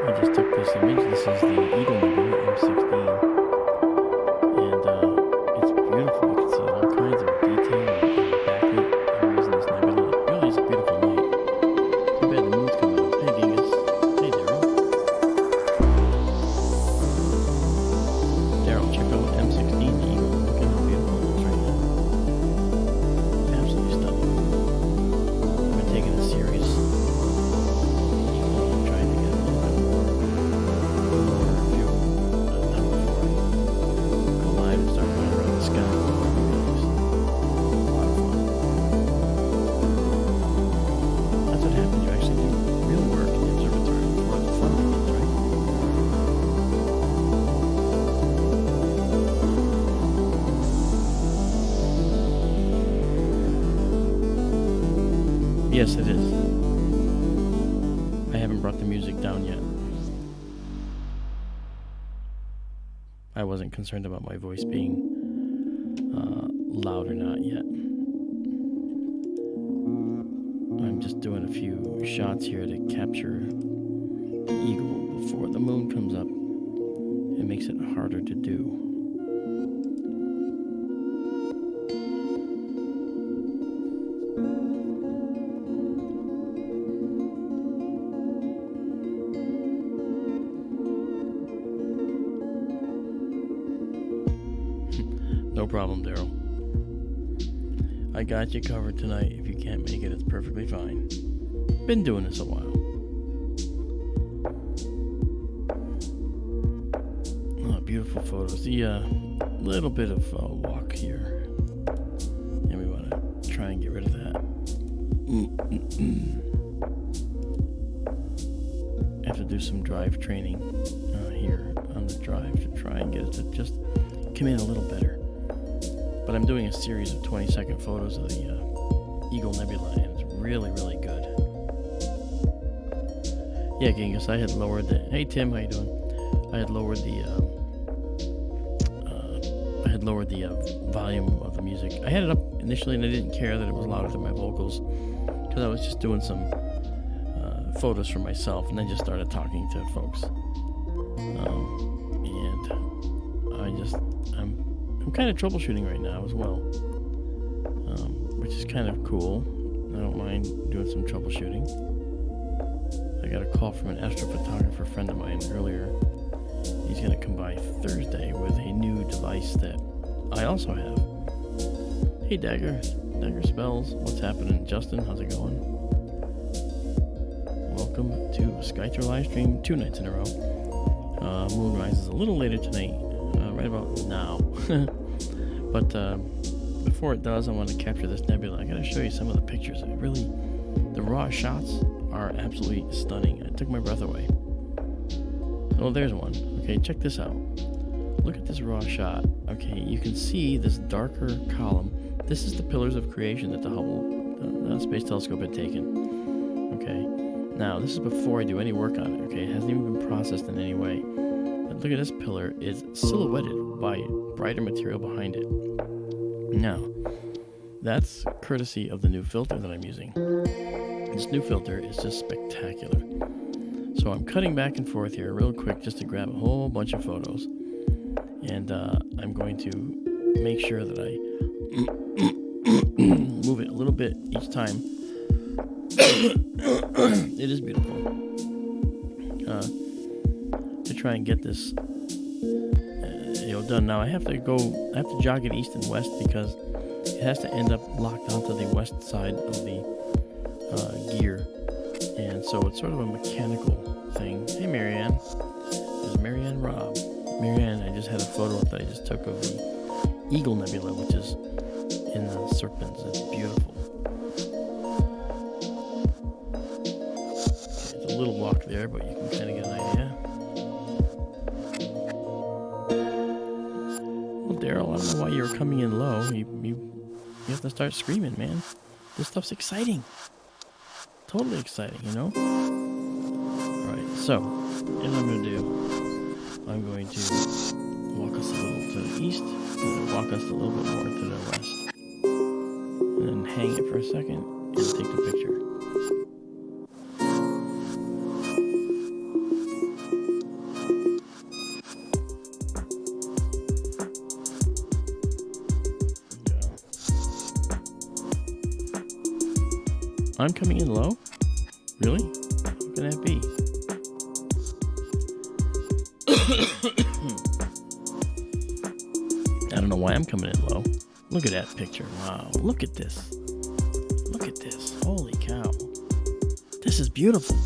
I just took this image. This is the Eagle Nebula M16, and it's beautiful. You can see all kinds of detail and backlit areas in this nebula. It really is a beautiful night. Too bad the moon's coming up. Hey, Genghis. Hey, Daryl. Daryl, check out M16, the Eagle. Look at how beautiful it is right now. Absolutely stunning. I've been taking this series. Trying to get a little bit more view than before I go live and start running around the sky. It's a lot of fun. That's what happens. You actually do real work in the observatory before the fun begins, right? Yes, it is. I haven't brought the music down yet. I wasn't concerned about my voice being loud or not yet. I'm just doing a few shots here to capture the eagle before the moon comes up. It makes it harder to do. No problem, Daryl. I got you covered tonight. If you can't make it, it's perfectly fine. Been doing this a while. Oh, beautiful photos. The little bit of walk here. And we want to try and get rid of that. I have to do some drive training here on the drive to try and get it to just come in a little better. But I'm doing a series of 20-second photos of the Eagle Nebula, and it's really, really good. Yeah, Genghis, I had lowered the... Hey, Tim, how you doing? I had lowered the volume of the music. I had it up initially, and I didn't care that it was louder than my vocals, because I was just doing some photos for myself, and then just started talking to folks. I'm kind of troubleshooting right now as well, which is kind of cool. I don't mind doing some troubleshooting. I got a call from an astrophotographer friend of mine earlier. He's going to come by Thursday with a new device that I also have. Hey, Dagger Spells, what's happening? Justin, how's it going? Welcome to SkyTour LiveStream 2 nights in a row. Moon rises a little later tonight, right about now. But before it does, I want to capture this nebula. I gotta show you some of the pictures. The raw shots are absolutely stunning. It took my breath away. Oh, there's one. Okay, check this out. Look at this raw shot. Okay, you can see this darker column. This is the pillars of creation that the Hubble Space Telescope had taken. Okay, now this is before I do any work on it. Okay, it hasn't even been processed in any way. But look at this pillar. It's silhouetted by brighter material behind it. Now, that's courtesy of the new filter that I'm using. This new filter is just spectacular. So I'm cutting back and forth here real quick just to grab a whole bunch of photos. And I'm going to make sure that I move it a little bit each time. It is beautiful. To try and get this done. Now I have to jog it east and west because it has to end up locked onto the west side of the gear, and so it's sort of a mechanical thing. Hey, Marianne. There's Marianne Robb. Marianne, I just had a photo that I just took of the Eagle Nebula, which is in the Serpents. It's beautiful. Okay, it's a little walk there, but you can kind of get an idea. Daryl, I don't know why you were coming in low. You have to start screaming, man. This stuff's exciting. Totally exciting, you know? Alright, so, here's what I'm going to do. I'm going to walk us a little to the east, and then walk us a little bit more to the west. And then hang it for a second, and take the picture. I'm coming in low? Really? How can that be? I don't know why I'm coming in low. Look at that picture. Wow. Look at this. Look at this. Holy cow. This is beautiful.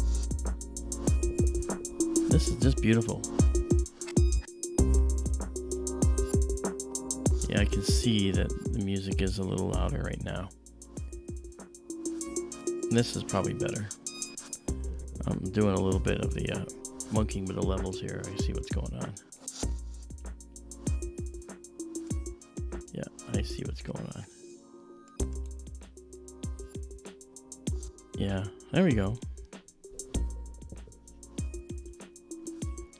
This is just beautiful. Yeah, I can see that the music is a little louder right now. This is probably better. I'm doing a little bit of the monkeying with the levels here. I see what's going on. Yeah, I see what's going on. Yeah, there we go.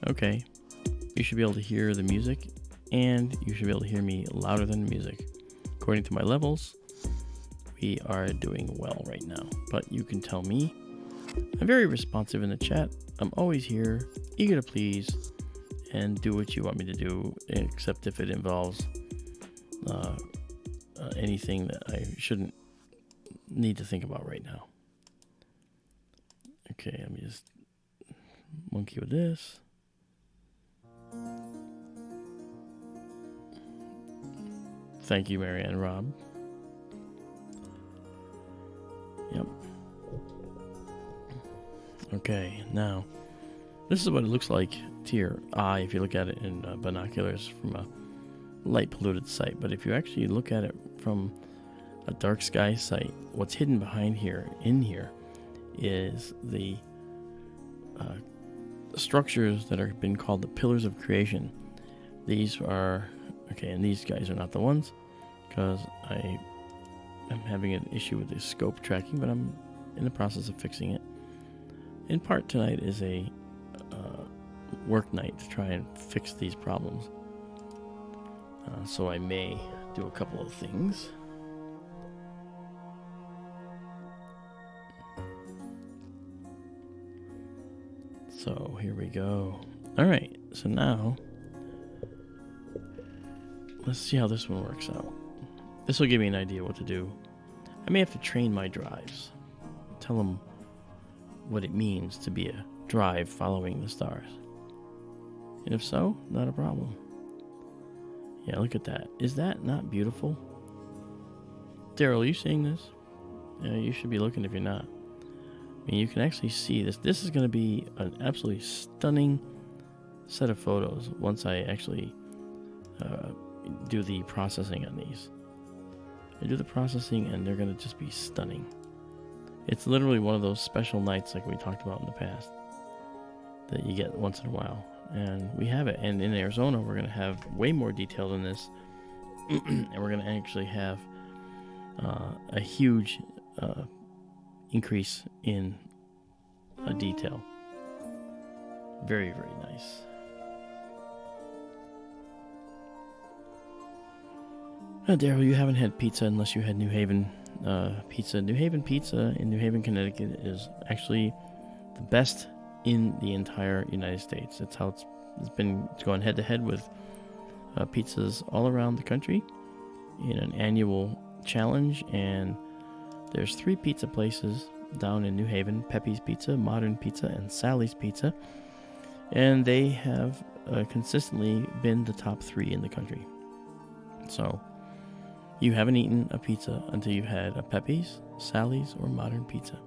Okay. You should be able to hear the music, and you should be able to hear me louder than the music. According to my levels, we are doing well right now. But you can tell me. I'm very responsive in the chat. I'm always here, eager to please, and do what you want me to do, except if it involves anything that I shouldn't need to think about right now. Okay, let me just monkey with this. Thank you, Marianne Rob. Yep. Okay, now, this is what it looks like to your eye if you look at it in binoculars from a light polluted site. But if you actually look at it from a dark sky site, what's hidden behind here, in here, is the structures that have been called the pillars of creation. These are, okay, and these guys are not the ones, because I am having an issue with the scope tracking, but I'm in the process of fixing it. In part, tonight is a work night to try and fix these problems. So I may do a couple of things. So here we go. All right, so now let's see how this one works out. This will give me an idea what to do. I may have to train my drives. Tell them what it means to be a drive following the stars. And if so, not a problem. Yeah, look at that. Is that not beautiful? Daryl, are you seeing this? Yeah, you should be looking if you're not. I mean, you can actually see this. This is going to be an absolutely stunning set of photos once I actually do the processing on these. I do the processing and they're going to just be stunning. It's literally one of those special nights like we talked about in the past that you get once in a while. And we have it. And in Arizona, we're going to have way more detail than this. And we're going to actually have a huge increase in detail. Very, very nice. Daryl, you haven't had pizza unless you had New Haven pizza. New Haven pizza in New Haven, Connecticut is actually the best in the entire United States. That's how it's going head to head with pizzas all around the country in an annual challenge. And there's 3 pizza places down in New Haven: Pepe's Pizza, Modern Pizza, and Sally's Pizza. And they have consistently been the top 3 in the country. So you haven't eaten a pizza until you've had a Pepe's, Sally's, or Modern Pizza.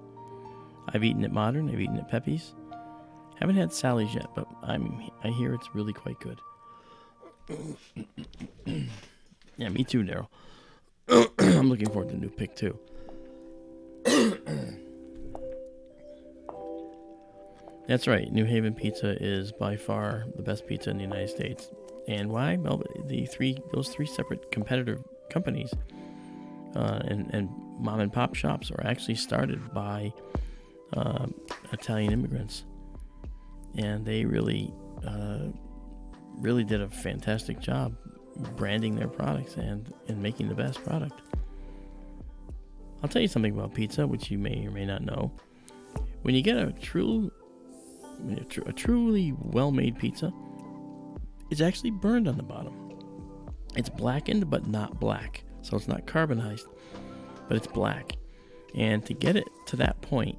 I've eaten at Modern, I've eaten at Pepe's. Haven't had Sally's yet, but I hear it's really quite good. Yeah, me too, Daryl. I'm looking forward to the new pick too. That's right. New Haven Pizza is by far the best pizza in the United States. And why? Well, those three separate competitor companies and mom and pop shops are actually started by Italian immigrants, and they really did a fantastic job branding their products and making the best product. I'll tell you something about pizza, which you may or may not know. When you get a truly well-made pizza, it's actually burned on the bottom. It's blackened, but not black. So it's not carbonized, but it's black. And to get it to that point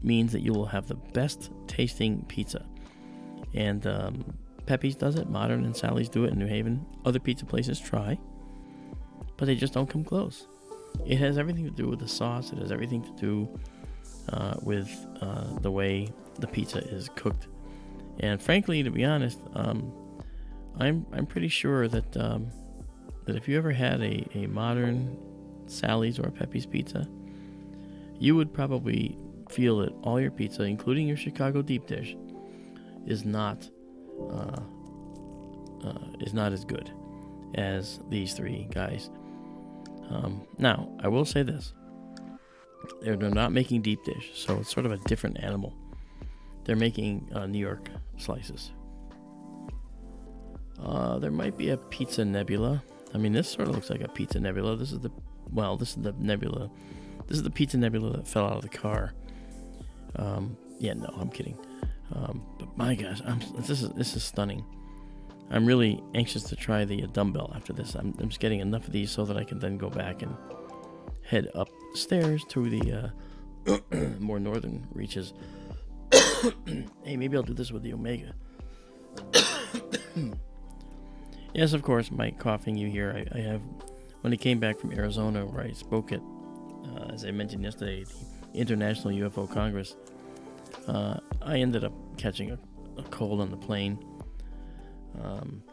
means that you will have the best tasting pizza. And Pepe's does it, Modern and Sally's do it in New Haven. Other pizza places try, but they just don't come close. It has everything to do with the sauce. It has everything to do with the way the pizza is cooked. And frankly, to be honest, I'm pretty sure that that if you ever had a Modern, Sally's, or Pepe's pizza, you would probably feel that all your pizza, including your Chicago deep dish, is not as good as these three guys. Now, I will say this. They're not making deep dish, so it's sort of a different animal. They're making New York slices. There might be a pizza nebula. I mean, this sort of looks like a pizza nebula. This is the nebula. This is the pizza nebula that fell out of the car. No, I'm kidding. But my gosh, this is stunning. I'm really anxious to try the dumbbell after this. I'm just getting enough of these so that I can then go back and head upstairs to the more northern reaches. Hey, maybe I'll do this with the Omega. Yes, of course, my coughing you hear. I have, when I came back from Arizona, where I spoke at, as I mentioned yesterday, the International UFO Congress, I ended up catching a cold on the plane.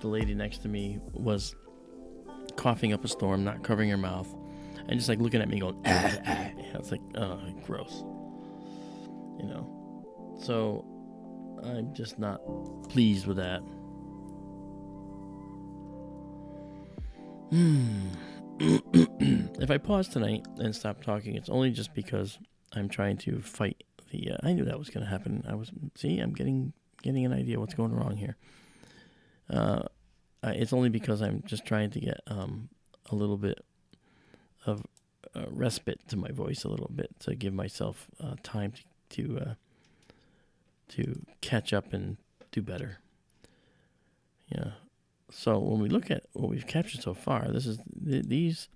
The lady next to me was coughing up a storm, not covering her mouth, and just like looking at me going, ah, ah. It's like, gross. You know. So I'm just not pleased with that. If I pause tonight and stop talking, it's only just because I'm trying to fight the. I knew that was going to happen. I'm getting an idea what's going wrong here. It's only because I'm just trying to get a little bit of respite to my voice, a little bit to give myself time to catch up and do better. Yeah. So when we look at what we've captured so far, this is these.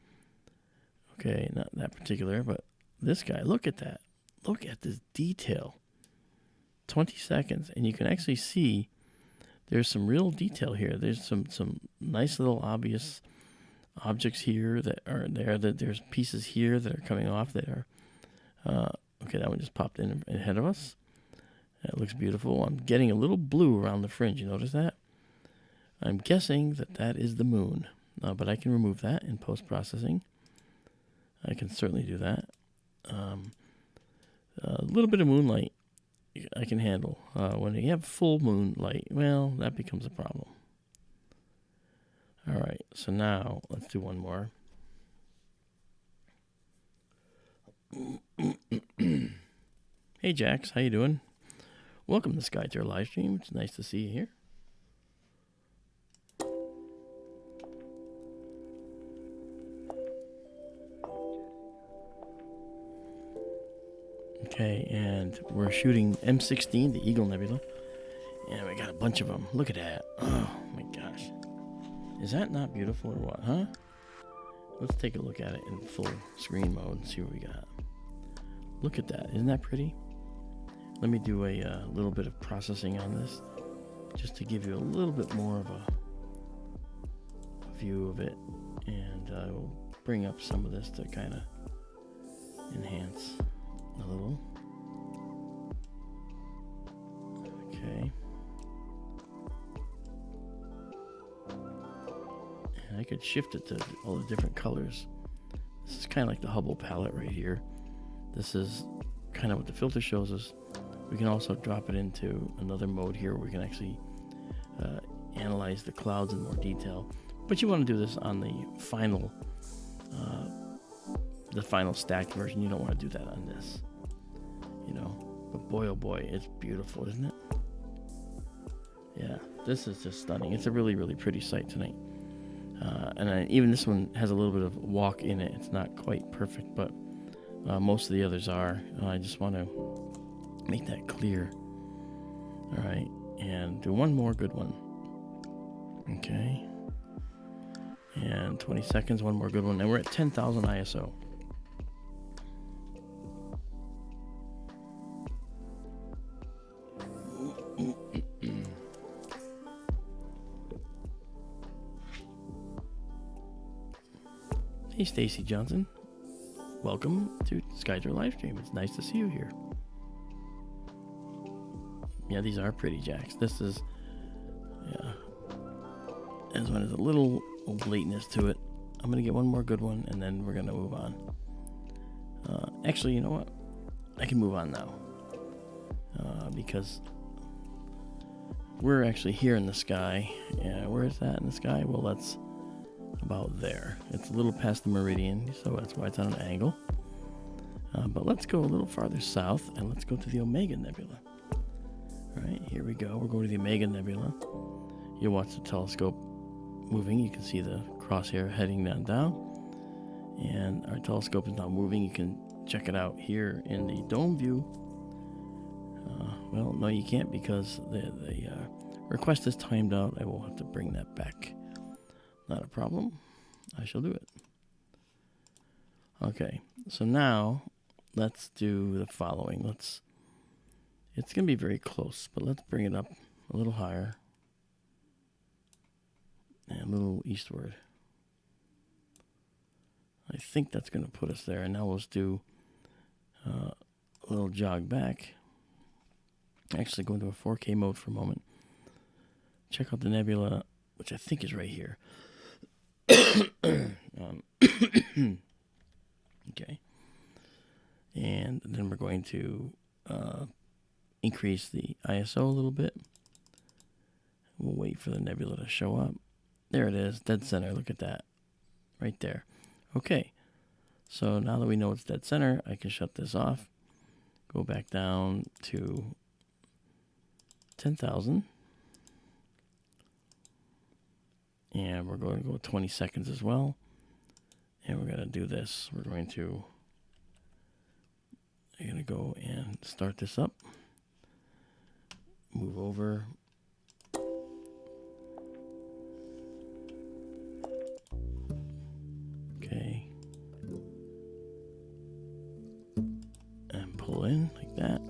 Okay, not that particular, but this guy. Look at that. Look at this detail. 20 seconds, and you can actually see there's some real detail here. There's some nice little obvious objects here that are there. That there's pieces here that are coming off that are. Okay, that one just popped in ahead of us. That looks beautiful. I'm getting a little blue around the fringe. You notice that? I'm guessing that is the moon, but I can remove that in post-processing. I can certainly do that. A little bit of moonlight I can handle. When you have full moonlight, well, that becomes a problem. All right, so now let's do one more. Hey, Jax, how you doing? Welcome to SkyTour LiveStream. It's nice to see you here. Okay, and we're shooting M16, the Eagle Nebula. And we got a bunch of them. Look at that. Oh, my gosh. Is that not beautiful or what, huh? Let's take a look at it in full screen mode and see what we got. Look at that. Isn't that pretty? Let me do a little bit of processing on this, just to give you a little bit more of a view of it. And I will bring up some of this to kind of enhance a little. Okay. And I could shift it to all the different colors. This is kind of like the Hubble palette right here. This is kind of what the filter shows us. We can also drop it into another mode here where we can actually analyze the clouds in more detail. But you want to do this on the final stacked version. You don't want to do that on this, you know. But boy, oh boy, it's beautiful, isn't it? Yeah, this is just stunning. It's a really, really pretty sight tonight. Even this one has a little bit of walk in it. It's not quite perfect, but most of the others are. I just want to make that clear. All right, and do one more good one. Okay. And 20 seconds, one more good one. And we're at 10,000 ISO. Hey, Stacy Johnson. Welcome to SkyTour LiveStream. It's nice to see you here. Yeah, these are pretty jacks. This is, yeah. This one has a little lateness to it. I'm going to get one more good one, and then we're going to move on. Actually, you know what? I can move on now. Because we're actually here in the sky. Yeah, where is that in the sky? Well, that's about there. It's a little past the meridian, so that's why it's on an angle. But let's go a little farther south, and let's go to the Omega Nebula. All right, here we go. We're going to the Omega Nebula. You watch the telescope moving. You can see the crosshair heading down. And our telescope is now moving. You can check it out here in the dome view. Well, no, you can't because the request is timed out. I will have to bring that back. Not a problem. I shall do it. Okay, so now let's do the following. It's going to be very close, but let's bring it up a little higher and a little eastward. I think that's going to put us there. And now let's do a little jog back. Actually, go into a 4K mode for a moment. Check out the nebula, which I think is right here. Okay. And then we're going to increase the ISO a little bit. We'll wait for the nebula to show up. There it is, dead center. Look at that. Right there. Okay. So now that we know it's dead center, I can shut this off. Go back down to 10,000. And we're going to go 20 seconds as well. And we're going to do this. I'm going to go and start this up. Move over. Okay. And pull in like that.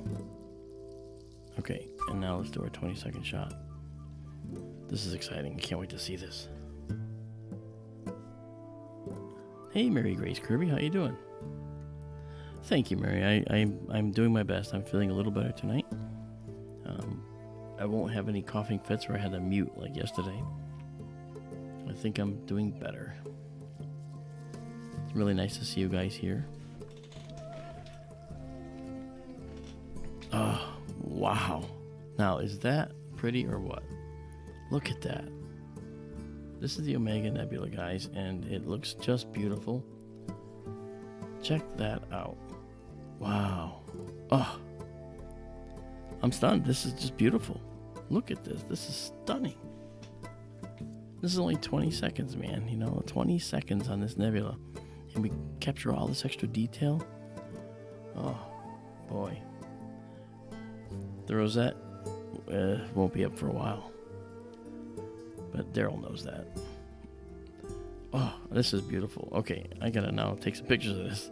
Okay, and now let's do our 20-second shot. This is exciting. I can't wait to see this. Hey, Mary Grace Kirby, how you doing? Thank you, Mary. I'm doing my best. I'm feeling a little better tonight. I won't have any coughing fits where I had to mute like yesterday. I think I'm doing better. It's really nice to see you guys here. Oh, wow. Now, is that pretty or what? Look at that. This is the Omega Nebula, guys, and it looks just beautiful. Check that out. Wow. Oh, I'm stunned. This is just beautiful. Look at this. This is stunning. This is only 20 seconds, man. 20 seconds on this nebula. And we capture all this extra detail. Oh, boy. The rosette won't be up for a while. But Daryl knows that. Oh, this is beautiful. Okay, I gotta now take some pictures of this.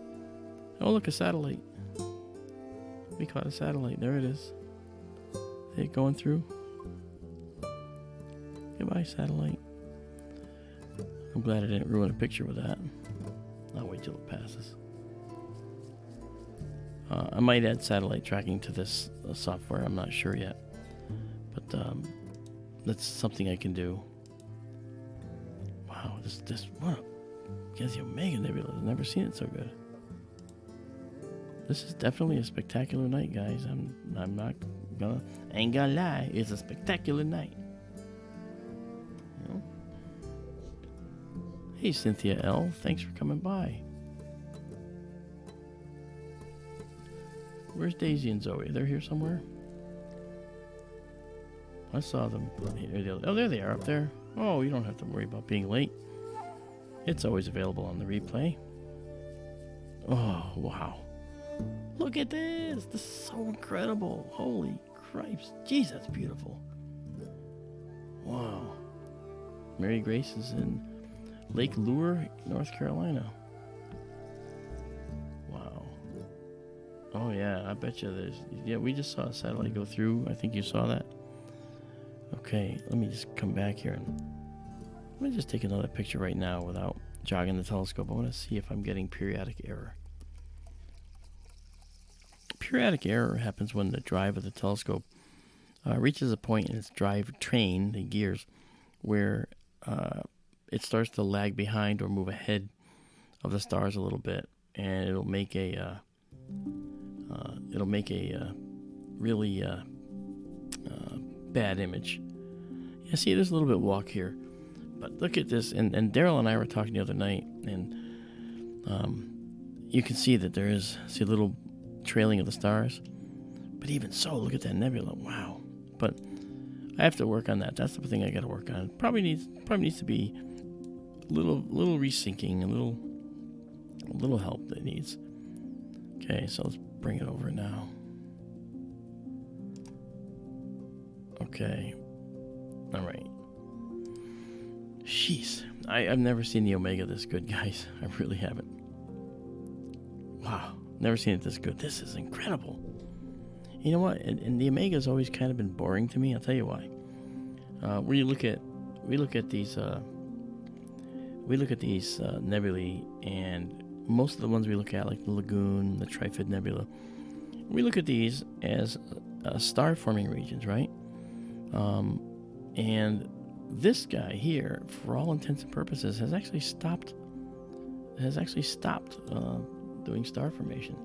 Oh, look, a satellite. We caught a satellite. There it is. See it going through? Goodbye, satellite. I'm glad I didn't ruin a picture with that. I'll wait till it passes. I might add satellite tracking to this software. I'm not sure yet. But that's something I can do. Wow, this what a the Omega Nebula. I've never seen it so good. This is definitely a spectacular night, guys. I ain't gonna lie. It's a spectacular night. Hey, Cynthia L. Thanks for coming by. Where's Daisy and Zoe? They're here somewhere? I saw them. Oh, there they are up there. Oh, you don't have to worry about being late. It's always available on the replay. Oh, wow. Look at this. This is so incredible. Holy cripes. Jeez, that's beautiful. Wow. Mary Grace is in Lake Lunar, North Carolina. Wow. Oh, yeah. I bet you there's... Yeah, we just saw a satellite go through. I think you saw that. Okay, let me just come back here and... Let me just take another picture right now without jogging the telescope. I want to see if I'm getting periodic error. Periodic error happens when the drive of the telescope reaches a point in its drive train, the gears, where it starts to lag behind or move ahead of the stars a little bit, and it'll make a really bad image. Yeah, see, there's a little bit walk here, but look at this. And Daryl and I were talking the other night, and you can see that there is a little trailing of the stars. But even so, look at that nebula. Wow. But I have to work on that. That's the thing I got to work on. Probably needs to be a little resyncing, a little help that it needs. Okay, so let's bring it over now. Okay. All right. Jeez. I've never seen the Omega this good, guys. I really haven't. Wow. Never seen it this good. This is incredible. You know what? And the Omega's always kind of been boring to me. I'll tell you why. We look at these nebulae, and most of the ones we look at, like the Lagoon, the Trifid Nebula, we look at these as star-forming regions, right? And this guy here, for all intents and purposes, has actually stopped doing star formation.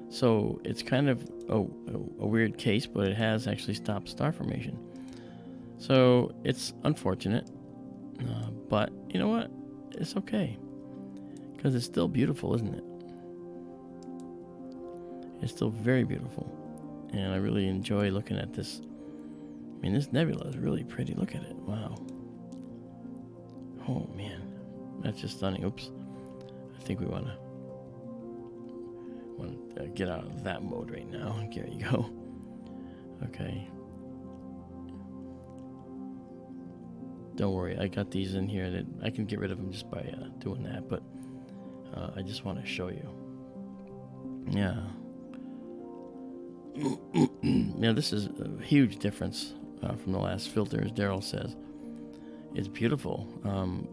So it's kind of a weird case, but it has actually stopped star formation. So it's unfortunate, but you know what? It's okay, because it's still beautiful, isn't it? It's still very beautiful, and I really enjoy looking at this. I mean, this nebula is really pretty. Look at it. Wow. Oh man, that's just stunning. Oops. I think we want to get out of that mode right now. There you go. Okay. Don't worry, I got these in here that I can get rid of them just by doing that, but I just want to show you. Yeah. Now this is a huge difference from the last filter, as Daryl says. It's beautiful. I'm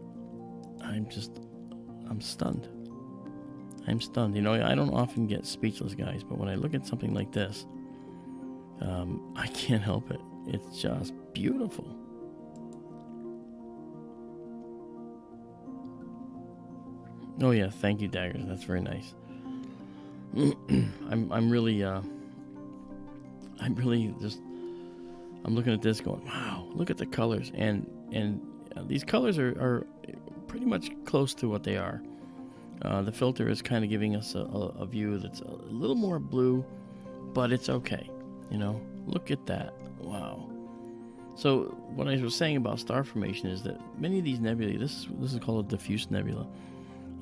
stunned. I'm stunned. You know, I don't often get speechless, guys, but when I look at something like this, I can't help it. It's just beautiful. Oh yeah, thank you, Daggers. That's very nice. I'm really looking at this going, wow, look at the colors, and these colors are pretty much close to what they are. The filter is kind of giving us a view that's a little more blue, but it's okay. You know, look at that. Wow. So what I was saying about star formation is that many of these nebulae, this is called a diffuse nebula.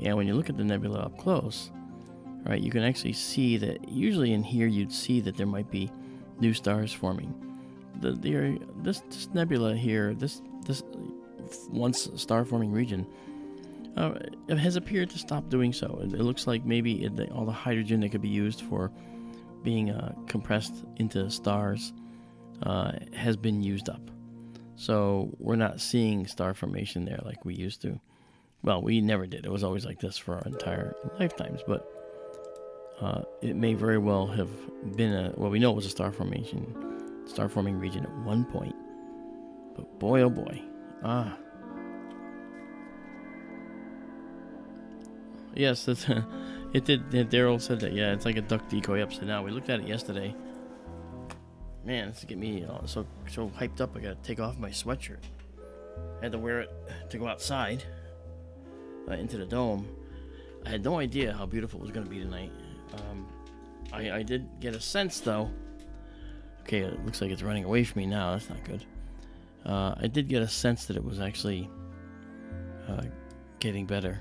And when you look at the nebula up close, right, you can actually see that usually in here you'd see that there might be new stars forming. This nebula here, this once star forming region, it has appeared to stop doing so. It looks like maybe all the hydrogen that could be used for being compressed into stars has been used up. So we're not seeing star formation there like we used to. Well, we never did. It was always like this for our entire lifetimes. But it may very well have been we know it was a star forming region at one point. But boy, oh boy. Yes, it did. Daryl said that. Yeah, it's like a duck decoy upside down. We looked at it yesterday. Man, this is getting me so hyped up. I gotta take off my sweatshirt. I had to wear it to go outside into the dome. I had no idea how beautiful it was gonna be tonight. I did get a sense though. Okay, it looks like it's running away from me now. That's not good. I did get a sense that it was actually getting better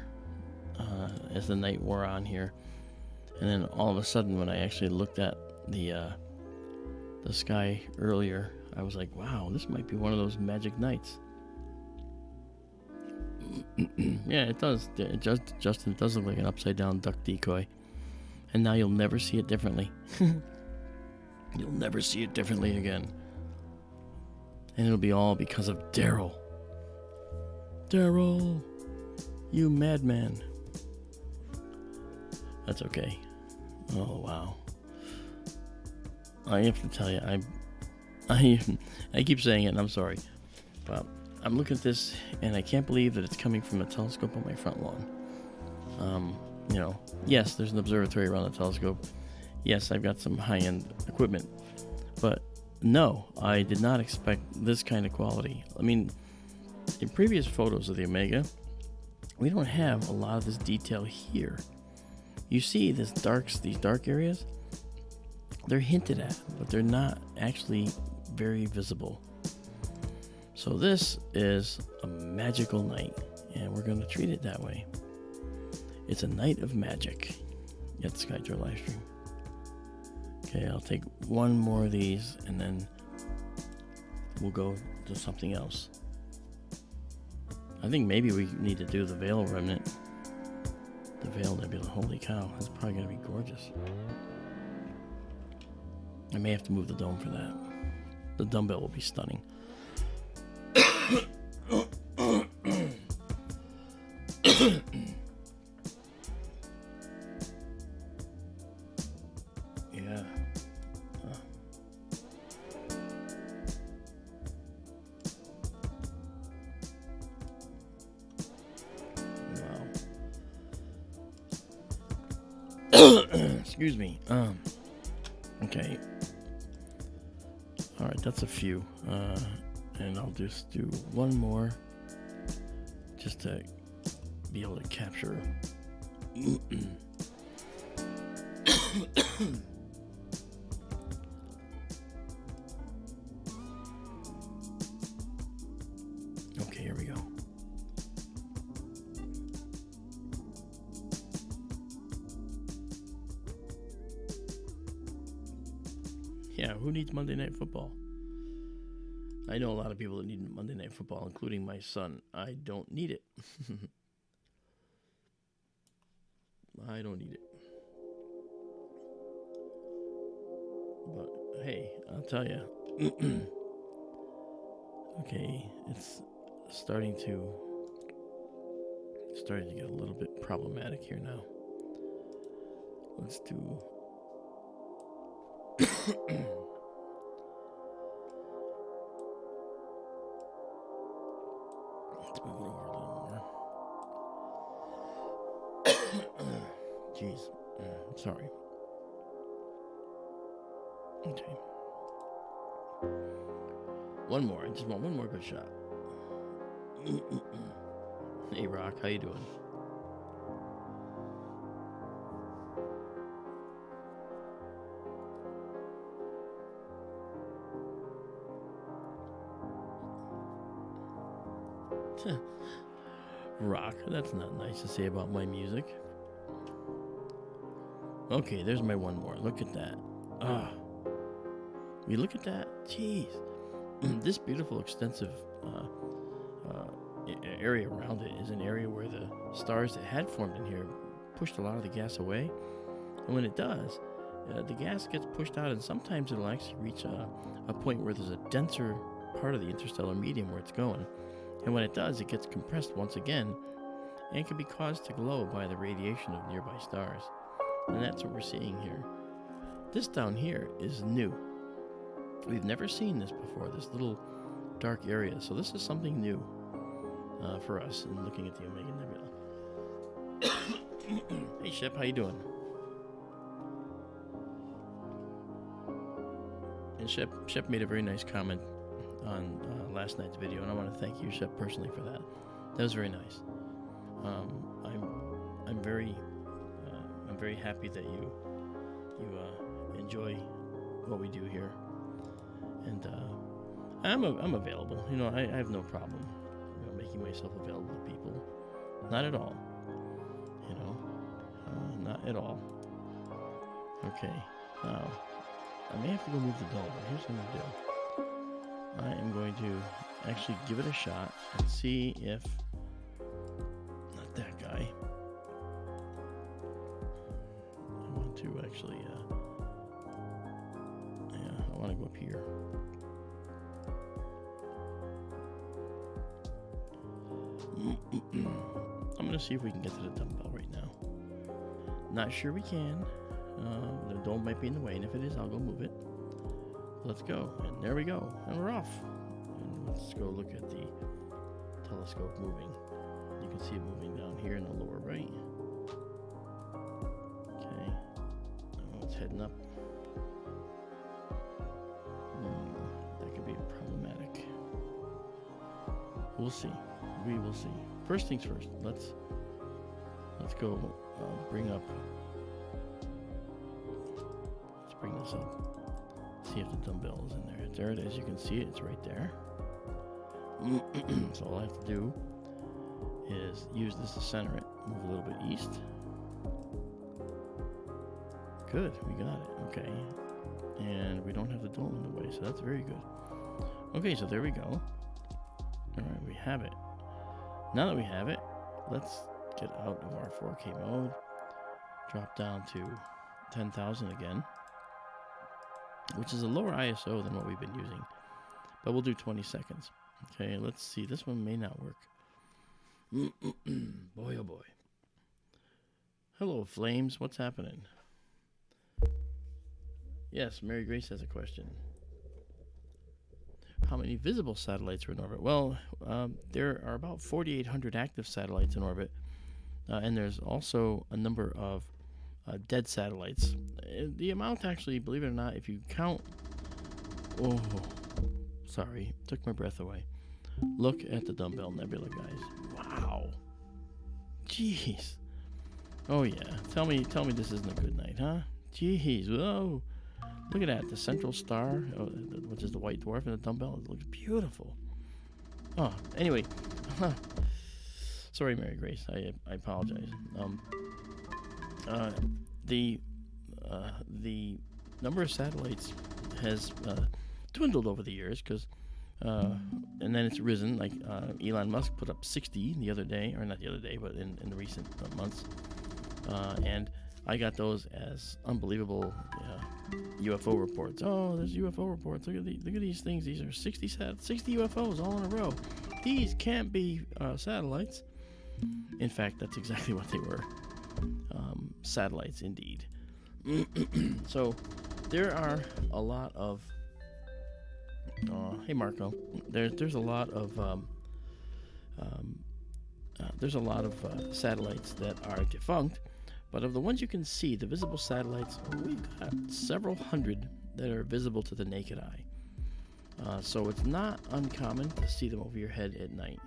as the night wore on here. And then all of a sudden, when I actually looked at the sky earlier, I was like, wow, this might be one of those magic nights. Yeah, it does. Justin, it does look like an upside down duck decoy. And now you'll never see it differently. You'll never see it differently again. And it'll be all because of Daryl. Daryl. You madman. That's okay. Oh, wow. I have to tell you, I keep saying it, and I'm sorry. But I'm looking at this, and I can't believe that it's coming from a telescope on my front lawn. Yes, there's an observatory around the telescope. Yes, I've got some high-end equipment. But no, I did not expect this kind of quality. I mean, in previous photos of the Omega, we don't have a lot of this detail here. You see these dark areas? They're hinted at, but they're not actually very visible. So this is a magical night, and we're going to treat it that way. It's a night of magic at SkyTour LiveStream. Okay, I'll take one more of these, and then we'll go to something else. I think maybe we need to do the Veil Remnant. The Veil Nebula. Holy cow, that's probably going to be gorgeous. I may have to move the dome for that. The dumbbell will be stunning. Yeah. Wow. Excuse me. Okay. All right, that's a few. And I'll just do one more just to be able to capture. Okay, here we go. Yeah, who needs Monday Night Football? I know a lot of people that need Monday Night Football, including my son. I don't need it. I don't need it. But hey, I'll tell you. Okay, it's starting to get a little bit problematic here now. Let's do. Let's move it over a little more. Jeez. Sorry. Okay. One more. I just want one more good shot. Hey, Rock. How you doing? Rock, that's not nice to say about my music. Okay, there's my one more. Look at that. You look at that? Jeez. This beautiful, extensive area around it is an area where the stars that had formed in here pushed a lot of the gas away. And when it does, the gas gets pushed out, and sometimes it'll actually reach a point where there's a denser part of the interstellar medium where it's going. And when it does, it gets compressed once again, and it can be caused to glow by the radiation of nearby stars. And that's what we're seeing here. This down here is new. We've never seen this before, this little dark area. So this is something new for us in looking at the Omega Nebula. Hey, Shep, how you doing? And Shep made a very nice comment on last night's video, and I want to thank you, Shep, personally for that. That was very nice. I'm very happy that you enjoy what we do here, and I'm available. You know, I have no problem, making myself available to people. Not at all. You know, not at all. Okay, now I may have to go move the doll, but here's what I'm gonna do. I am going to actually give it a shot and see if not that guy. I want to actually I want to go up here. I'm going to see if we can get to the dumbbell right now. Not sure we can. The dome might be in the way, and if it is, I'll go move it. Let's go. And there we go. And we're off. And let's go look at the telescope moving. You can see it moving down here in the lower right. Okay. Oh, it's heading up. That could be problematic. We'll see. We will see. First things first. Let's go bring up. Let's bring this up. See if the dumbbell is in there. There it is. You can see it. It's right there. So all I have to do is use this to center it. Move a little bit east. Good. We got it. Okay. And we don't have the dome in the way, so that's very good. Okay, so there we go. Alright, we have it. Now that we have it, let's get out of our 4K mode. Drop down to 10,000 again, which is a lower ISO than what we've been using. But we'll do 20 seconds. Okay, let's see. This one may not work. Boy, oh boy. Hello, Flames. What's happening? Yes, Mary Grace has a question. How many visible satellites are in orbit? Well, there are about 4,800 active satellites in orbit, and there's also a number of dead satellites. The amount, actually, believe it or not, if you count... Oh, sorry, took my breath away. Look at the Dumbbell Nebula, guys. Wow. Jeez. Oh, yeah. Tell me this isn't a good night, huh? Jeez. Whoa. Look at that, the central star, which is the white dwarf, and the dumbbell. It looks beautiful. Oh, anyway. Sorry, Mary Grace. I apologize. The number of satellites has dwindled over the years, because, and then it's risen. Like Elon Musk put up 60 the other day, or not the other day, but in the recent months, and I got those as unbelievable UFO reports. Oh, there's UFO reports. Look at these things. These are 60 UFOs all in a row. These can't be satellites. In fact, that's exactly what they were. Satellites, indeed. So there are a lot of. Hey, Marco. There's a lot of satellites that are defunct. But of the ones you can see, the visible satellites, we've got several hundred that are visible to the naked eye. So it's not uncommon to see them over your head at night.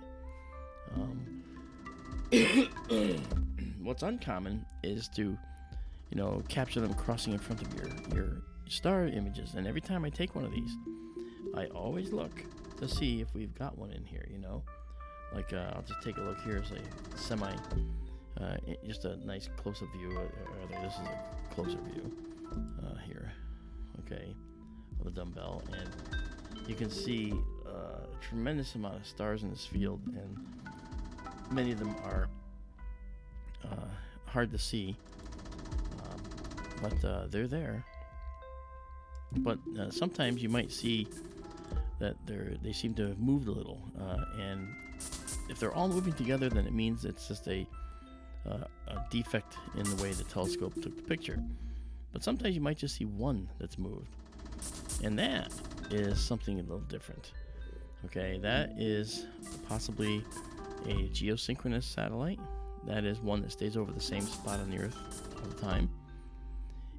What's uncommon is to, capture them crossing in front of your star images. And every time I take one of these, I always look to see if we've got one in here, Like, I'll just take a look here as a just a nice close-up view. This is a closer view here, okay, of the dumbbell, and you can see a tremendous amount of stars in this field, and many of them are hard to see, but they're there. But sometimes you might see that they seem to have moved a little, and if they're all moving together, then it means it's just a defect in the way the telescope took the picture. But sometimes you might just see one that's moved, and that is something a little different. Okay, that is possibly a geosynchronous satellite. That is one that stays over the same spot on the Earth all the time.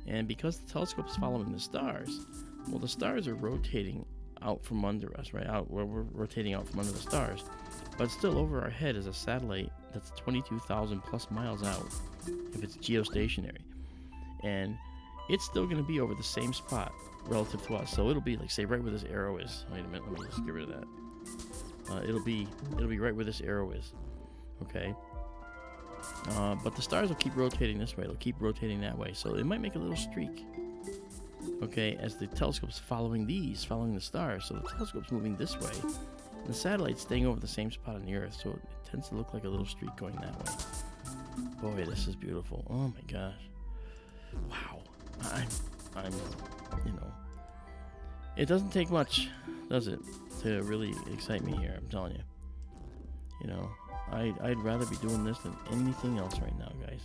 And because the telescope is following the stars, well, the stars are rotating out from under us, right? We're rotating out from under the stars. But still over our head is a satellite that's 22,000 plus miles out if it's geostationary. And it's still going to be over the same spot relative to us. So it'll be like, say, right where this arrow is. Wait a minute, let me just get rid of that. It'll be right where this arrow is. Okay. But the stars will keep rotating this way. They'll keep rotating that way. So it might make a little streak. Okay, as the telescope's following the stars. So the telescope's moving this way. And the satellite's staying over the same spot on the Earth. So it tends to look like a little streak going that way. Boy, this is beautiful. Oh my gosh. Wow. I'm it doesn't take much, does it, to really excite me here, I'm telling you. I'd rather be doing this than anything else right now, guys.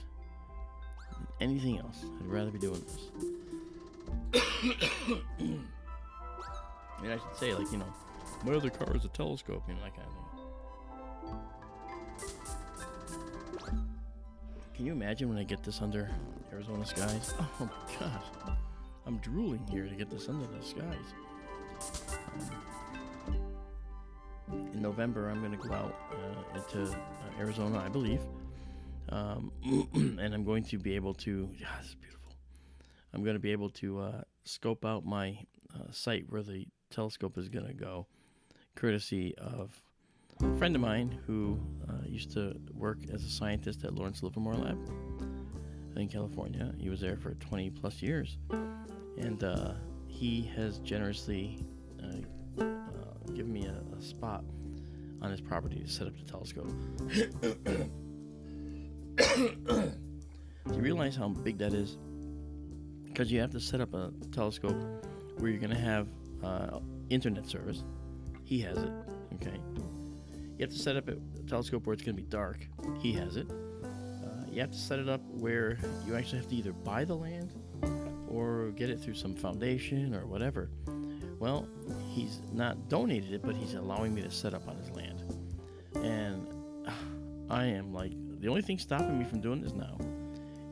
Anything else. I'd rather be doing this. I mean, I should say, like, my other car is a telescope, that kind of thing. Can you imagine when I get this under Arizona skies? Oh my gosh. I'm drooling here to get this under the skies. In November, I'm going to go out into Arizona, I believe. And I'm going to be able to... Yeah, this is beautiful. I'm going to be able to scope out my site where the telescope is going to go, courtesy of a friend of mine who used to work as a scientist at Lawrence Livermore Lab in California. He was there for 20 plus years, and he has generously given me a spot on his property to set up the telescope. Do you realize how big that is? Because you have to set up a telescope where you're going to have internet service. He has it, okay? You have to set up a telescope where it's going to be dark. He has it. You have to set it up where you actually have to either buy the land or get it through some foundation or whatever. Well, he's not donated it, but he's allowing me to set up on his land. And I am like, the only thing stopping me from doing this now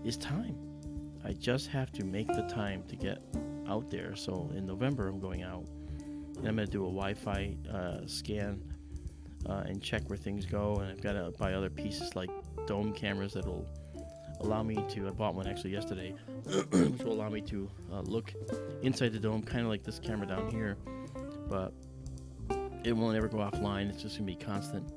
is time. I just have to make the time to get out there. So in November, I'm going out, and I'm going to do a Wi-Fi scan and check where things go. And I've got to buy other pieces like dome cameras that will allow me to, I bought one actually yesterday, which will allow me to look inside the dome, kind of like this camera down here, but it won't ever go offline. It's just going to be constant.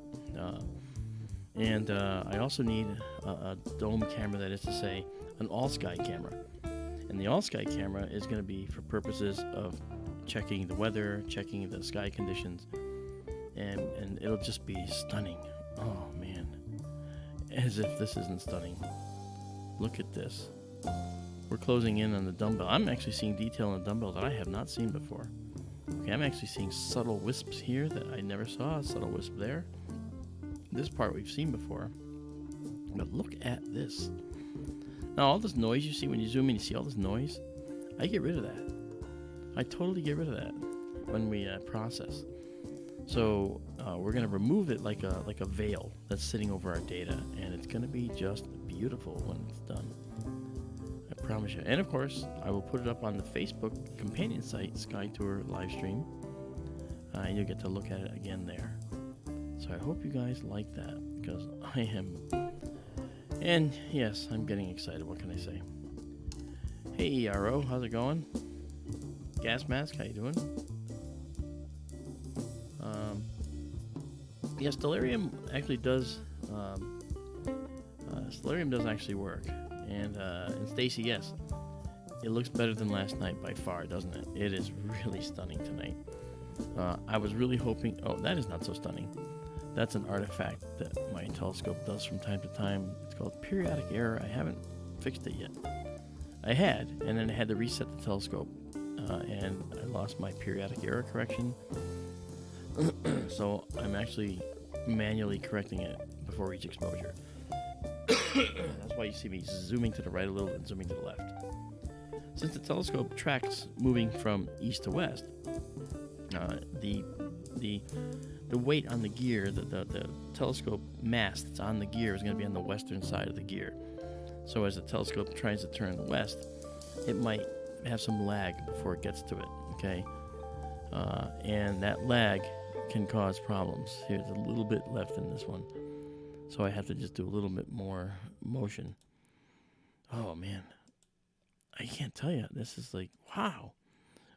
And I also need a dome camera, that is to say, an all-sky camera. And the all-sky camera is going to be for purposes of checking the weather, checking the sky conditions, and it'll just be stunning. Oh, man. As if this isn't stunning. Look at this. We're closing in on the dumbbell. I'm actually seeing detail in the dumbbell that I have not seen before. Okay, I'm actually seeing subtle wisps here that I never saw. A subtle wisp there. This part we've seen before. But look at this. Now, all this noise you see when you zoom in, you see all this noise? I get rid of that. I totally get rid of that when we process. So we're going to remove it like a veil that's sitting over our data, and it's going to be just beautiful when it's done. I promise you. And of course, I will put it up on the Facebook companion site, SkyTour LiveStream, and you'll get to look at it again there. So I hope you guys like that, because I am. And yes, I'm getting excited. What can I say? Hey, ERO, how's it going? Gas Mask, how you doing? Yeah, Stellarium actually does. Stellarium does actually work, and Stacy, yes, it looks better than last night by far, doesn't it? It is really stunning tonight. I was really hoping. Oh, that is not so stunning. That's an artifact that my telescope does from time to time. It's called periodic error. I haven't fixed it yet. I had, and then I had to reset the telescope, and I lost my periodic error correction. So I'm actually manually correcting it before each exposure. That's why you see me zooming to the right a little and zooming to the left. Since the telescope tracks moving from east to west, the weight on the gear, the telescope mass that's on the gear is going to be on the western side of the gear. So as the telescope tries to turn west, it might have some lag before it gets to it, okay? And that lag can cause problems. Here's a little bit left in this one. So I have to just do a little bit more motion. Oh, man. I can't tell you. This is like, wow.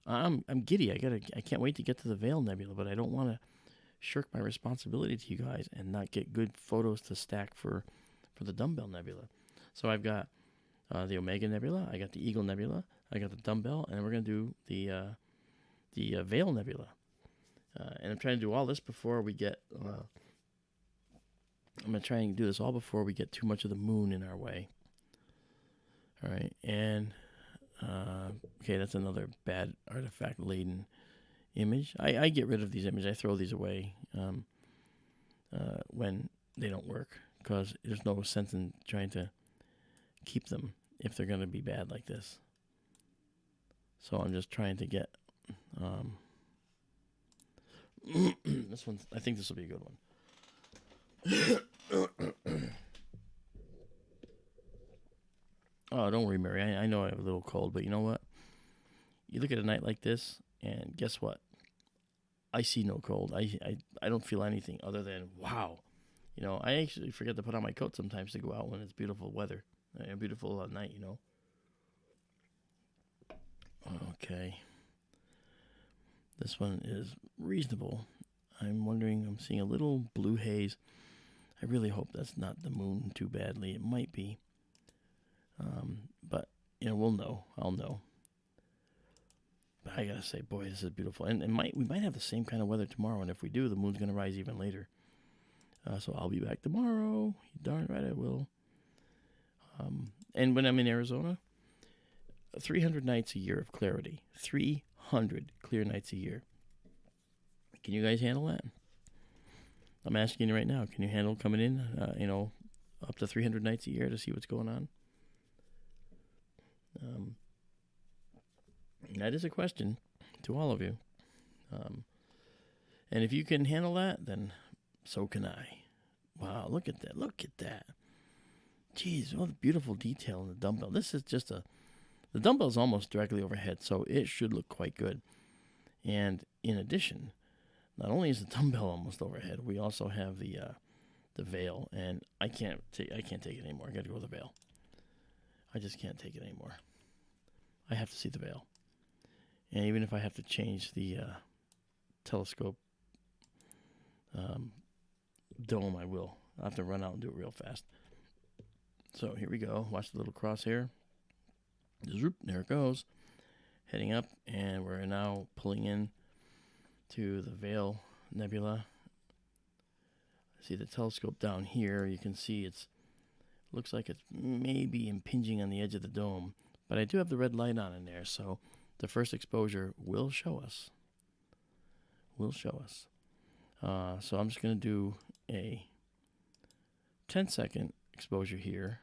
I'm giddy. I can't wait to get to the Veil Nebula, but I don't want to shirk my responsibility to you guys and not get good photos to stack for the Dumbbell Nebula. So I've got the Omega Nebula, I got the Eagle Nebula, I got the Dumbbell, and we're going to do the Veil Nebula. And I'm trying to do all this before we get... I'm going to try and do this all before we get too much of the moon in our way. All right, and... okay, that's another bad artifact-laden image. I get rid of these images. I throw these away when they don't work because there's no sense in trying to keep them if they're going to be bad like this. So I'm just trying to get this one. I think this will be a good one. Oh, don't worry, Mary. I know I have a little cold, but you know what? You look at a night like this, and guess what? I see no cold. I don't feel anything other than wow. You know, I actually forget to put on my coat sometimes to go out when it's beautiful weather, a beautiful night. You know. Okay. This one is reasonable. I'm wondering. I'm seeing a little blue haze. I really hope that's not the moon too badly. It might be. But you know, we'll know. I'll know. But I gotta say, boy, this is beautiful. And we might have the same kind of weather tomorrow. And if we do, the moon's gonna rise even later. So I'll be back tomorrow. Darn right I will. And when I'm in Arizona, 300 nights a year of clarity. 300 clear nights a year. Can you guys handle that? I'm asking you right now. Can you handle coming in, up to 300 nights a year to see what's going on? That is a question to all of you. And if you can handle that, then so can I. Wow, look at that. Look at that. Jeez, all the beautiful detail in the dumbbell. This is just the dumbbell's almost directly overhead, so it should look quite good. And in addition, not only is the dumbbell almost overhead, we also have the veil, and I can't take it anymore. I got to go with the veil. I just can't take it anymore. I have to see the veil. And even if I have to change the telescope dome, I will. I'll have to run out and do it real fast. So here we go. Watch the little crosshair. Zoop, there it goes. Heading up, and we're now pulling in to the Veil Nebula. See the telescope down here. You can see looks like it's maybe impinging on the edge of the dome. But I do have the red light on in there, so the first exposure will show us. So I'm just going to do a 10-second exposure here.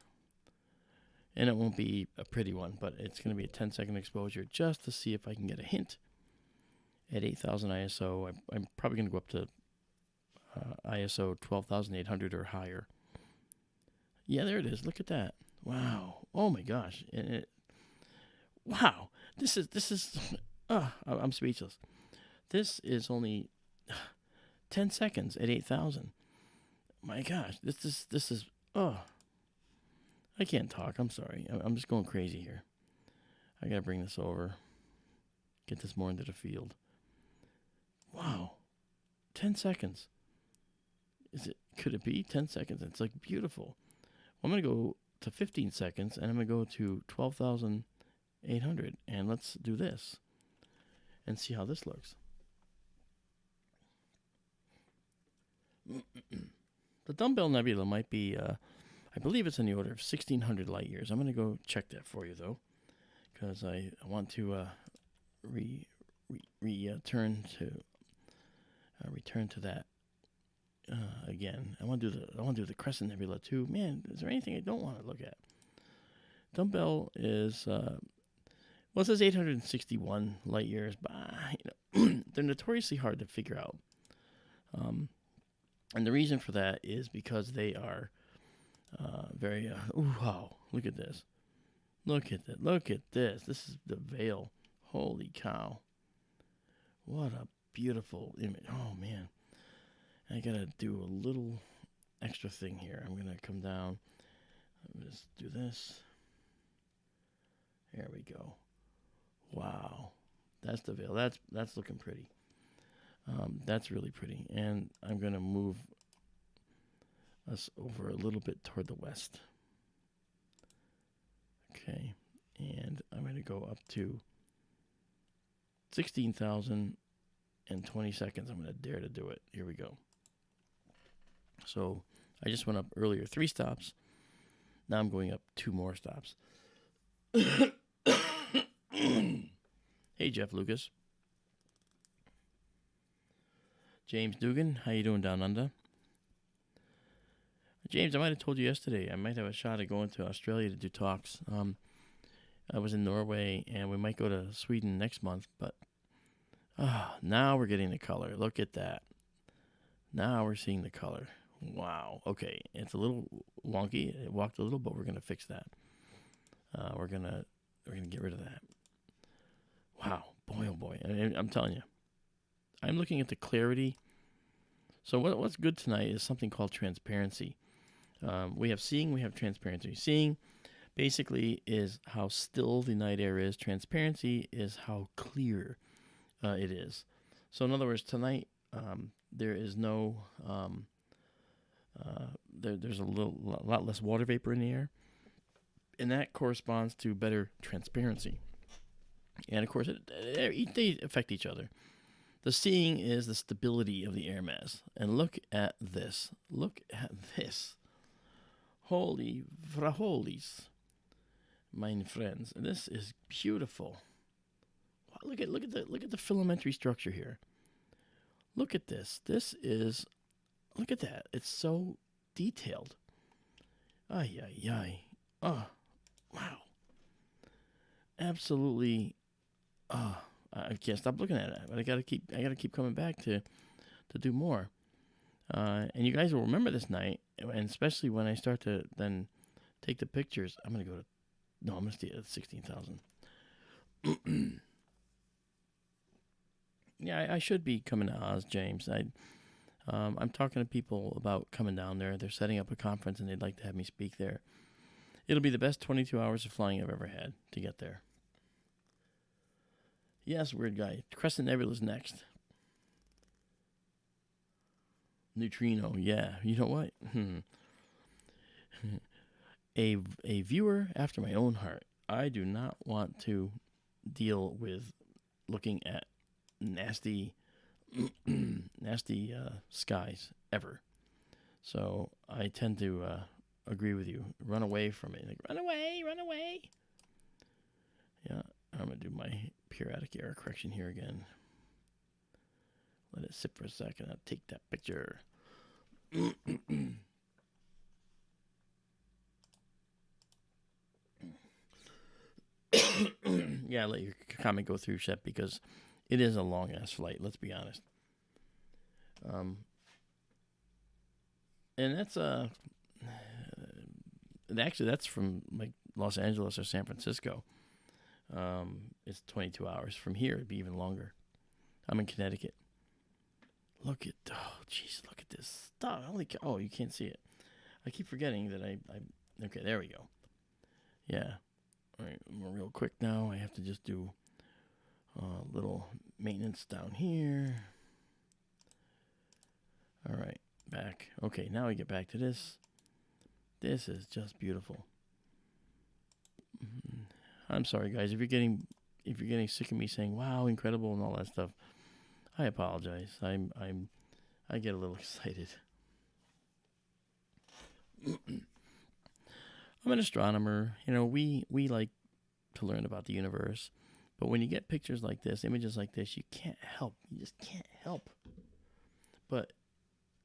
And it won't be a pretty one, but it's going to be a 10-second exposure just to see if I can get a hint. At 8,000 ISO, I'm probably going to go up to ISO 12,800 or higher. Yeah, there it is. Look at that. Wow. Oh my gosh. Wow. This is I'm speechless. This is only 10 seconds at 8,000. My gosh. This is I can't talk. I'm sorry. I'm just going crazy here. I got to bring this over. Get this more into the field. Wow. 10 seconds. Could it be 10 seconds? It's like beautiful. Well, I'm going to go to 15 seconds, and I'm going to go to 12,800, and let's do this and see how this looks. The dumbbell nebula might be, I believe it's in the order of 1,600 light years. I'm going to go check that for you, though, because I want to return to that again. I want to do the Crescent Nebula too. Man, is there anything I don't want to look at? Dumbbell is it says 861 light years, but they're notoriously hard to figure out. And the reason for that is because they are very. Wow! Look at this. Look at that. Look at this. This is the veil. Holy cow! What a beautiful image. Oh man. I gotta do a little extra thing here. I'm gonna come down. Let's do this. There we go. Wow, that's the veil. That's looking pretty. That's really pretty. And I'm gonna move us over a little bit toward the west. Okay, and I'm gonna go up to 16,020 seconds. I'm gonna dare to do it. Here we go. So I just went up earlier 3 stops. Now I'm going up 2 more stops. Hey, Jeff Lucas. James Dugan, how you doing down under? James, I might have told you yesterday. I might have a shot at going to Australia to do talks. I was in Norway, and we might go to Sweden next month. But now we're getting the color. Look at that. Now we're seeing the color. Wow. Okay, it's a little wonky. It walked a little, but we're gonna fix that. We're gonna get rid of that. Wow. Boy, oh boy. I'm telling you. I'm looking at the clarity. So what's good tonight is something called transparency. We have seeing, we have transparency. Seeing basically is how still the night air is. Transparency is how clear it is. So in other words, tonight there is no, there's a lot less water vapor in the air. And that corresponds to better transparency. And of course, they affect each other. The seeing is the stability of the air mass. And look at this. Look at this. Holy fraholies, my friends. This is beautiful. Wow, look at the filamentary structure here. Look at this. Look at that. It's so detailed. Ay, ay, ay. Oh, wow. Absolutely. I can't stop looking at it, but I gotta keep coming back to do more. And you guys will remember this night, and especially when I start to then take the pictures. I'm gonna stay at 16,000. Yeah, I should be coming to Oz, James. I'm talking to people about coming down there. They're setting up a conference, and they'd like to have me speak there. It'll be the best 22 hours of flying I've ever had to get there. Yes, weird guy. Crescent Nebula's next. Neutrino, yeah. You know what? A viewer after my own heart. I do not want to deal with looking at nasty skies ever. So I tend to agree with you. Run away from it. Like, run away. Yeah, I'm going to do my periodic error correction here again. Let it sit for a second. I'll take that picture. Yeah, let your comment go through, Shep, because it is a long-ass flight, let's be honest. And that's actually that's from like Los Angeles or San Francisco. It's 22 hours. From here, it'd be even longer. I'm in Connecticut. Look at this stuff. Oh, you can't see it. I keep forgetting that okay, there we go. Yeah. All right, real quick now. I have to just do a little maintenance down here. All right, back. Okay, now we get back to this. This is just beautiful. I'm sorry, guys, if you're getting sick of me saying "wow, incredible" and all that stuff. I apologize. I get a little excited. I'm an astronomer. You know, we like to learn about the universe, but when you get pictures like this, images like this, you can't help. You just can't help but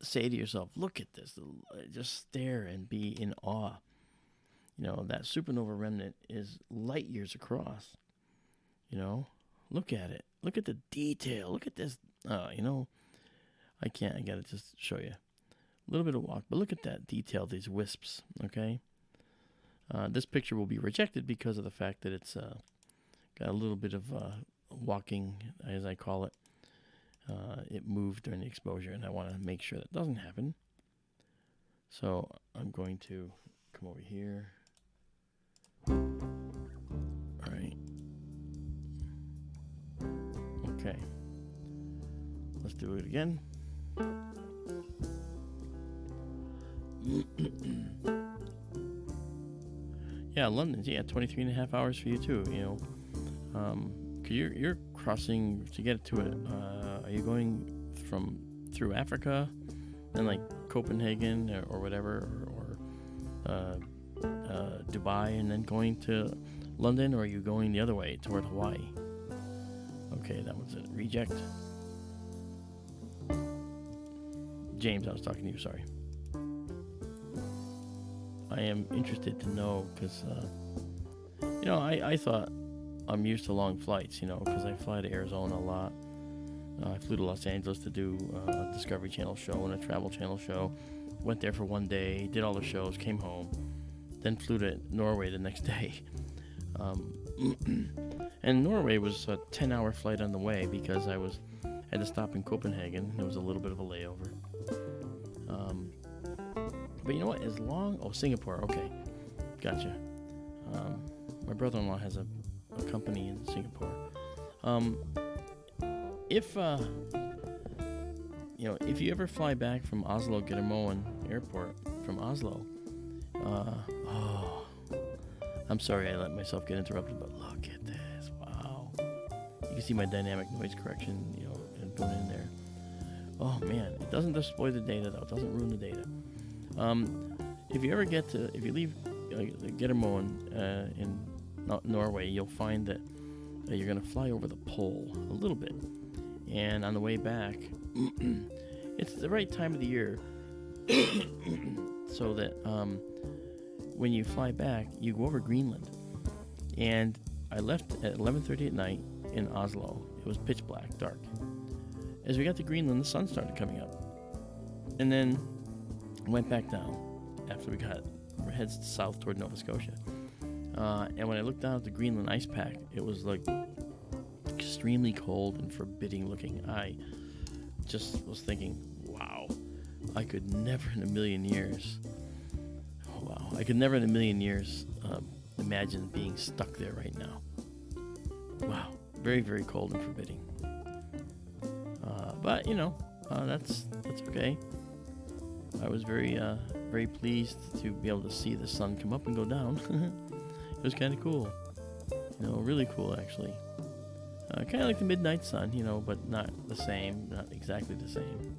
say to yourself, "Look at this." Just stare and be in awe. You know, that supernova remnant is light years across. You know, look at it. Look at the detail. Look at this. You know, I got to just show you. A little bit of walk, but look at that detail, these wisps, okay? This picture will be rejected because of the fact that it's got a little bit of walking, as I call it. It moved during the exposure, and I want to make sure that doesn't happen. So I'm going to come over here. All right. Okay. Let's do it again. Yeah, London's 23 and a half hours for you too. You know, cause you're crossing to get to it. Are you going through Africa, and like Copenhagen or whatever, or Dubai, and then going to London, or are you going the other way toward Hawaii? Okay, that was it. Reject. James, I was talking to you. Sorry. I am interested to know because, I thought I'm used to long flights, because I fly to Arizona a lot. I flew to Los Angeles to do a Discovery Channel show and a Travel Channel show. Went there for one day, did all the shows, came home, then flew to Norway the next day. And Norway was a 10-hour flight on the way because I had to stop in Copenhagen. There was a little bit of a layover. But you know what? Singapore. Okay, gotcha. My brother-in-law has a company in Singapore. If you ever fly back from Oslo Gardermoen Airport from Oslo, I'm sorry I let myself get interrupted, but look at this! Wow, you can see my dynamic noise correction, and put in there. Oh man, it doesn't destroy the data though. It doesn't ruin the data. If you leave Gardermoen in Norway, you'll find that you're going to fly over the pole a little bit. And on the way back, it's the right time of the year so that when you fly back, you go over Greenland. And I left at 11:30 at night in Oslo. It was pitch black, dark. As we got to Greenland, the sun started coming up. And then went back down after we heads south toward Nova Scotia. And when I looked down at the Greenland ice pack, it was like extremely cold and forbidding looking. I just was thinking, wow, I could never in a million years imagine being stuck there right now. Wow, very, very cold and forbidding. But that's okay. I was very, very pleased to be able to see the sun come up and go down. It was kind of cool, really cool actually. Kind of like the midnight sun, but not the same, not exactly the same.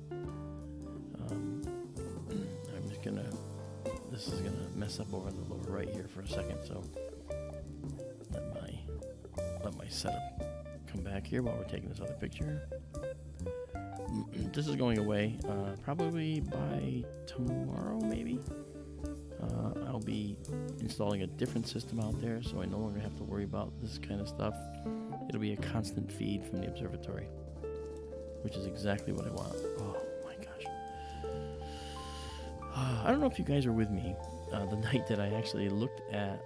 This is gonna mess up over the lower right here for a second, so let my setup come back here while we're taking this other picture. This is going away probably by tomorrow, maybe. I'll be installing a different system out there, so I no longer have to worry about this kind of stuff. It'll be a constant feed from the observatory, which is exactly what I want. Oh my gosh. I don't know if you guys are with me the night that I actually looked at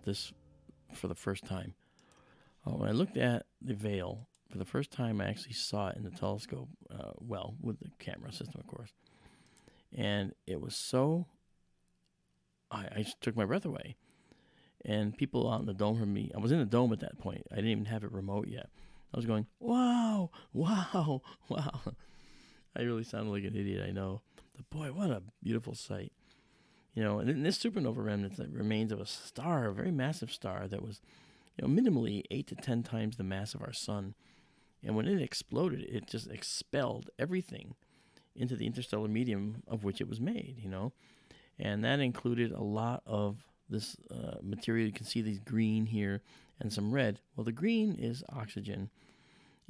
this for the first time. When I looked at the veil for the first time, I actually saw it in the telescope, with the camera system, of course. And it was so... I just took my breath away. And people out in the dome heard me. I was in the dome at that point. I didn't even have it remote yet. I was going, wow, wow, wow. I really sounded like an idiot, I know. But boy, what a beautiful sight. And in this supernova remnant that remains of a star, a very massive star that was, minimally 8 to 10 times the mass of our sun. And when it exploded, it just expelled everything into the interstellar medium of which it was made, And that included a lot of this material. You can see these green here and some red. Well, the green is oxygen.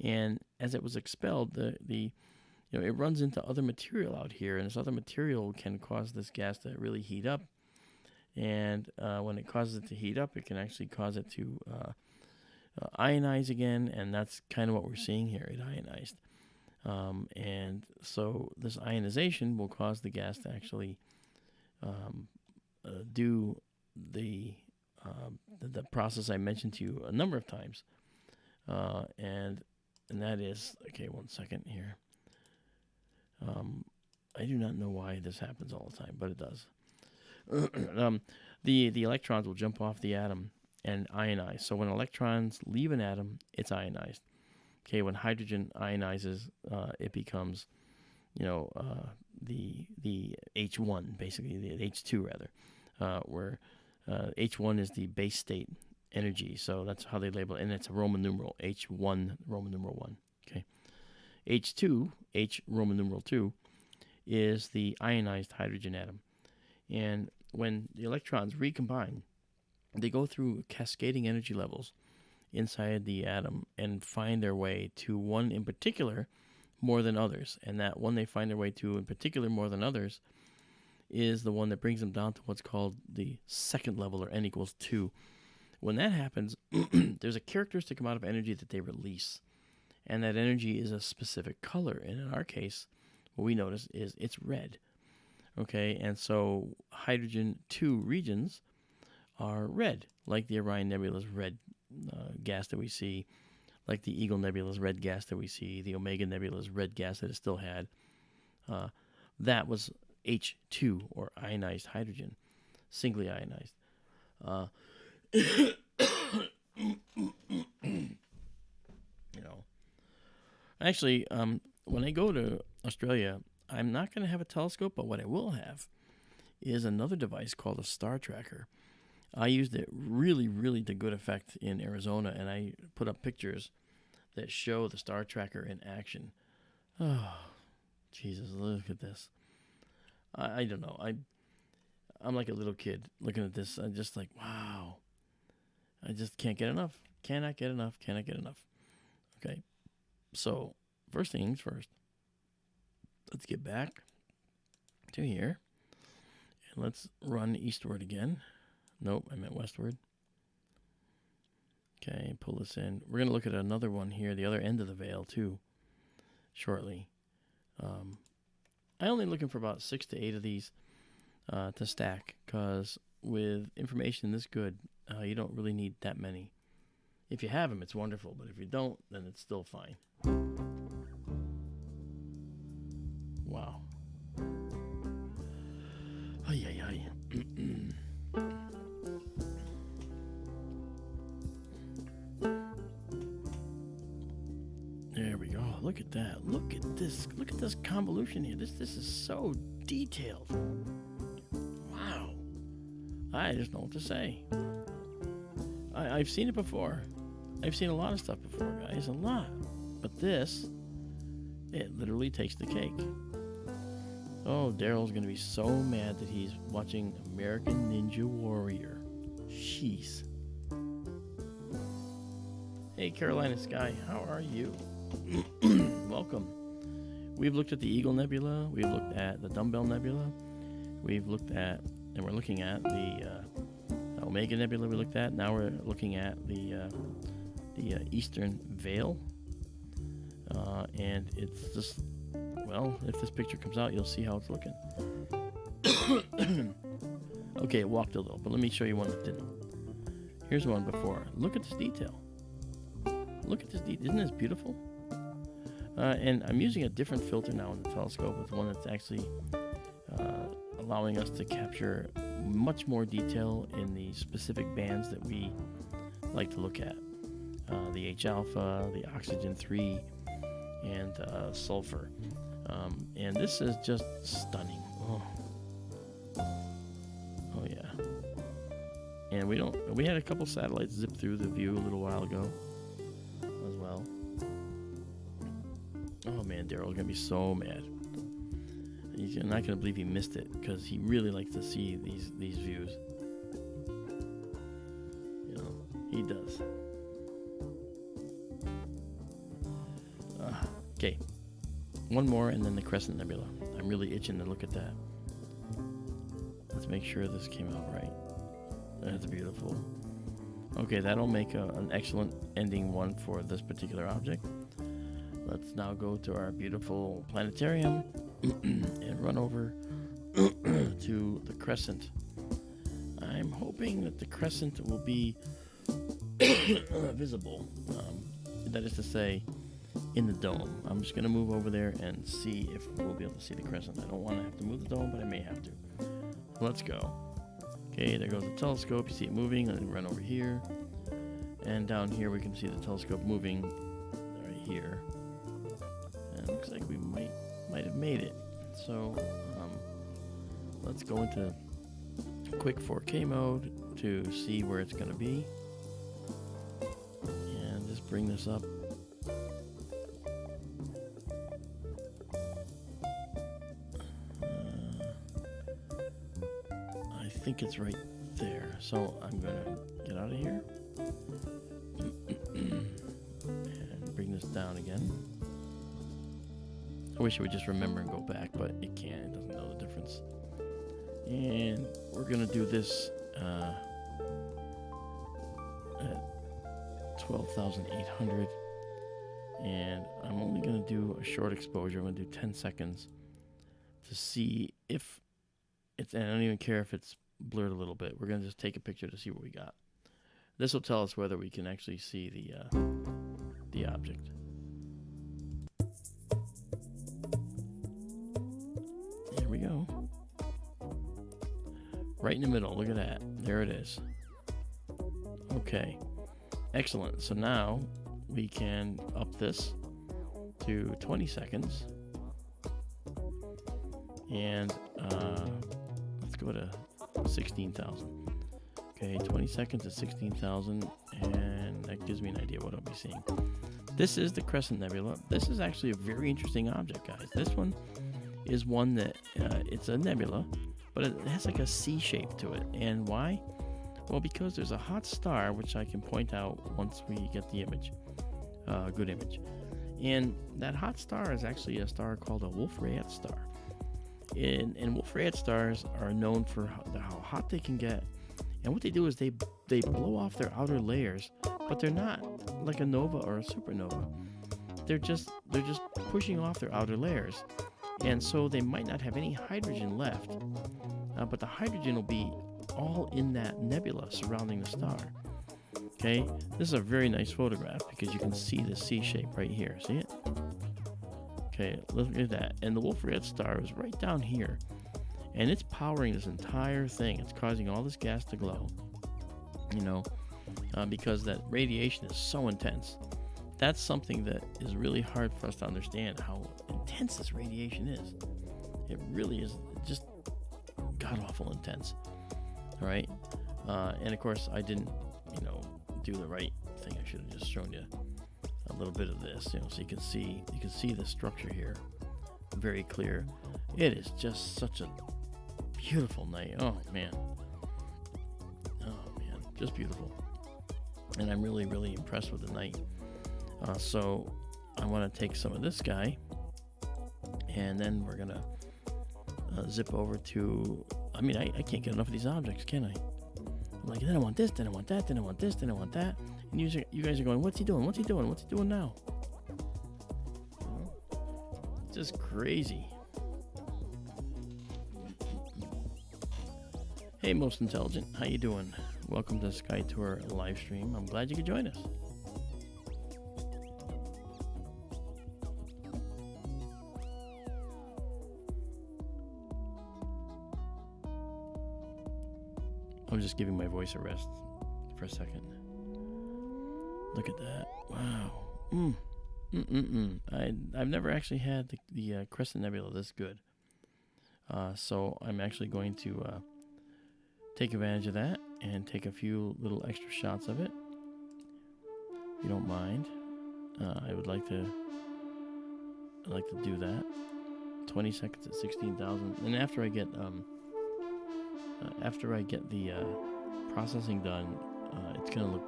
And as it was expelled, it runs into other material out here. And this other material can cause this gas to really heat up. And when it causes it to heat up, it can actually cause it to ionize again, and that's kind of what we're seeing here. It ionized. And so this ionization will cause the gas to actually do the process I mentioned to you a number of times. And that is, okay, one second here. I do not know why this happens all the time, but it does. The electrons will jump off the atom and ionize. So when electrons leave an atom, it's ionized. Okay, when hydrogen ionizes, it becomes, the H1, basically, the H2 rather, where H1 is the base state energy. So that's how they label it, and it's a Roman numeral, H1, Roman numeral 1. Okay, H2, H Roman numeral 2, is the ionized hydrogen atom. And when the electrons recombine, they go through cascading energy levels inside the atom and find their way to one in particular more than others. And that one they find their way to in particular more than others is the one that brings them down to what's called the second level, or n equals 2. When that happens, there's a characteristic amount of energy that they release. And that energy is a specific color. And in our case, what we notice is it's red. Okay, and so hydrogen 2 regions are red, like the Orion Nebula's red gas that we see, like the Eagle Nebula's red gas that we see, the Omega Nebula's red gas that it still had. That was H2, or ionized hydrogen, singly ionized. Actually, when I go to Australia, I'm not going to have a telescope, but what I will have is another device called a star tracker. I used it really, really to good effect in Arizona, and I put up pictures that show the star tracker in action. Oh, Jesus, look at this. I don't know. I'm like a little kid looking at this. I'm just like, wow. I just can't get enough. Cannot get enough. Okay. So, first things first. Let's get back to here. And let's run eastward again. Nope, I meant westward. Okay, pull this in. We're going to look at another one here, the other end of the veil, too, shortly. I'm only looking for about 6 to 8 of these to stack, because with information this good, you don't really need that many. If you have them, it's wonderful, but if you don't, then it's still fine. Wow. Ay, ay, ay. There we go. Look at that. Look at this. Look at this convolution here. This is so detailed. Wow. I just know what to say. I've seen it before. I've seen a lot of stuff before, guys. A lot. But this, it literally takes the cake. Oh, Daryl's going to be so mad that he's watching American Ninja Warrior. Jeez. Hey, Carolina Sky, how are you? Welcome. We've looked at the Eagle Nebula. We've looked at the Dumbbell Nebula. We've looked at, and we're looking at the Omega Nebula we looked at. Now we're looking at the Eastern Veil. And it's just, well, if this picture comes out, you'll see how it's looking. Okay, it walked a little, but let me show you one that didn't. Here's one before. Look at this detail. Look at this detail. Isn't this beautiful? And I'm using a different filter now in the telescope, with one that's actually allowing us to capture much more detail in the specific bands that we like to look at. The H-alpha, the oxygen 3, and sulfur. And this is just stunning. Oh yeah. And we had a couple satellites zip through the view a little while ago as well. Oh man, Daryl's gonna be so mad. He's not gonna believe he missed it, because he really likes to see these views. You know, he does. Okay, one more and then the Crescent Nebula. I'm really itching to look at that. Let's make sure this came out right. That's beautiful. Okay, that'll make an excellent ending one for this particular object. Let's now go to our beautiful planetarium and run over to the Crescent. I'm hoping that the Crescent will be visible. That is to say, in the dome. I'm just going to move over there and see if we'll be able to see the Crescent. I don't want to have to move the dome, but I may have to. Let's go. Okay, there goes the telescope. You see it moving, and then run over here. And down here we can see the telescope moving right here. And it looks like we might have made it. So let's go into quick 4K mode to see where it's going to be. And just bring this up. I think it's right there. So I'm going to get out of here and bring this down again. I wish it would just remember and go back, but it can't. It doesn't know the difference. And we're going to do this at 12,800. And I'm only going to do a short exposure. I'm going to do 10 seconds to see if it's, and I don't even care if it's blurred a little bit. We're going to just take a picture to see what we got. This will tell us whether we can actually see the object. There we go. Right in the middle. Look at that. There it is. Okay. Excellent. So now we can up this to 20 seconds. And let's go to 16,000. Okay, 20 seconds at 16,000, and that gives me an idea what I'll be seeing. This is the Crescent Nebula. This is actually a very interesting object, guys. This one is one that it's a nebula, but it has like a C shape to it. And why? Well, because there's a hot star, which I can point out once we get the image, a good image. And that hot star is actually a star called a Wolf-Rayet star. And Wolf-Rayet stars are known for how hot they can get. And what they do is they blow off their outer layers, but they're not like a nova or a supernova. They're just pushing off their outer layers, and so they might not have any hydrogen left. But the hydrogen will be all in that nebula surrounding the star. Okay, this is a very nice photograph because you can see the C shape right here. See it? Okay, look at that. And the Wolf-Rayet star is right down here. And it's powering this entire thing. It's causing all this gas to glow, you know, because that radiation is so intense. That's something that is really hard for us to understand, how intense this radiation is. It really is just god-awful intense. All right? And, of course, I didn't, you know, do the right thing. I should have just shown you a little bit of this, you know, so you can see the structure here very clear. It is just such a beautiful night. Oh man, just beautiful. And I'm really, really impressed with the night. So I want to take some of this guy, and then we're gonna zip over to. I mean, I can't get enough of these objects, can I? I'm like, then I want this, then I want that, then I want this, then I want that. And you guys are going, what's he doing? What's he doing? What's he doing now? It's just crazy. Hey, Most Intelligent, how you doing? Welcome to SkyTour LiveStream. I'm glad you could join us. I'm just giving my voice a rest for a second. Look at that! Wow. I've never actually had the Crescent Nebula this good. So I'm actually going to take advantage of that and take a few little extra shots of it, if you don't mind. I would like to do that. 20 seconds at 16,000, and after I get the processing done, it's gonna look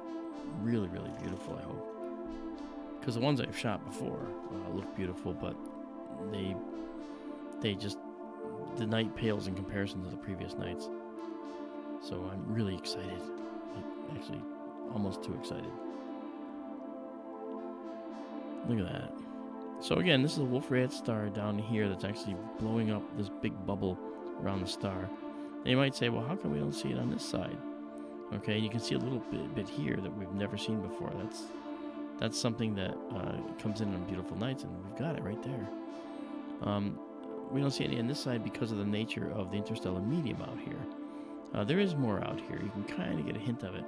really, really beautiful, I hope. Because the ones I've shot before look beautiful, but the night pales in comparison to the previous nights. So I'm really excited. Like, actually, almost too excited. Look at that. So again, this is a Wolf-Rayet star down here that's actually blowing up this big bubble around the star. And you might say, well, how come we don't see it on this side? Okay, you can see a little bit here that we've never seen before. That's something that comes in on beautiful nights, and we've got it right there. We don't see any on this side because of the nature of the interstellar medium out here. There is more out here. You can kind of get a hint of it,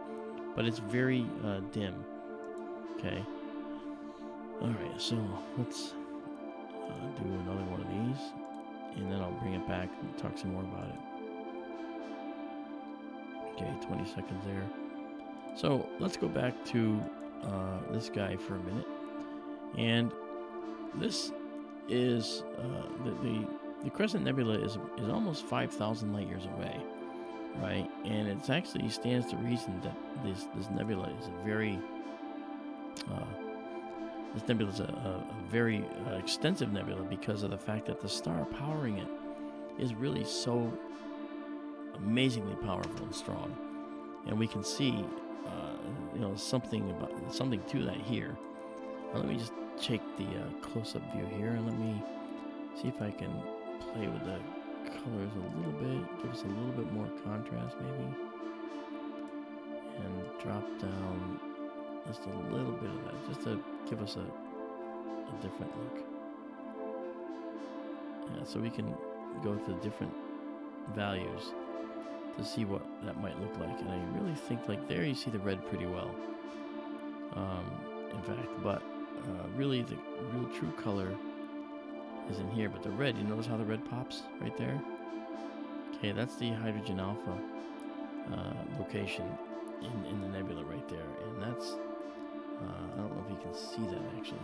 but it's very dim. Okay. All right, so let's do another one of these, and then I'll bring it back and talk some more about it. Okay, 20 seconds there. So let's go back to this guy for a minute. And this is the Crescent Nebula is almost 5,000 light years away, right? And it actually stands to reason that this nebula is a very This nebula is a very extensive nebula because of the fact that the star powering it is really so amazingly powerful and strong, and we can see something to that here. Now, let me just take the close-up view here, and let me see if I can play with the colors a little bit, give us a little bit more contrast maybe, and drop down just a little bit of that, just to give us a different look. Yeah, so we can go to different values to see what that might look like. And I really think, like, there you see the red pretty well, in fact, but really the real true color is in here. But the red, you notice how the red pops right there? Okay, that's the hydrogen alpha location in the nebula right there, and that's I don't know if you can see that actually.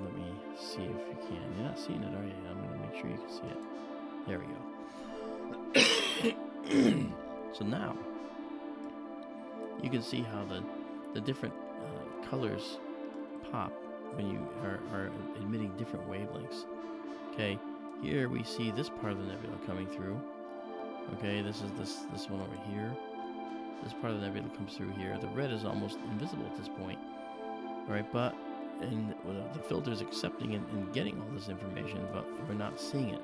Let me see if you can. You're not seeing it, are you? I'm going to make sure you can see it. There we go. So now you can see how the different colors pop when you are emitting different wavelengths. Okay, here we see this part of the nebula coming through. Okay, this is this one over here. This part of the nebula comes through here. The red is almost invisible at this point. All right, but the filter is accepting and getting all this information, but we're not seeing it.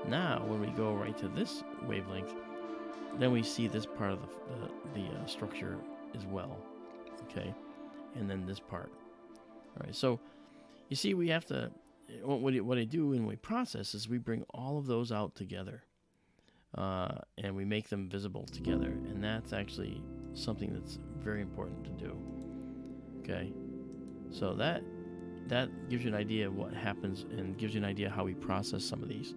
Now, when we go right to this wavelength, then we see this part of the structure as well. Okay, and then this part. All right, so you see, we have to. What I do when we process is we bring all of those out together, and we make them visible together, and that's actually something that's very important to do. Okay, so that gives you an idea of what happens and gives you an idea how we process some of these.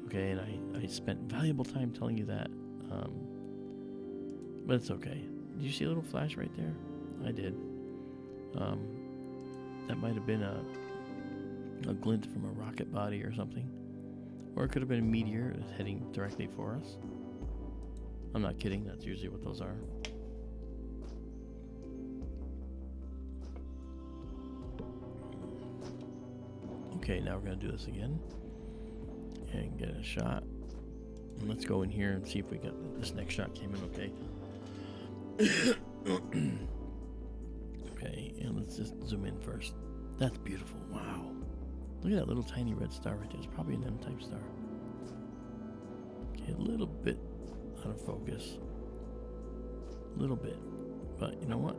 Okay, and I spent valuable time telling you that, but it's okay. Did you see a little flash right there? I did. That might have been a glint from a rocket body or something. Or it could have been a meteor that's heading directly for us. I'm not kidding, that's usually what those are. Okay, now we're going to do this again. And get a shot. And let's go in here and see if we got this next shot came in okay. Okay, and let's just zoom in first. That's beautiful. Wow. Look at that little tiny red star right there. It's probably an M-type star. Okay, a little bit out of focus. A little bit. But you know what?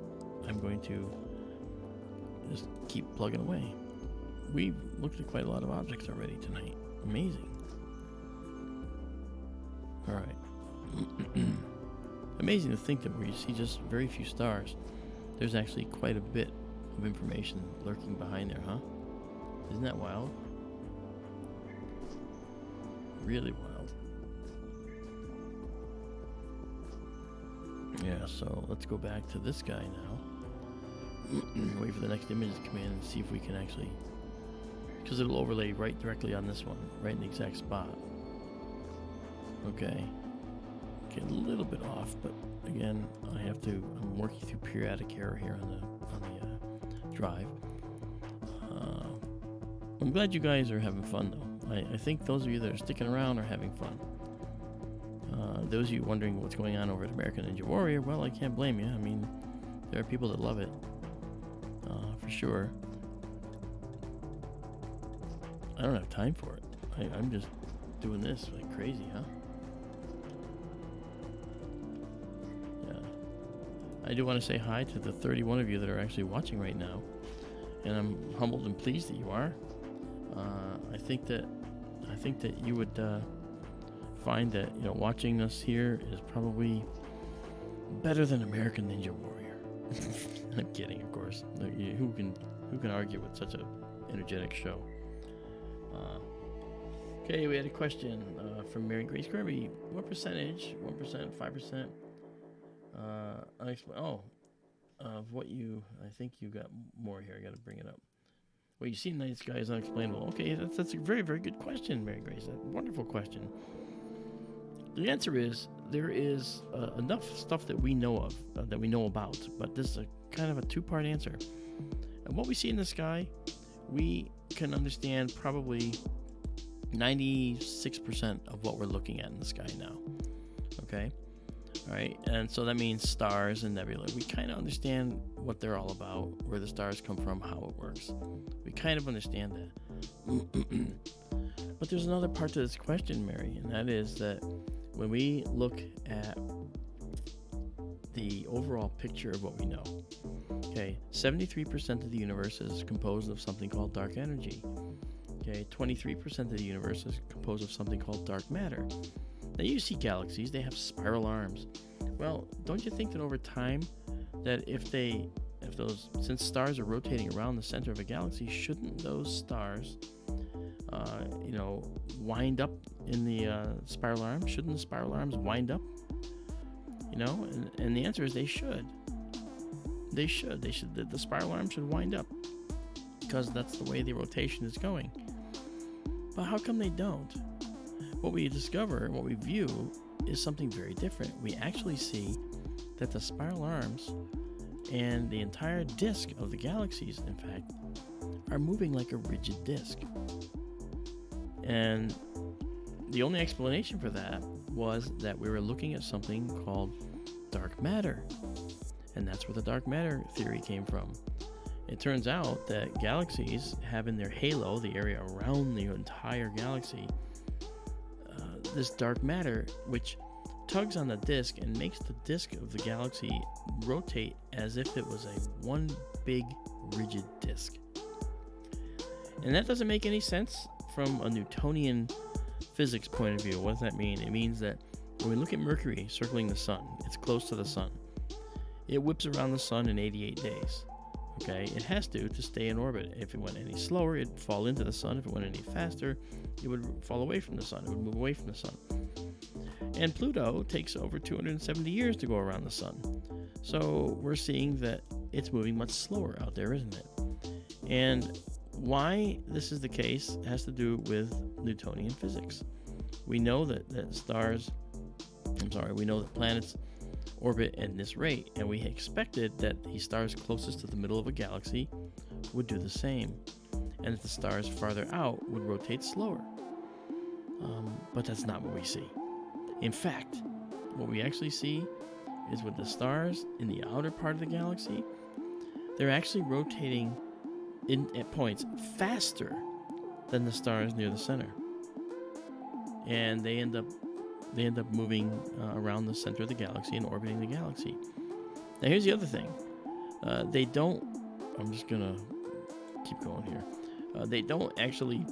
I'm going to just keep plugging away. We've looked at quite a lot of objects already tonight. Amazing. All right. Amazing to think that where you see just very few stars, there's actually quite a bit of information lurking behind there, huh? Isn't that wild? Really wild. Yeah, so let's go back to this guy now. Wait for the next image to come in and see if we can actually, because it'll overlay right directly on this one, right in the exact spot. Okay, a little bit off, but again, I'm working through periodic error here on the drive. I'm glad you guys are having fun, though. I think those of you that are sticking around are having fun. Those of you wondering what's going on over at American Ninja Warrior, well, I can't blame you. I mean, there are people that love it, for sure. I don't have time for it. I'm just doing this like crazy, huh? I do want to say hi to the 31 of you that are actually watching right now, and I'm humbled and pleased that you are. I think that you would find that watching us here is probably better than American Ninja Warrior. I'm kidding, of course. Who can argue with such a energetic show? Okay, we had a question from Mary Grace Kirby. What percentage? 1%, 5%? Of what you, I think you got more here. I got to bring it up. Well, you see night sky is unexplainable. Okay, that's a very, very good question, Mary Grace. A wonderful question. The answer is there is enough stuff that we know of, that we know about, but this is a kind of a two-part answer. And what we see in the sky, we can understand probably 96% of what we're looking at in the sky now. Okay? All right? And so that means stars and nebulae. We kind of understand what they're all about, where the stars come from, how it works. We kind of understand that. But there's another part to this question, Mary, and that is that when we look at the overall picture of what we know, okay, 73% of the universe is composed of something called dark energy. Okay, 23% of the universe is composed of something called dark matter. Now you see galaxies, they have spiral arms. Well, don't you think that over time, that since stars are rotating around the center of a galaxy, shouldn't those stars, wind up in the spiral arms? Shouldn't the spiral arms wind up? And the answer is they should. They should. The spiral arm should wind up because that's the way the rotation is going. But how come they don't? What we discover, what we view, is something very different. We actually see that the spiral arms and the entire disk of the galaxies, in fact, are moving like a rigid disk. And the only explanation for that was that we were looking at something called dark matter. And that's where the dark matter theory came from. It turns out that galaxies have in their halo, the area around the entire galaxy, this dark matter, which tugs on the disk and makes the disk of the galaxy rotate as if it was a one big rigid disk. And that doesn't make any sense from a Newtonian physics point of view. What does that mean? It means that when we look at Mercury circling the sun, it's close to the sun. It whips around the sun in 88 days. Okay, it has to stay in orbit. If it went any slower, it'd fall into the sun. If it went any faster, it would fall away from the sun. It would move away from the sun. And Pluto takes over 270 years to go around the sun. So we're seeing that it's moving much slower out there, isn't it? And why this is the case has to do with Newtonian physics. We know that we know that planets orbit at this rate, and we expected that the stars closest to the middle of a galaxy would do the same, and that the stars farther out would rotate slower. But that's not what we see. In fact, what we actually see is with the stars in the outer part of the galaxy, they're actually rotating at points faster than the stars near the center, and they end up moving around the center of the galaxy and orbiting the galaxy. Now here's the other thing. I'm just gonna keep going here. They don't actually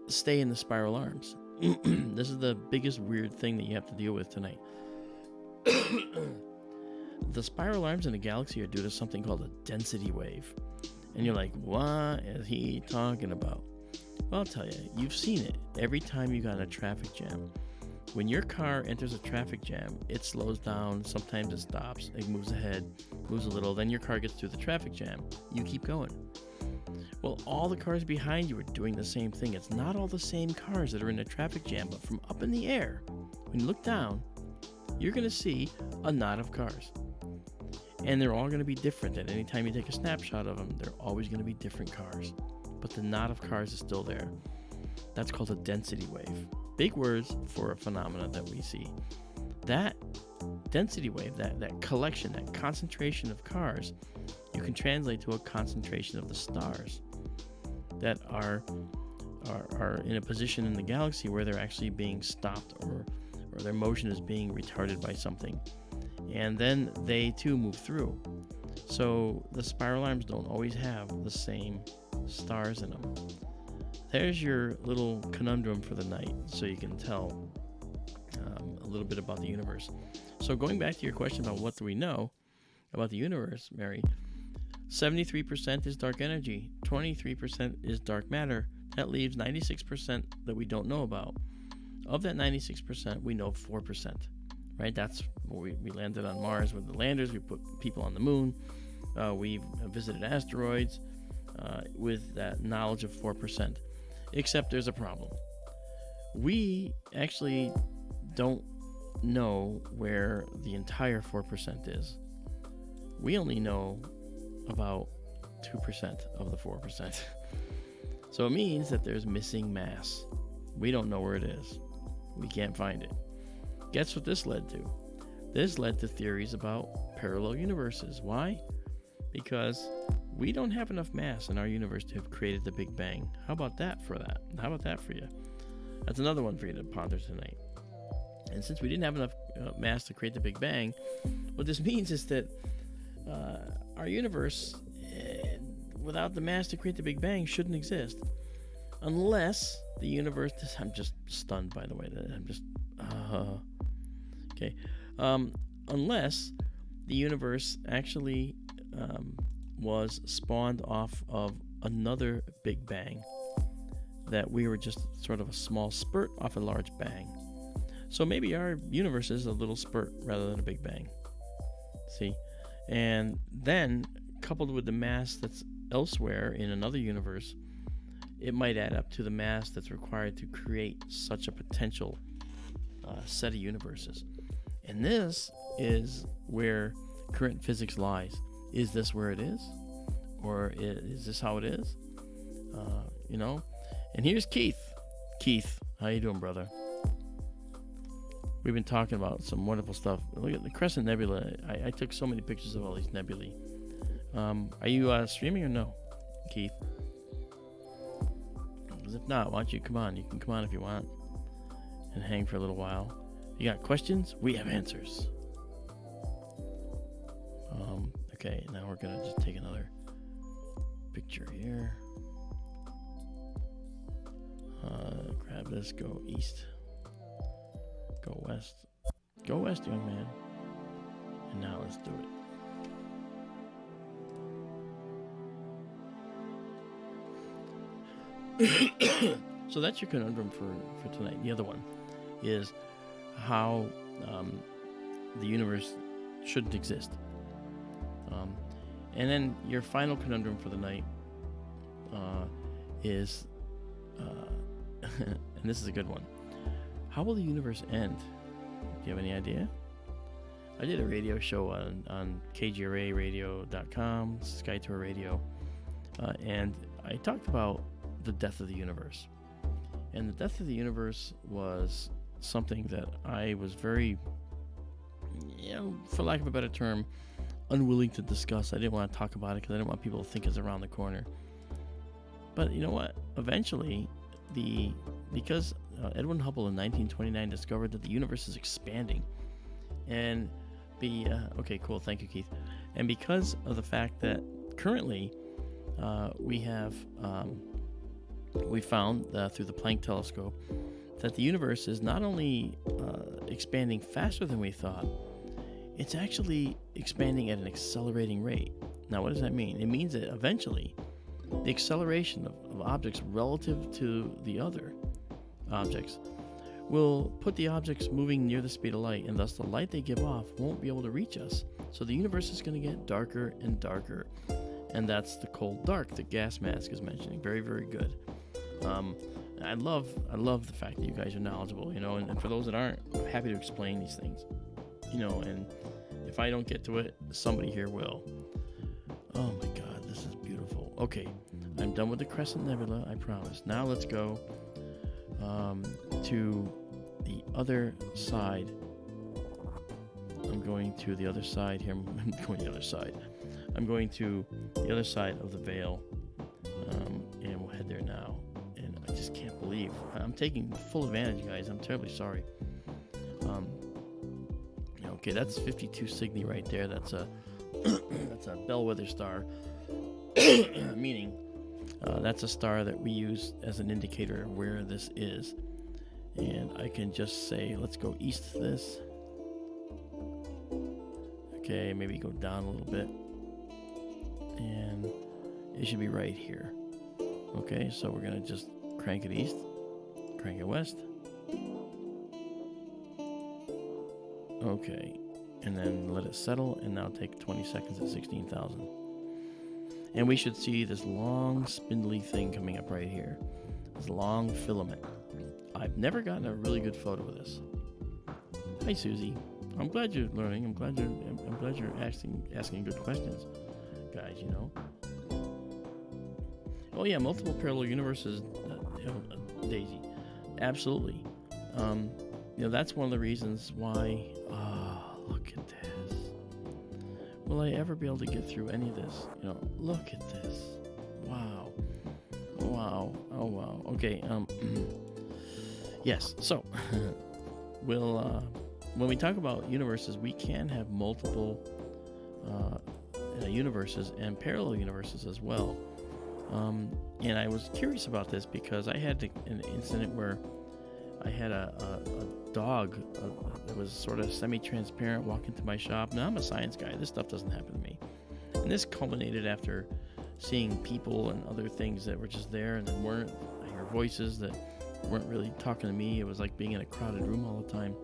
stay in the spiral arms. This is the biggest weird thing that you have to deal with tonight. The spiral arms in a galaxy are due to something called a density wave. And you're like, what is he talking about? Well, I'll tell you, you've seen it every time you got in a traffic jam. When your car enters a traffic jam, it slows down, sometimes it stops, it moves ahead, moves a little, then your car gets through the traffic jam. You keep going. Well, all the cars behind you are doing the same thing. It's not all the same cars that are in a traffic jam, but from up in the air, when you look down, you're going to see a knot of cars. And they're all going to be different. At any time you take a snapshot of them, they're always going to be different cars. But the knot of cars is still there. That's called a density wave. Big words for a phenomena that we see. That density wave, that collection, that concentration of cars, you can translate to a concentration of the stars that are in a position in the galaxy where they're actually being stopped or their motion is being retarded by something. And then they too move through. So the spiral arms don't always have the same stars in them. There's your little conundrum for the night, so you can tell a little bit about the universe. So going back to your question about what do we know about the universe, Mary, 73% is dark energy, 23% is dark matter. That leaves 96% that we don't know about. Of that 96%, we know 4%. Right, that's where we landed on Mars with the landers. We put people on the moon. We've visited asteroids with that knowledge of 4%. Except there's a problem. We actually don't know where the entire 4% is. We only know about 2% of the 4%. So it means that there's missing mass. We don't know where it is. We can't find it. Guess what this led to? This led to theories about parallel universes. Why? Because we don't have enough mass in our universe to have created the Big Bang. How about that for that? How about that for you? That's another one for you to ponder tonight. And since we didn't have enough mass to create the Big Bang, what this means is that our universe, without the mass to create the Big Bang, shouldn't exist. Unless the universe... I'm just stunned, by the way. I'm just... okay. Unless the universe actually was spawned off of another Big Bang, that we were just sort of a small spurt off a large bang. So maybe our universe is a little spurt rather than a Big Bang. See? And then, coupled with the mass that's elsewhere in another universe, it might add up to the mass that's required to create such a potential set of universes. And this is where current physics lies. Is this where it is? Or is this how it is? And here's Keith. Keith, how you doing, brother? We've been talking about some wonderful stuff. Look at the Crescent Nebula. I took so many pictures of all these nebulae. Are you streaming or no, Keith? Because if not, why don't you come on? You can come on if you want and hang for a little while. You got questions? We have answers. Okay, now we're going to just take another picture here. Grab this, go east. Go west. Go west, young man. And now let's do it. So that's your conundrum for tonight. The other one is how the universe shouldn't exist. And then your final conundrum for the night is, and this is a good one, how will the universe end? Do you have any idea? I did a radio show on kgraradio.com, SkyTour Radio, and I talked about the death of the universe. And the death of the universe was something that I was very, for lack of a better term, unwilling to discuss. I didn't want to talk about it because I didn't want people to think it's around the corner. But you know what? Eventually, because Edwin Hubble in 1929 discovered that the universe is expanding, and okay, cool, thank you, Keith. And because of the fact that currently we found through the Planck telescope that the universe is not only expanding faster than we thought, it's actually expanding at an accelerating rate. Now, what does that mean? It means that eventually the acceleration of objects relative to the other objects will put the objects moving near the speed of light, and thus the light they give off won't be able to reach us. So the universe is going to get darker and darker, and that's the cold dark that Gas Mask is mentioning. Very, very good. I love the fact that you guys are knowledgeable, and for those that aren't, I'm happy to explain these things, and if I don't get to it, somebody here will. Oh my God, this is beautiful. Okay, I'm done with the Crescent Nebula, I promise. Now let's go to the other side. I'm going to the other side here. I'm going to the other side. I'm going to the other side of the veil, and we'll head there now. And I just can't believe I'm taking full advantage, guys. I'm terribly sorry. Okay, that's 52 Cygni right there. That's a bellwether star, meaning that's a star that we use as an indicator of where this is. And I can just say, let's go east of this. Okay, maybe go down a little bit. And it should be right here. Okay, so we're going to just crank it east, crank it west. Okay, and then let it settle, and now take 20 seconds at 16,000. And we should see this long, spindly thing coming up right here. This long filament. I've never gotten a really good photo of this. Hi, Susie. I'm glad you're learning. I'm glad you're asking good questions, guys. You know. Oh yeah, multiple parallel universes. Daisy, absolutely. That's one of the reasons why. Oh, look at this. Will I ever be able to get through any of this? Look at this. Wow. Wow. Oh wow. Okay. Yes. So, when we talk about universes, we can have multiple universes and parallel universes as well. And I was curious about this because I had an incident where I had a dog that was sort of semi-transparent walk into my shop. Now, I'm a science guy. This stuff doesn't happen to me. And this culminated after seeing people and other things that were just there and that weren't. I hear voices that weren't really talking to me. It was like being in a crowded room all the time.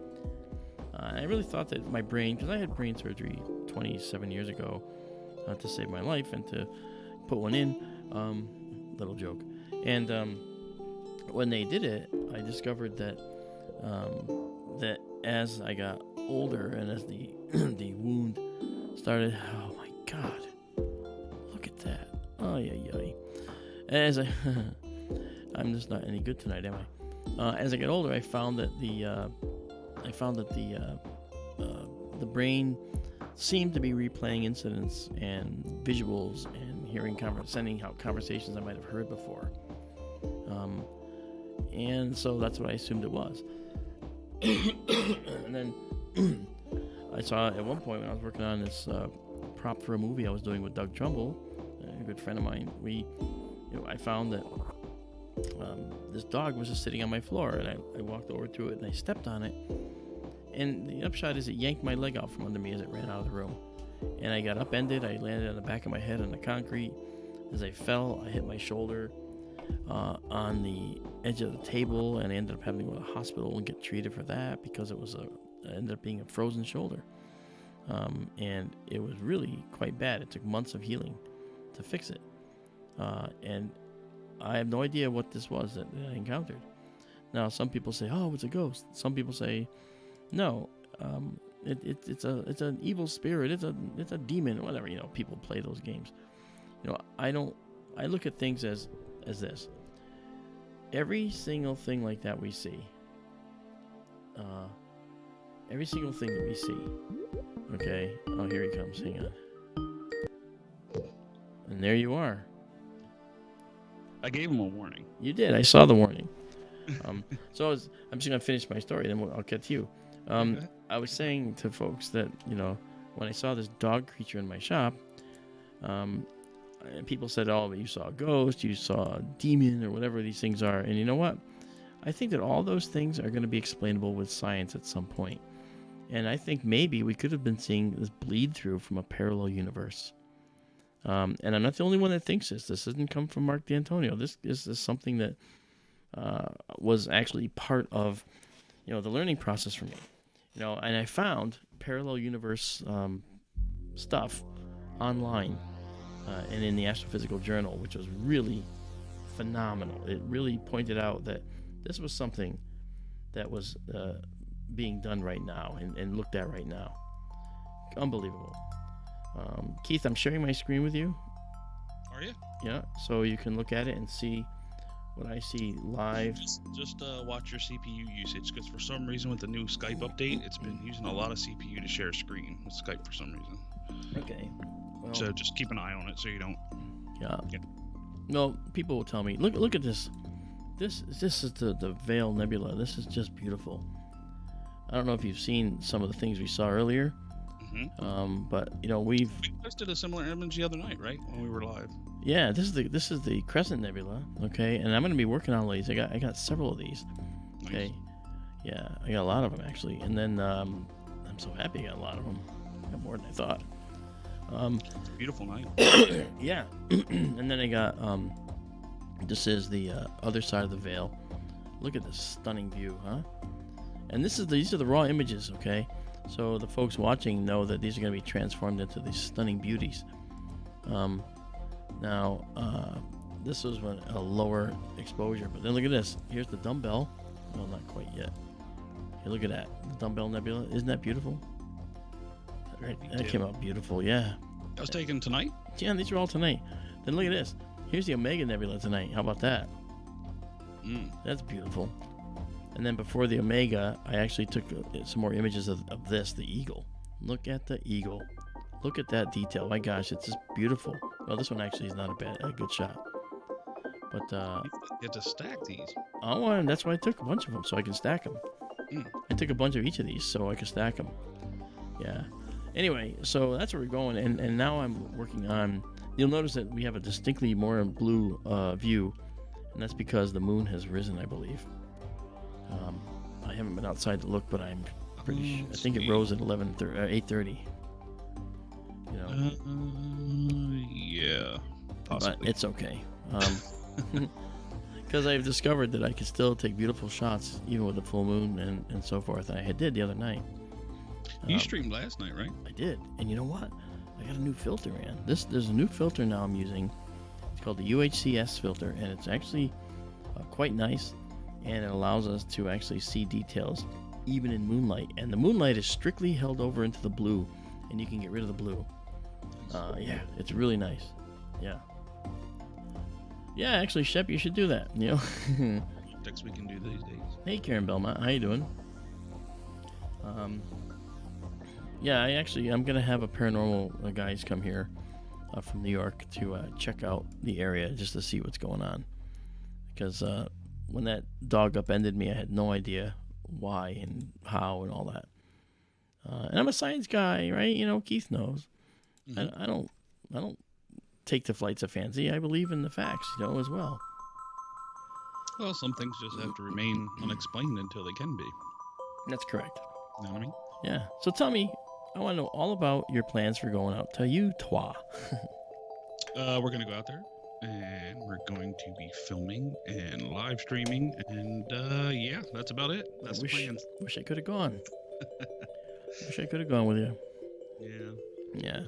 I really thought that my brain, because I had brain surgery 27 years ago to save my life and to put one in. Little joke. And when they did it, I discovered that that as I got older and as the the wound started, oh my God, look at that! Oh yeah. As I'm just not any good tonight, am I? As I got older, I found that the brain seemed to be replaying incidents and visuals and sending out conversations I might have heard before. And so that's what I assumed it was. And then I saw at one point when I was working on this prop for a movie I was doing with Doug Trumbull, a good friend of mine, I found that this dog was just sitting on my floor, and I walked over to it and I stepped on it. And the upshot is it yanked my leg out from under me as it ran out of the room. And I got upended. I landed on the back of my head on the concrete. As I fell, I hit my shoulder on the edge of the table, and I ended up having to go to the hospital and get treated for that because it ended up being a frozen shoulder. And it was really quite bad. It took months of healing to fix it. And I have no idea what this was that I encountered. Now, some people say, oh, it's a ghost. Some people say, no, it's an evil spirit. It's a demon. Whatever. People play those games. I look at things as this. Every single thing like that we see. Every single thing that we see. Okay. Oh, here he comes. Hang on. And there you are. I gave him a warning. You did. I saw the warning. So I'm just gonna finish my story, then I'll get to you. Okay. I was saying to folks that when I saw this dog creature in my shop, people said, "Oh, but you saw a ghost, you saw a demon, or whatever these things are." And you know what? I think that all those things are going to be explainable with science at some point. And I think maybe we could have been seeing this bleed through from a parallel universe. And I'm not the only one that thinks this. This doesn't come from Mark D'Antonio. This is something that was actually part of, the learning process for me. And I found parallel universe stuff online and in the Astrophysical Journal, which was really phenomenal. It really pointed out that this was something that was being done right now and looked at right now. Unbelievable. Keith, I'm sharing my screen with you. Are you? Yeah, so you can look at it and see what I see live. Just watch your CPU usage, because for some reason with the new Skype update, it's been using a lot of CPU to share screen with Skype for some reason. Okay. Well, so just keep an eye on it so you don't. Yeah. No, people will tell me, look at this. This is the Veil Nebula. This is just beautiful. I don't know if you've seen some of the things we saw earlier. Mm-hmm. But we posted a similar image the other night, right, when we were live. Yeah, this is the Crescent Nebula. Okay, and I'm going to be working on these. I got several of these. Okay, nice. Yeah, I got a lot of them actually, and then I'm so happy I got a lot of them. I got more than I thought. It's a beautiful night. Yeah, and then I got this is the other side of the veil. Look at this stunning view, huh? And these are the raw images, okay? So the folks watching know that these are going to be transformed into these stunning beauties. Now, this was a lower exposure, but then look at this. Here's the dumbbell. Well, not quite yet. Hey, look at that. The Dumbbell Nebula. Isn't that beautiful? Very That detailed. came out beautiful, yeah. That was taken tonight? Yeah, these are all tonight. Then look at this. Here's the Omega Nebula tonight. How about that? That's beautiful. And then before the Omega, I actually took some more images of this, the Eagle. Look at the Eagle. Look at that detail. My gosh, it's just beautiful. Well, this one actually is not a good shot. But You get to stack these. oh, and that's why I took a bunch of them so I can stack them. Mm. I took a bunch of each of these so I could stack them. Yeah. Anyway, so that's where we're going, and now I'm working on. You'll notice that we have a distinctly more blue view, and that's because the moon has risen, I believe. I haven't been outside to look, but I'm pretty sure. I think it rose at 8:30. You know. Yeah. Possibly. But it's okay. Because I've discovered that I can still take beautiful shots even with the full moon and so forth. I did the other night. You streamed last night, right? I did. And you know what? I got a new filter, man. There's a new filter now I'm using. It's called the UHCS filter, and it's actually quite nice, and it allows us to actually see details even in moonlight. And the moonlight is strictly held over into the blue, and you can get rid of the blue. Yeah, it's really nice. Yeah. Yeah, actually, Shep, you should do that. You know. Next we can do these days. Hey, Karen Belmont, how you doing? Yeah, I'm gonna have a paranormal guys come here from New York to check out the area just to see what's going on. Because when that dog upended me, I had no idea why and how and all that. And I'm a science guy, right? You know, Keith knows. Mm-hmm. I don't take the flights of fancy. I believe in the facts, you know, as well. Well, some things just have to remain unexplained until they can be. That's correct. You know what I mean? Yeah. So tell me, I want to know all about your plans for going out to Utah. We're going to go out there, and we're going to be filming and live streaming, and yeah, that's about it. That's the plan. Wish I could have gone. Wish I could have gone with you. Yeah. Yeah.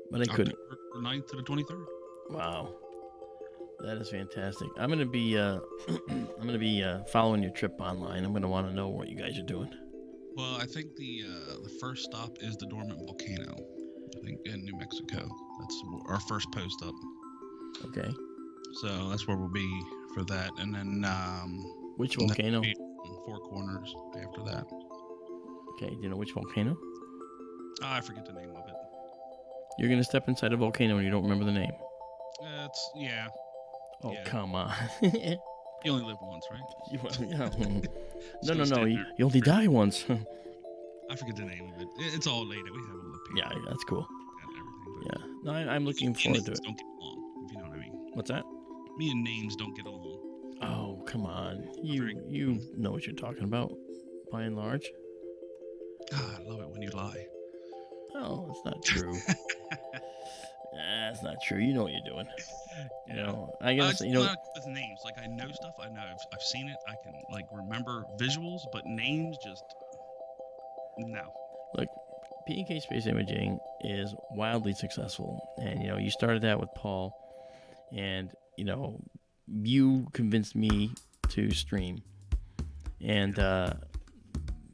But I couldn't. October 9th to the 23rd. Wow. That is fantastic. I'm gonna be following your trip online. I'm gonna want to know what you guys are doing. Well, I think the first stop is the dormant volcano. I think in New Mexico. That's our first post up. Okay. So that's where we'll be for that, and then which volcano? Four Corners after that. Okay. Do you know which volcano? I forget the name of it. You're gonna step inside a volcano and you don't remember the name. Yeah. Oh, yeah. Come on. You only live once, right? No. You only die once. I forget the name of it. It's all later. We have all the people. Yeah, that's cool. And everything. Yeah. No, I'm looking forward to it. Don't get along, if you know what I mean. What's that? Me and names don't get along. Oh, come on. You know what you're talking about, by and large. God, I love it when you lie. Oh, it's not true. That's not true. You know what you're doing. You know, I guess not with names. Like I know stuff. I know I've seen it. I can like remember visuals, but names just no. Look, P&K Space Imaging is wildly successful, and you started that with Paul, and you convinced me to stream, and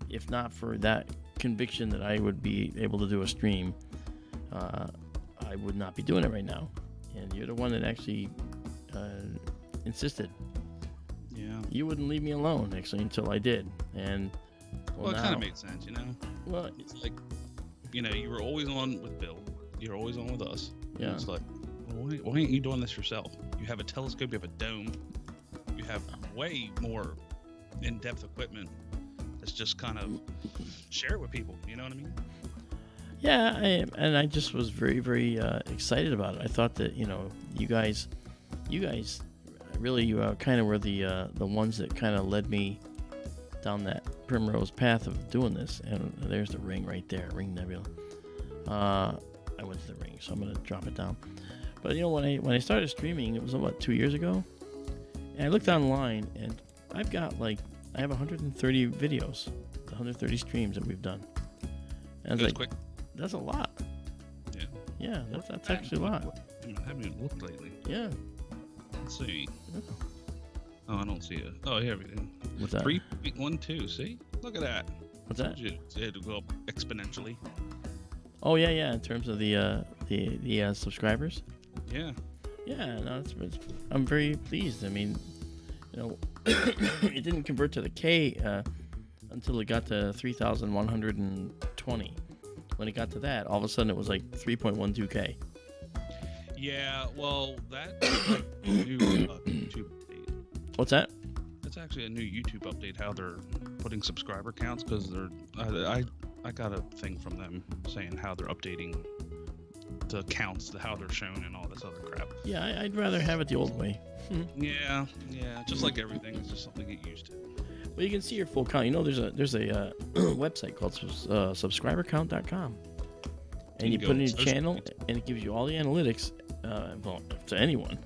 if not for that conviction that I would be able to do a stream, I would not be doing it right now. And you're the one that actually insisted. Yeah. You wouldn't leave me alone actually until I did, and well, it kind of made sense, Well, it's like, you were always on with Bill. You're always on with us. Yeah. It's like, well, why ain't you doing this yourself? You have a telescope. You have a dome. You have way more in-depth equipment. Let's just kind of share it with people. You know what I mean? Yeah, I just was very, very excited about it. I thought that you guys really kind of were the ones that kind of led me down that primrose path of doing this. And there's the ring right there, Ring Nebula. I went to the ring, so I'm gonna drop it down. But when I started streaming, it was about 2 years ago, and I looked online, and I have 130 videos, 130 streams that we've done. And I was quick. That's a lot. Yeah. Yeah, that's actually a lot. I haven't even looked lately. Yeah. Let's see. Oh, I don't see it. Oh, here we go. What's that? 3.12. See? Look at that. What's that? It'll go up exponentially. Oh yeah. In terms of the subscribers. Yeah. Yeah. No, I'm very pleased. I mean, it didn't convert to the K until it got to 3,120. When it got to that, all of a sudden it was like 3.12K. Yeah. Well, that's like a new YouTube update. What's that? That's actually a new YouTube update. How they're putting subscriber counts because I got a thing from them saying how they're updating the counts, how they're shown, and all this other crap. Yeah, I'd rather have it the old way. Yeah. Just like everything, it's just something to get used to. Well, you can see your full count. There's a website called subscribercount.com, and you put in your channel, and it gives you all the analytics to anyone.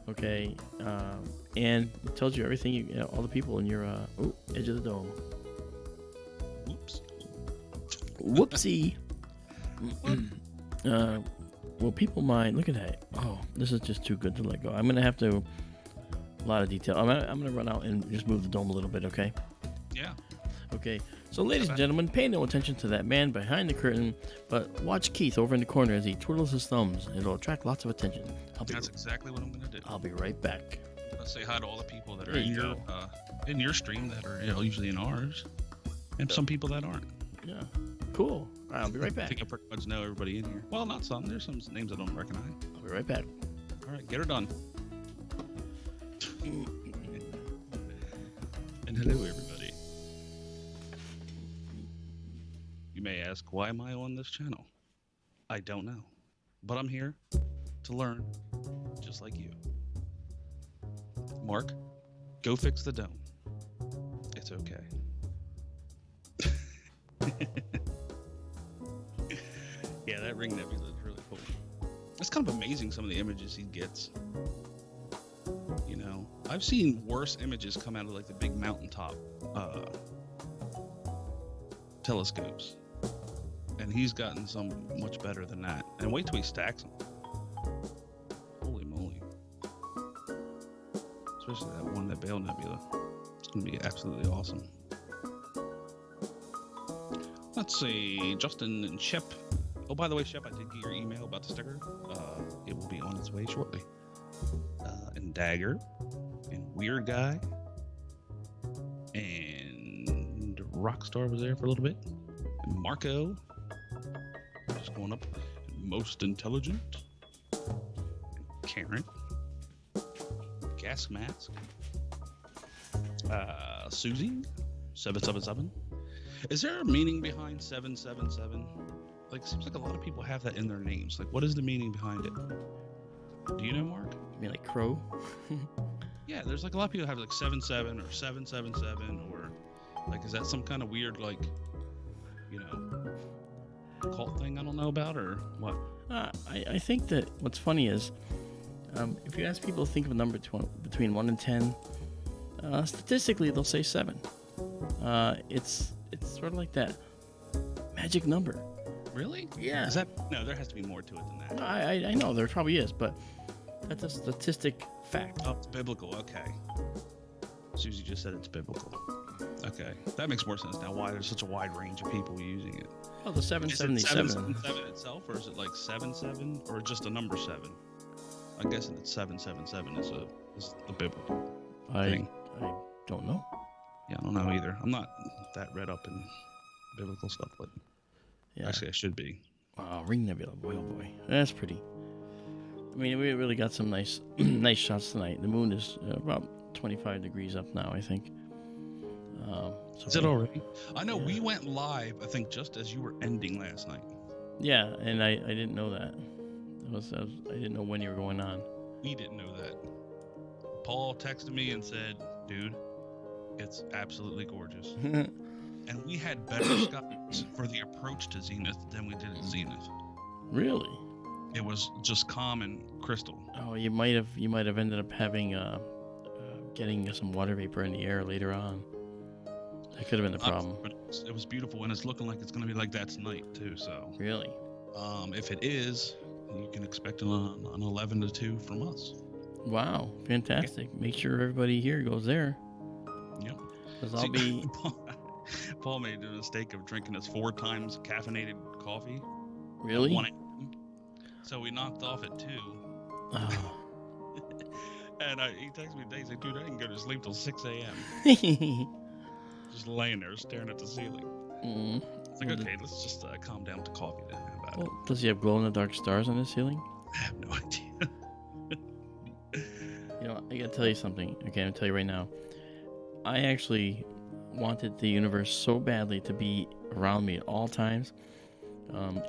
Okay, and it tells you everything. All the people in your edge of the dome. Whoopsie. Well, people mind. Look at that. Oh, this is just too good to let go. I'm gonna have to. A lot of detail. I'm gonna run out and just move the dome a little bit. Okay. Yeah. Okay. So, ladies and gentlemen, pay no attention to that man behind the curtain, but watch Keith over in the corner as he twirls his thumbs. It'll attract lots of attention. That's exactly what I'm gonna do. I'll be right back. Let's say hi to all the people that are in your stream that are usually in ours, and some people that aren't. Yeah. Cool. All right, I'll be right back. I think I pretty much know everybody in here. Well, not some. There's some names I don't recognize. I'll be right back. All right, get her done. And hello, everybody. You may ask, why am I on this channel? I don't know. But I'm here to learn, just like you. Mark, go fix the dome. It's okay. Yeah, that ring nebula is really cool. It's kind of amazing some of the images he gets. I've seen worse images come out of like the big mountaintop telescopes, and he's gotten some much better than that. And wait till he stacks them. Holy moly! Especially that Bale Nebula. It's gonna be absolutely awesome. Let's see, Justin and Shep. Oh, by the way, Shep, I did get your email about the sticker. It will be on its way shortly. And Dagger. And Weird Guy, and Rockstar was there for a little bit. And Marco, just going up. Most Intelligent, and Karen, Gas Mask, Susie, 777. Is there a meaning behind 777? Like, seems like a lot of people have that in their names. Like, what is the meaning behind it? Do you know, Mark? You mean like Crow? Yeah, there's like a lot of people have like 77 or 777 or like, is that some kind of weird like, cult thing I don't know about or what? I think that what's funny is, if you ask people to think of a number between 1 and 10, statistically they'll say 7. It's sort of like that magic number. Really? Yeah. No, there has to be more to it than that. I know there probably is, but that's a statistic fact. Oh, it's biblical. Okay. Susie just said it's biblical. Okay, that makes more sense now. Why there's such a wide range of people using it? Well, the 777. Is it 777 itself, or is it like 77, or just a number 7? I'm guessing it's 777 is the biblical thing. I don't know. Yeah, I don't know either. I'm not that read up in biblical stuff, but actually I should be. Wow, Ring Nebula, boy oh boy, that's pretty. I mean, we really got some nice shots tonight. The moon is about 25 degrees up now, I think. Is it already? I know we went live, I think, just as you were ending last night. Yeah, and I didn't know that. I didn't know when you were going on. We didn't know that. Paul texted me and said, dude, it's absolutely gorgeous. And we had better skies for the approach to Zenith than we did at Zenith. Really? It was just calm and crystal. Oh, you might have ended up having getting some water vapor in the air later on. That could have been the problem. But it was beautiful, and it's looking like it's going to be like that tonight too. So really, if it is, you can expect an 11 to 2 from us. Wow, fantastic. Make sure everybody here goes there. Yep. Because I'll See, be... Paul made the mistake of drinking us 4 times caffeinated coffee at Really? 1 a.m. So we knocked off at 2. Oh. And he texted me today. He's like, dude, I can go to sleep till 6 a.m. Just laying there staring at the ceiling. It's like, okay, let's just calm down with the coffee then. How about it? Does he have glow-in-the-dark stars on his ceiling? I have no idea. You know, I gotta tell you something. Okay, I'll tell you right now. I actually wanted the universe so badly to be around me at all times.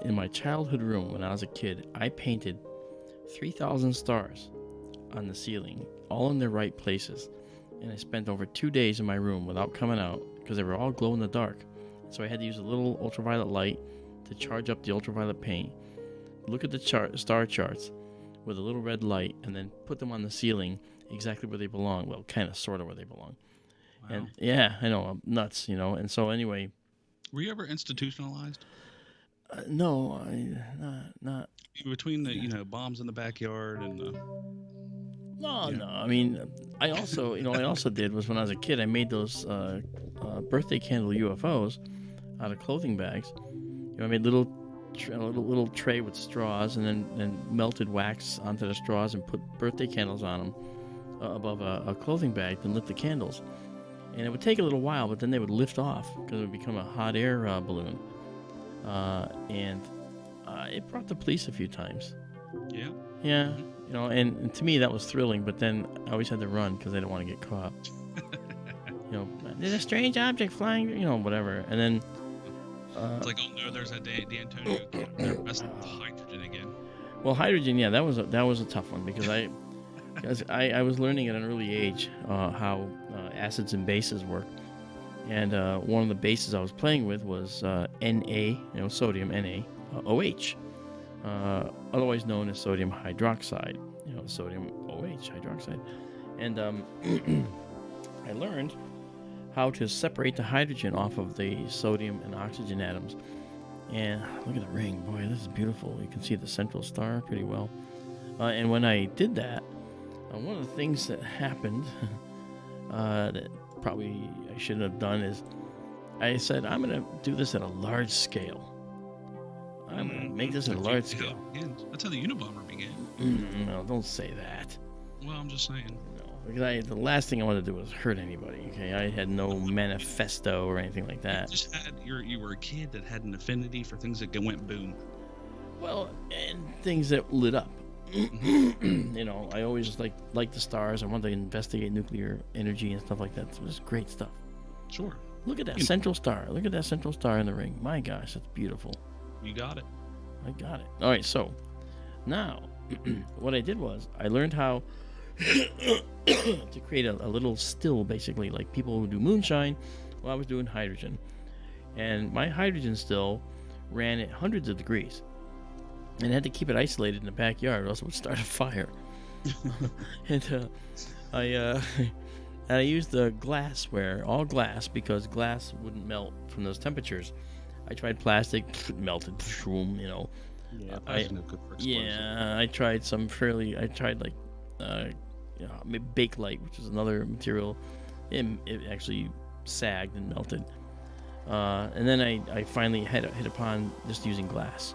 In my childhood room when I was a kid, I painted 3,000 stars on the ceiling, all in their right places. And I spent over 2 days in my room without coming out because they were all glow in the dark. So I had to use a little ultraviolet light to charge up the ultraviolet paint, look at the star charts with a little red light, and then put them on the ceiling exactly where they belong. Well, kind of, sort of where they belong. Wow. And yeah, I know, I'm nuts, you know. And so anyway. Were you ever institutionalized? No, not. Between the, bombs in the backyard and the... No. I mean, I also did was when I was a kid, I made those birthday candle UFOs out of clothing bags. I made little tray with straws, and then melted wax onto the straws and put birthday candles on them above a clothing bag, then lit the candles. And it would take a little while, but then they would lift off because it would become a hot air balloon. And it brought the police a few times. Yeah. Yeah. Mm-hmm. And to me that was thrilling, but then I always had to run because I didn't want to get caught. There's a strange object flying, whatever. And then... it's like, oh no, there's that D'Antonio kid. They're messing with hydrogen again. Well, hydrogen, yeah, that was a tough one because I was learning at an early age how acids and bases work. And one of the bases I was playing with was Na, sodium, Na, OH, otherwise known as sodium hydroxide, sodium OH hydroxide. And I learned how to separate the hydrogen off of the sodium and oxygen atoms. And look at the ring, boy, this is beautiful. You can see the central star pretty well. And when I did that, one of the things that happened that probably I shouldn't have done is I said, I'm going to do this at a large scale. I'm going to make this at a large scale. That's how the Unabomber began. No, don't say that. Well, I'm just saying. No, because the last thing I wanted to do was hurt anybody. Okay, I had no manifesto or anything like that. You were a kid that had an affinity for things that went boom. Well, and things that lit up. I always just like the stars. I wanted to investigate nuclear energy and stuff like that. So it was great stuff. Sure. Look at that central star. Look at that central star in the ring. My gosh, that's beautiful. You got it. I got it. All right, so now what I did was I learned how to create a little still, basically, like people who do moonshine. Well, I was doing hydrogen. And my hydrogen still ran at hundreds of degrees. And I had to keep it isolated in the backyard or else it would start a fire. And I used the glassware, all glass, because glass wouldn't melt from those temperatures. I tried plastic, melted, Yeah, that's no good for explosion. Yeah, I tried Bakelite, which is another material. It actually sagged and melted. And then I finally hit upon just using glass.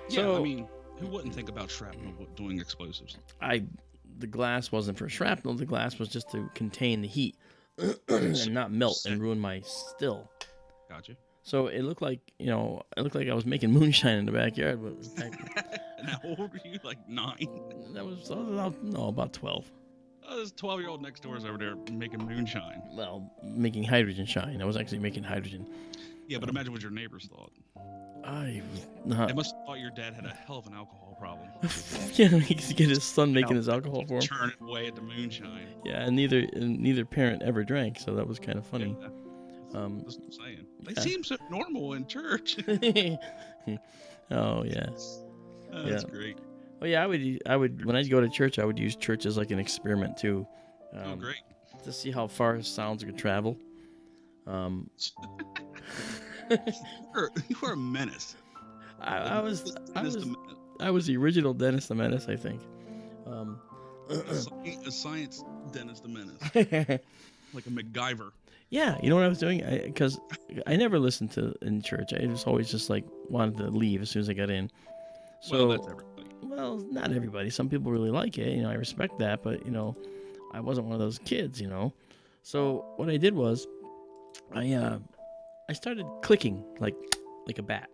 Yeah, so, I mean, who wouldn't think about shrapnel doing explosives? The glass wasn't for shrapnel. The glass was just to contain the heat and not melt and ruin my still. Gotcha. So it looked like I was making moonshine in the backyard. But in fact, and how old were you? Like 9? That was about 12. Oh, this 12-year-old next door is over there making moonshine. Well, making hydrogen shine. I was actually making hydrogen. Yeah, but imagine what your neighbors thought. I was not. They must have thought your dad had a hell of an alcohol problem. Yeah, he could get his son making his alcohol for him. Turning away at the moonshine. Yeah, and neither parent ever drank, so that was kind of funny. Yeah. That's what I'm saying. They seem so normal in church. Oh yeah. That's great. Well, yeah, I would when I go to church, I would use church as like an experiment too. Oh, great. To see how far sounds could travel. You were a menace. I was the original Dennis the Menace, I think. A science Dennis the Menace, like a MacGyver. Yeah, you know what I was doing? Because I never listened to in church. I was always just like wanted to leave as soon as I got in. So, Well, that's everybody. well, not everybody. Some people really like it. You know, I respect that, but you know, I wasn't one of those kids. You know, so what I did was, I started clicking like a bat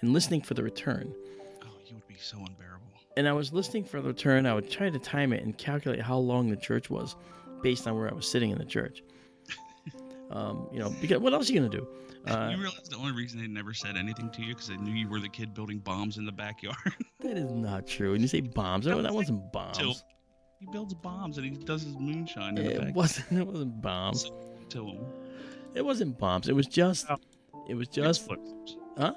and listening for the return. Oh, you would be so unbearable. And I was listening for the return. I would try to time it and calculate how long the church was, based on where I was sitting in the church. You know, because what else are you gonna do? You realize the only reason they never said anything to you because they knew you were the kid building bombs in the backyard. That is not true. And you say bombs? No, that wasn't bombs. He builds bombs and he does his moonshine in the It back. wasn't. It wasn't bombs. To him. It wasn't bombs. It was just. It was just. Explosives. Huh?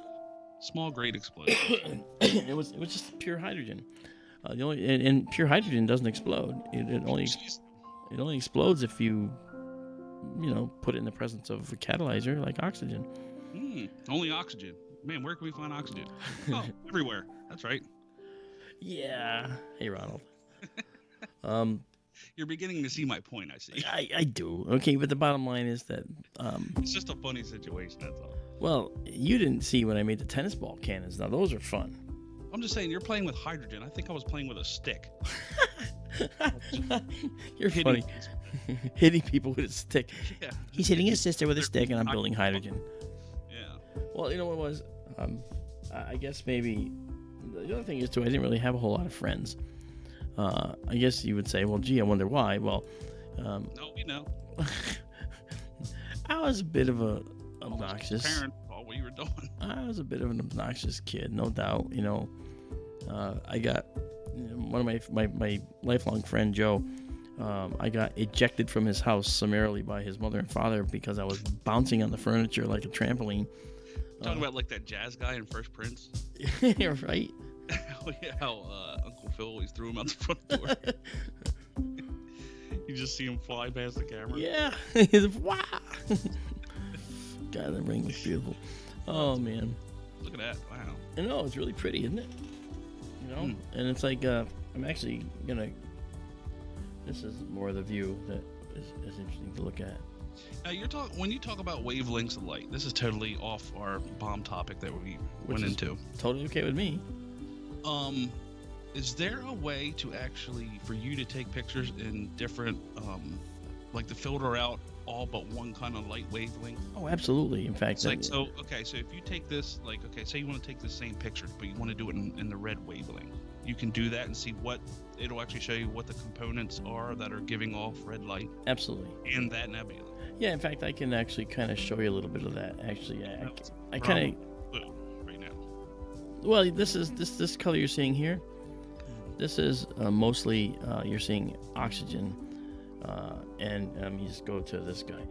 Small grade explosives. It was just pure hydrogen. The only and pure hydrogen doesn't explode. It only explodes if you know, put it in the presence of a catalyzer like oxygen. Only oxygen. Man, where can we find oxygen? Oh, everywhere. That's right. Yeah. Hey, Ronald. You're beginning to see my point, I see. I do. Okay, but the bottom line is that it's just a funny situation, that's all. well, you didn't see when I made the tennis ball cannons. Now those are fun. I'm just saying, you're playing with hydrogen. I think I was playing with a stick. You're funny. Hitting people with a stick. Yeah. He's hitting his sister with a stick, and I'm building hydrogen. Yeah. Well, you know what it was? I guess maybe the other thing is too, I didn't really have a whole lot of friends. I guess you would say, well, gee, I wonder why. Well, no, we know. I was a bit of a obnoxious Parent, all what you were doing. I was a bit of an obnoxious kid, no doubt. You know, I got one of my lifelong friend Joe. I got ejected from his house summarily by his mother and father because I was bouncing on the furniture like a trampoline. Talking about like that jazz guy in Fresh Prince. Right? How Uncle Phil always threw him out the front door. You just see him fly past the camera. Yeah. Wow. God, that ring looks beautiful. Oh, man. Look at that. Wow. I know, it's really pretty, isn't it? You know? And it's like, I'm actually going to... This is more of the view that is interesting to look at. Now, when you talk about wavelengths of light, this is totally off our bomb topic that we went into. Totally okay with me. Is there a way to actually, for you to take pictures in different, like to filter out all but one kind of light wavelength? Oh, absolutely. In fact, so if you take this, say you want to take the same picture, but you want to do it in the red wavelength, you can do that and see what it'll actually show you what the components are that are giving off red light. Absolutely. In that nebula. Yeah, in fact, I can actually kind of show you a little bit of that. Actually, I kind of right now. Well, this color you're seeing here. This is mostly you're seeing oxygen, and you just go to this guy,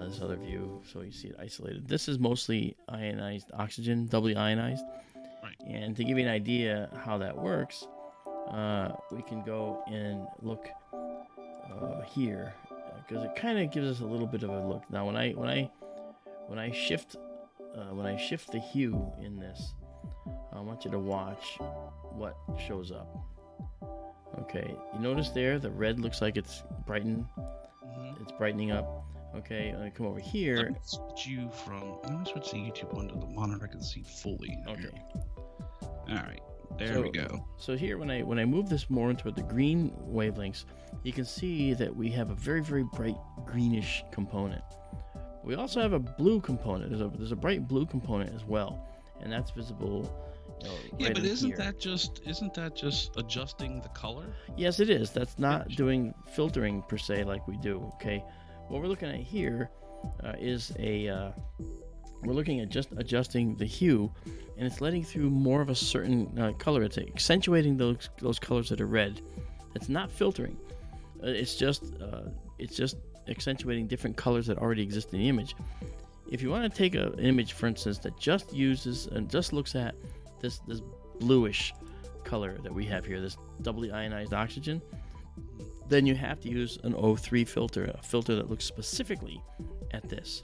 this other view, so you see it isolated. This is mostly ionized oxygen, doubly ionized. Right. And to give you an idea how that works, we can go and look here, because it kind of gives us a little bit of a look. Now, when I shift the hue in this, I want you to watch what shows up. Okay, you notice there the red looks like it's brightened. Mm-hmm. It's brightening up. Okay, I'm gonna come over here. Let me switch the YouTube one to the monitor I can see fully. Okay. All right. There we go. So here, when I move this more into the green wavelengths, you can see that we have a very, very bright greenish component. We also have a blue component. There's a bright blue component as well, and that's visible. Yeah, right but isn't here. that just adjusting the color? Yes, it is. That's not doing filtering per se like we do. Okay, what we're looking at here is we're looking at just adjusting the hue, and it's letting through more of a certain color. It's accentuating those colors that are red. It's not filtering. It's just accentuating different colors that already exist in the image. If you want to take an image, for instance, that just uses and just looks at this bluish color that we have here, this doubly ionized oxygen, then you have to use an O3 filter, a filter that looks specifically at this.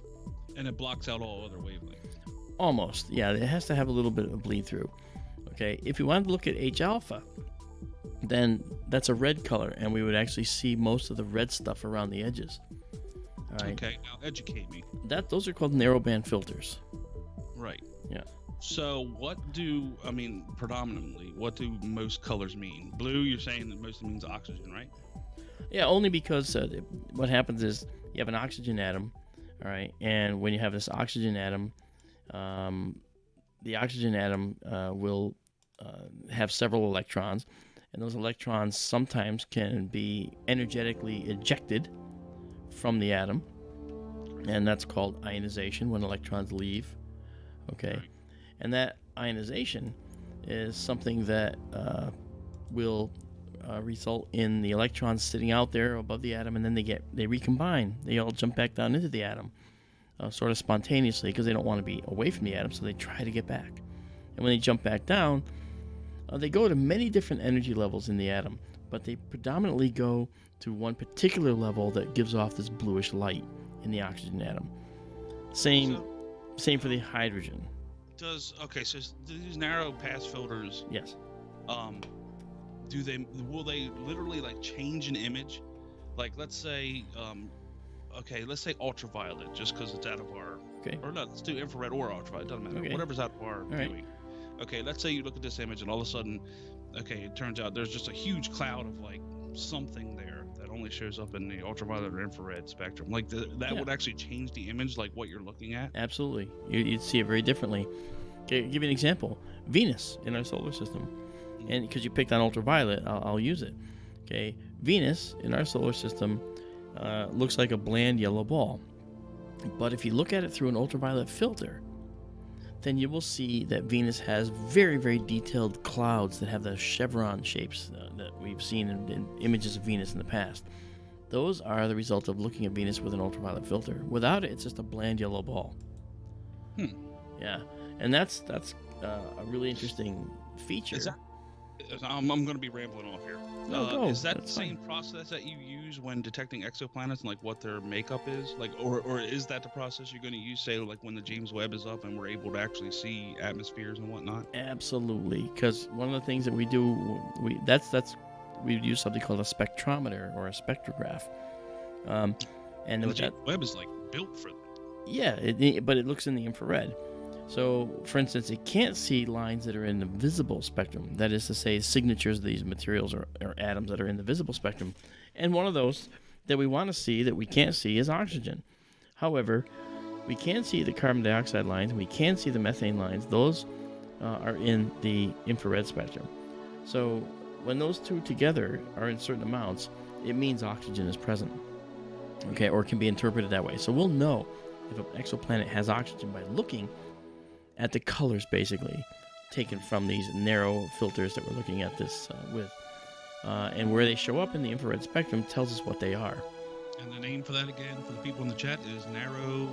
And it blocks out all other wavelengths. Almost, yeah. It has to have a little bit of bleed through. Okay, if you want to look at H alpha, then that's a red color, and we would actually see most of the red stuff around the edges. All right. Okay, now educate me. Those are called narrowband filters. Right. Yeah. So predominantly, what do most colors mean? Blue, you're saying that mostly means oxygen, right? Yeah, only because what happens is you have an oxygen atom, all right, and when you have this oxygen atom, the oxygen atom will have several electrons, and those electrons sometimes can be energetically ejected from the atom, and that's called ionization when electrons leave. Okay, Right. and that ionization is something that will result in the electrons sitting out there above the atom, and then they recombine. They all jump back down into the atom, sort of spontaneously, because they don't want to be away from the atom, so they try to get back. And when they jump back down, they go to many different energy levels in the atom, but they predominantly go to one particular level that gives off this bluish light in the oxygen atom. Same for the hydrogen. So these narrow pass filters, Yes. will they literally like change an image? Like let's say ultraviolet, just because it's out of our or no, let's do infrared or ultraviolet, doesn't matter. Okay. Whatever's out of our viewing. Right. Okay, let's say you look at this image and all of a sudden, it turns out there's just a huge cloud of like something there that only shows up in the ultraviolet or infrared spectrum. Like that would actually change the image, like what you're looking at. Absolutely. You'd see it very differently. Okay, give you an example. Venus in our solar system. And because you picked on ultraviolet, I'll use it. Okay, Venus in our solar system looks like a bland yellow ball. But if you look at it through an ultraviolet filter, then you will see that Venus has very, very detailed clouds that have the chevron shapes that we've seen in images of Venus in the past. Those are the result of looking at Venus with an ultraviolet filter. Without it, it's just a bland yellow ball. Yeah, and that's a really interesting feature. I'm going to be rambling off here. No, is that the that's same fine. process that you use when detecting exoplanets and like what their makeup is? Like, or is that the process you're going to use, say, like when the James Webb is up and we're able to actually see atmospheres and whatnot? Absolutely, because one of the things that we do, we use something called a spectrometer or a spectrograph, and the James Webb is like built for that. Yeah, but it looks in the infrared. So, for instance, it can't see lines that are in the visible spectrum. That is to say, signatures of these materials or atoms that are in the visible spectrum. And one of those that we want to see that we can't see is oxygen. However, we can see the carbon dioxide lines, we can see the methane lines. Those are in the infrared spectrum. So, when those two together are in certain amounts, it means oxygen is present. Okay, or can be interpreted that way. So we'll know if an exoplanet has oxygen by looking at the colors, basically, taken from these narrow filters that we're looking at this with. And where they show up in the infrared spectrum tells us what they are. And the name for that again, for the people in the chat, is narrow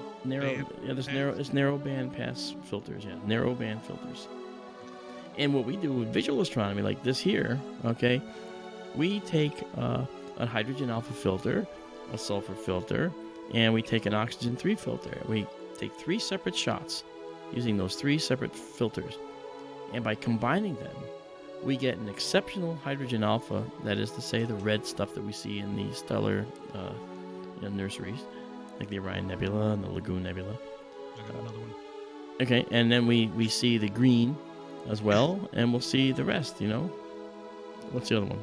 band pass filters. Yeah, narrow band filters. And what we do with visual astronomy, like this here, okay, we take a hydrogen alpha filter, a sulfur filter, and we take an oxygen 3 filter. We take 3 separate shots using those 3 separate filters, and by combining them, we get an exceptional hydrogen alpha. That is to say, the red stuff that we see in the stellar nurseries, like the Orion Nebula and the Lagoon Nebula. I got another one. Okay, and then we see the green as well, and we'll see the rest. What's the other one?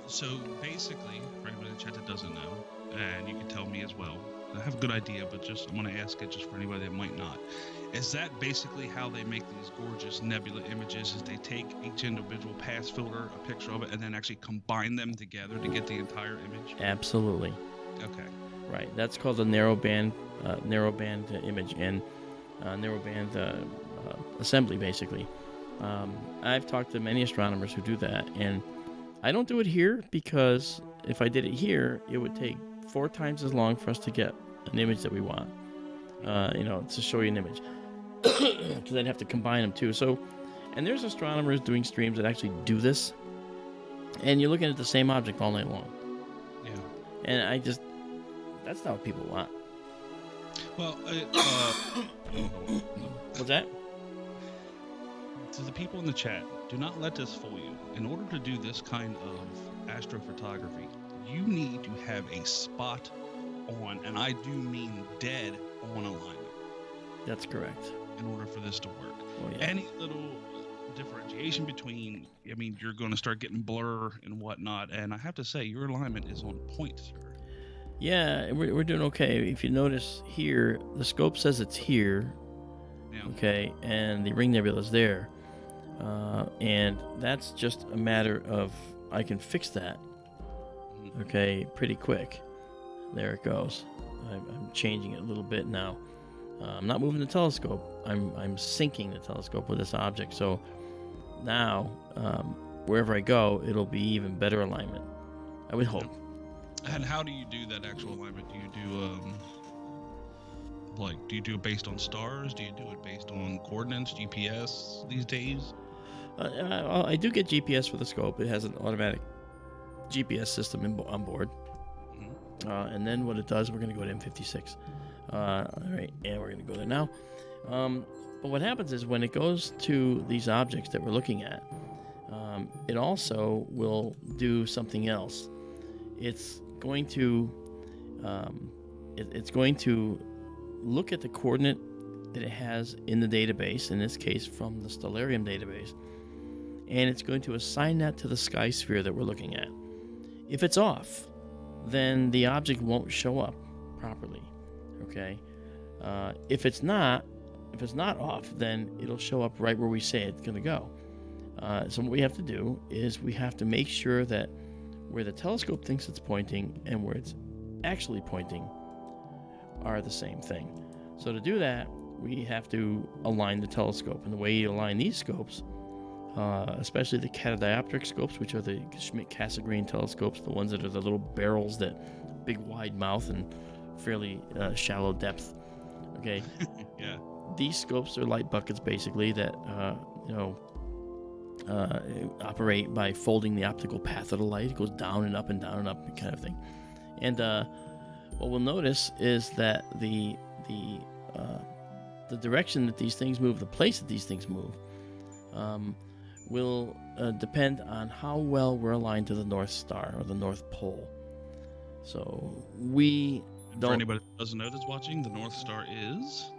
So basically, for anybody in the chat that doesn't know, and you can tell me as well, I have a good idea, but I'm going to ask it just for anybody that might not. Is that basically how they make these gorgeous nebula images? Is they take each individual pass filter, a picture of it, and then actually combine them together to get the entire image? Absolutely. Okay. Right. That's called a narrowband image and narrowband assembly, basically. I've talked to many astronomers who do that, and I don't do it here because if I did it here, it would take 4 times as long for us to get an image that we want, to show you an image, because I'd have to combine them too. So, and there's astronomers doing streams that actually do this, and you're looking at the same object all night long. Yeah. And that's not what people want. Well, What's that? to the people in the chat, Do not let this fool you. In order to do this kind of astrophotography, you need to have a spot on, and I do mean dead on alignment. That's correct. In order for this to work. Oh, yeah. Any little differentiation between, I mean, you're going to start getting blur and whatnot, and I have to say, your alignment is on point, sir. Yeah, we're doing okay. If you notice here, the scope says it's here, Yeah. okay, and the ring nebula is there. And that's just a matter of, I can fix that, okay, pretty quick. There it goes. I'm changing it a little bit now. I'm not moving the telescope. I'm syncing the telescope with this object. So now, wherever I go, it'll be even better alignment. I would hope. And how do you do that actual alignment? Do you do it based on stars? Do you do it based on coordinates, GPS these days? I do get GPS for the scope. It has an automatic GPS system on board. And then what it does, we're going to go to M56. All right, and we're going to go there now. But what happens is when it goes to these objects that we're looking at, it also will do something else. It's going to look at the coordinate that it has in the database, in this case from the Stellarium database, and it's going to assign that to the sky sphere that we're looking at. If it's off, then the object won't show up properly. Okay. If it's not off, then it'll show up right where we say it's going to go. So what we have to do is we have to make sure that where the telescope thinks it's pointing and where it's actually pointing are the same thing. So to do that, we have to align the telescope. And the way you align these scopes, especially the catadioptric scopes, which are the Schmidt-Cassegrain telescopes, the ones that are the little barrels that big wide mouth and fairly shallow depth. Okay. Yeah. These scopes are light buckets basically that operate by folding the optical path of the light. It goes down and up and down and up, kind of thing. And what we'll notice is that the direction that these things move, the place that these things move, will depend on how well we're aligned to the North Star or the North Pole. So we don't. For anybody that doesn't know that's watching, the North Star is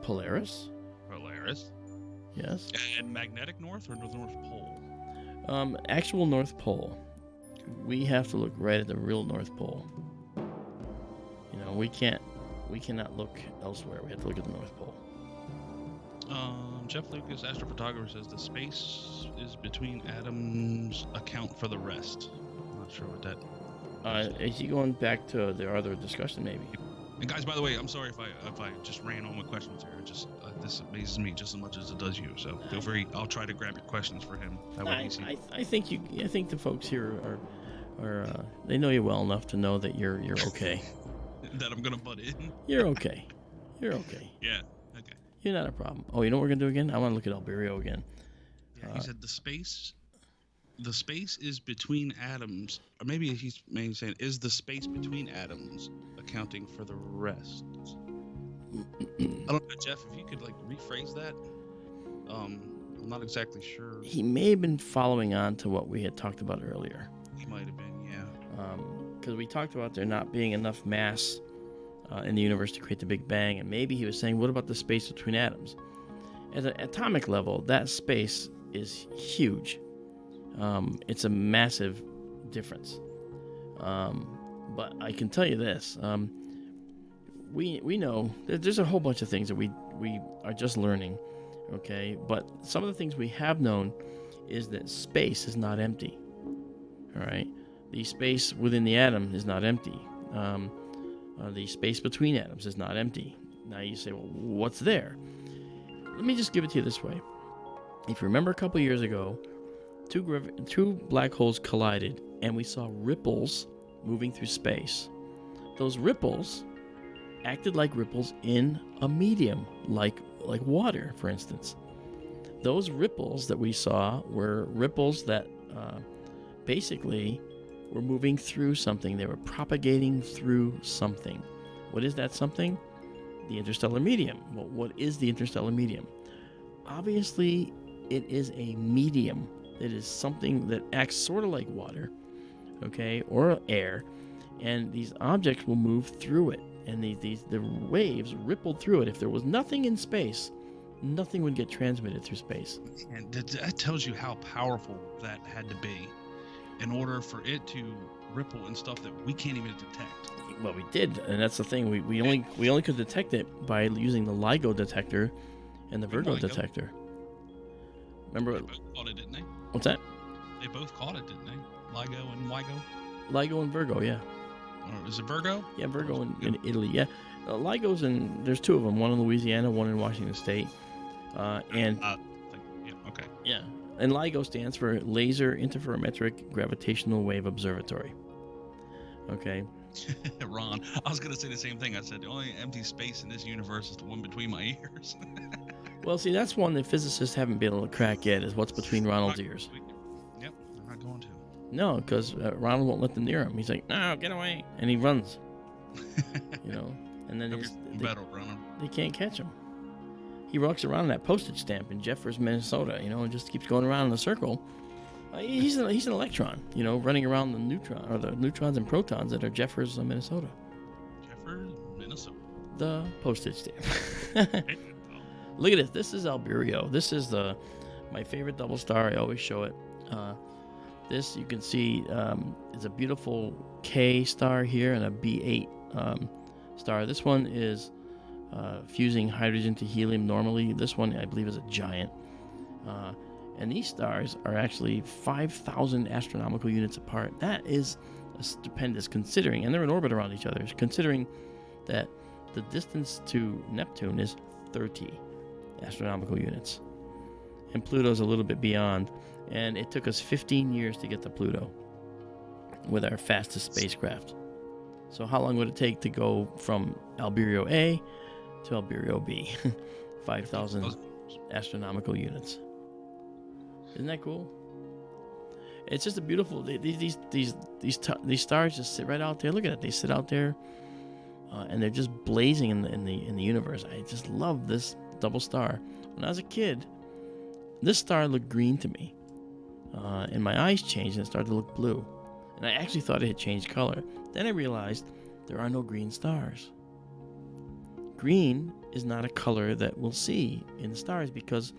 Polaris. Polaris. Yes. And magnetic north or the North Pole? Actual North Pole. We have to look right at the real North Pole. We cannot look elsewhere. We have to look at the North Pole. Jeff Lucas, astrophotographer, says the space is between atoms account for the rest. I'm not sure what that is he going back to the other discussion maybe? And guys, by the way, I'm sorry if I just ran on my questions here. It just this amazes me just as much as it does you. So feel free. I'll try to grab your questions for him. That way I think the folks here are they know you well enough to know that you're okay. That I'm gonna butt in. You're okay. You're okay. Yeah. Okay. You're not a problem. Oh, you know what we're gonna do again? I want to look at Alberio again. Yeah, he said the space is between atoms, or maybe he's saying is the space between atoms accounting for the rest. I don't know, Jeff, if you could rephrase that. I'm not exactly sure. He may have been following on to what we had talked about earlier. He might have been, yeah. Because we talked about there not being enough mass in the universe to create the Big Bang, and maybe he was saying, what about the space between atoms? At an atomic level, that space is huge. It's a massive difference. But I can tell you this. We know there's a whole bunch of things that we are just learning, okay? But some of the things we have known is that space is not empty, all right? The space within the atom is not empty. The space between atoms is not empty. Now you say, well, what's there? Let me just give it to you this way. If you remember a couple years ago, two black holes collided, and we saw ripples moving through space. Those ripples acted like ripples in a medium, like water, for instance. Those ripples that we saw were ripples that basically were moving through something. They were propagating through something. What is that something? The interstellar medium. Well, what is the interstellar medium? obviously it is a medium. It is something that acts sort of like water, okay, or air, and these objects will move through it, and the waves rippled through it. If there was nothing in space, nothing would get transmitted through space. And that tells you how powerful that had to be in order for it to ripple and stuff that we can't even detect. Well, we did, and that's the thing. We only could detect it by using the LIGO detector and the Virgo detector. Remember? They both caught it, didn't they? What's that? They both caught it, didn't they? LIGO and WIGO? LIGO and Virgo, yeah. Or is it Virgo? Yeah, Virgo in Italy, yeah. LIGO's there's two of them, one in Louisiana, one in Washington State. Yeah, okay. Yeah, and LIGO stands for Laser Interferometric Gravitational Wave Observatory. Okay. Ron, I was gonna say the same thing. I said the only empty space in this universe is the one between my ears. Well, see, that's one that physicists haven't been able to crack yet, is what's between Ronald's ears. Yep, they're not going to. No, because Ronald won't let them near him. He's like, no, get away. And he runs. You know, and then they can't catch him. He walks around that postage stamp in Jeffers, Minnesota, you know, and just keeps going around in a circle. He's an electron, you know, running around the neutrons and protons that are Jeffers, Minnesota. Jeffers, Minnesota. The postage stamp. Look at this. This is Albireo. This is my favorite double star. I always show it. This, you can see, is a beautiful K star here and a B8 star. This one is fusing hydrogen to helium normally. This one, I believe, is a giant. And these stars are actually 5,000 astronomical units apart. That is stupendous, considering, and they're in orbit around each other, considering that the distance to Neptune is 30 astronomical units. And Pluto's a little bit beyond. And it took us 15 years to get to Pluto with our fastest spacecraft. So how long would it take to go from Albireo A to Albireo B? 5,000 astronomical units. Isn't that cool? It's just a beautiful. These stars just sit right out there. Look at it. They sit out there, and they're just blazing in the universe. I just love this double star. When I was a kid, this star looked green to me, and my eyes changed and it started to look blue. And I actually thought it had changed color. Then I realized there are no green stars. Green is not a color that we'll see in the stars because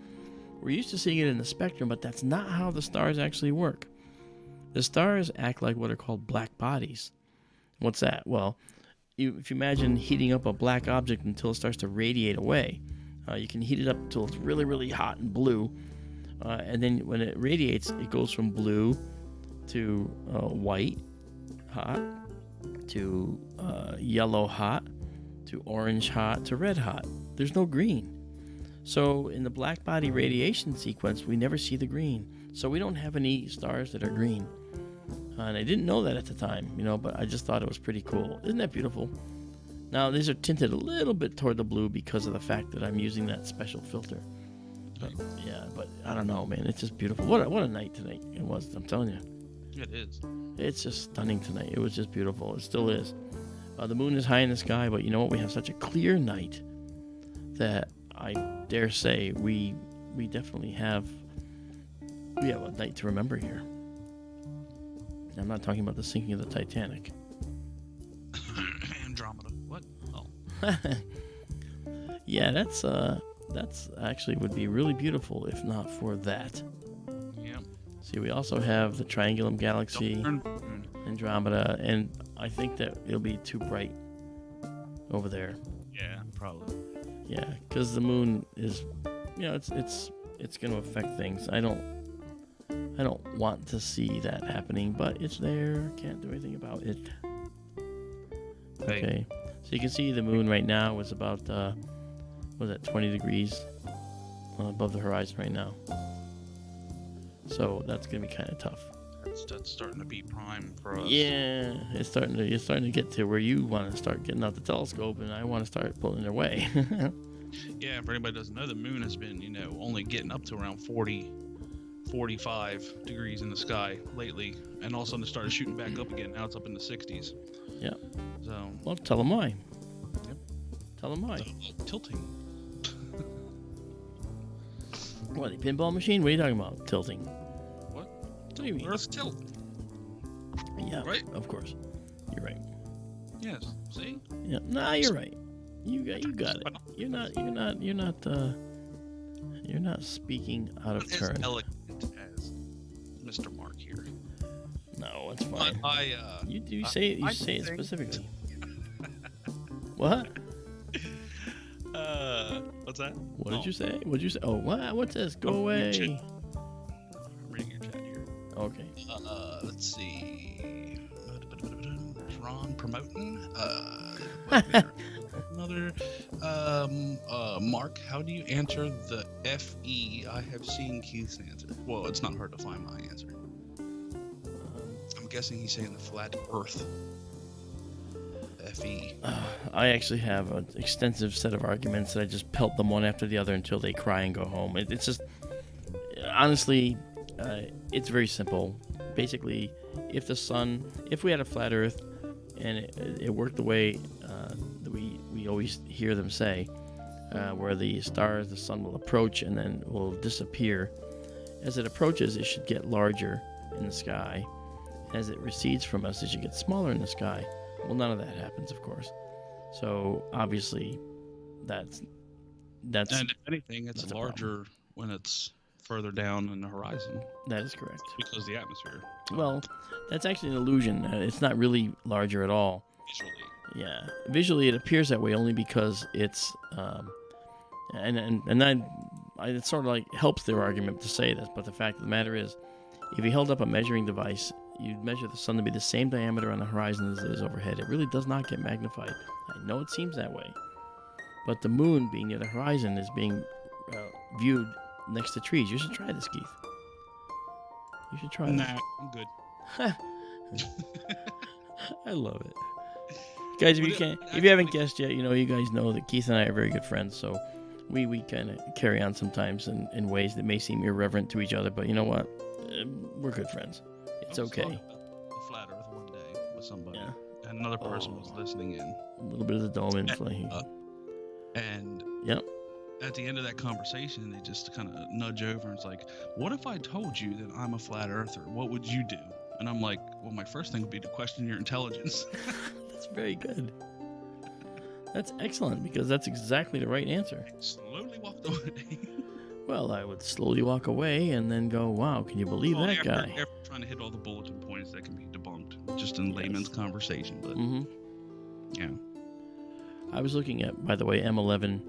we're used to seeing it in the spectrum, but that's not how the stars actually work. The stars act like what are called black bodies. What's that? Well, if you imagine heating up a black object until it starts to radiate away, you can heat it up until it's really, really hot and blue, and then when it radiates, it goes from blue to white hot, to yellow hot, to orange hot, to red hot. There's no green. So in the black body radiation sequence, we never see the green. So we don't have any stars that are green. And I didn't know that at the time, you know, but I just thought it was pretty cool. Isn't that beautiful? Now, these are tinted a little bit toward the blue because of the fact that I'm using that special filter. But, yeah, but I don't know, man. It's just beautiful. What a night tonight it was, I'm telling you. It is. It's just stunning tonight. It was just beautiful. It still is. The moon is high in the sky, but you know what? We have such a clear night that I dare say we definitely have a night to remember here. I'm not talking about the sinking of the Titanic. Andromeda. What? Oh. Yeah, that's actually would be really beautiful if not for that. Yeah. See, we also have the Triangulum Galaxy, Andromeda, and I think that it'll be too bright over there. Yeah, probably. Yeah, because the moon is, you know, it's going to affect things. I don't want to see that happening, but it's there. Can't do anything about it. Okay, so you can see the moon right now is about, 20 degrees above the horizon right now. So that's gonna be kind of tough. That's starting to be prime for us. Yeah, it's starting to get to where you want to start getting out the telescope, and I want to start pulling it away. Yeah, for anybody who doesn't know, the moon has been, you know, only getting up to around 40, 45 degrees in the sky lately, and all of a sudden it started shooting back up again. Now it's up in the 60s. Yeah. So. Well, tell them why. Yep. Tell them why. Tilting. What, a pinball machine? What are you talking about? Tilting. What? What do you mean? Earth's tilt. Yeah, Right? of course. You're right. Yes. See? Yeah, nah, you're right. You got it. You're not speaking out of Not as turn. elegant as Mr. Mark here. No, it's fine. You I say it think- specifically. What? What's that? What did you say? What'd you say? Oh, what? What's this? Go away. I'm reading your chat here. Okay. Let's see. There's Ron promoting. Another. Mark, how do you answer the FE? I have seen Keith's answer. Well, it's not hard to find my answer. I'm guessing he's saying the flat Earth. FE. I actually have an extensive set of arguments that I just pelt them one after the other until they cry and go home. It's just, honestly, it's very simple. Basically, if we had a flat Earth and it worked the way that we always hear them say, where the stars, the sun will approach and then will disappear. As it approaches, it should get larger in the sky. As it recedes from us, it should get smaller in the sky. Well, none of that happens, of course. So obviously, that's. And if anything, it's that's a larger when it's further down in the horizon. That is correct. Because of the atmosphere. Well, that's actually an illusion. It's not really larger at all. Visually. Yeah, visually it appears that way only because it's it sort of like helps their argument to say this. But the fact of the matter is, if you held up a measuring device, you'd measure the sun to be the same diameter on the horizon as it is overhead. It really does not get magnified. I know it seems that way, but the moon being near the horizon is being viewed next to trees. You should try this, Keith. You should try Nah, I'm good. this. I love it. Guys, if you haven't guessed yet, you guys know that Keith and I are very good friends, so we kind of carry on sometimes in ways that may seem irreverent to each other, but you know what? We're good friends. It's okay. The flat Earth one day with somebody, Yeah. and another person was listening in. A little bit of the dome inflation. And Yep. at the end of that conversation, they just kind of nudge over and it's like, "What if I told you that I'm a flat earther? What would you do?" And I'm like, "Well, my first thing would be to question your intelligence." That's very good. That's excellent because that's exactly the right answer. Slowly walked away. Well, I would slowly walk away and then go, "Wow, can you believe that guy?" After trying to hit all the bulletin points that can be debunked, just in layman's conversation. But yeah, I was looking at, by the way, M11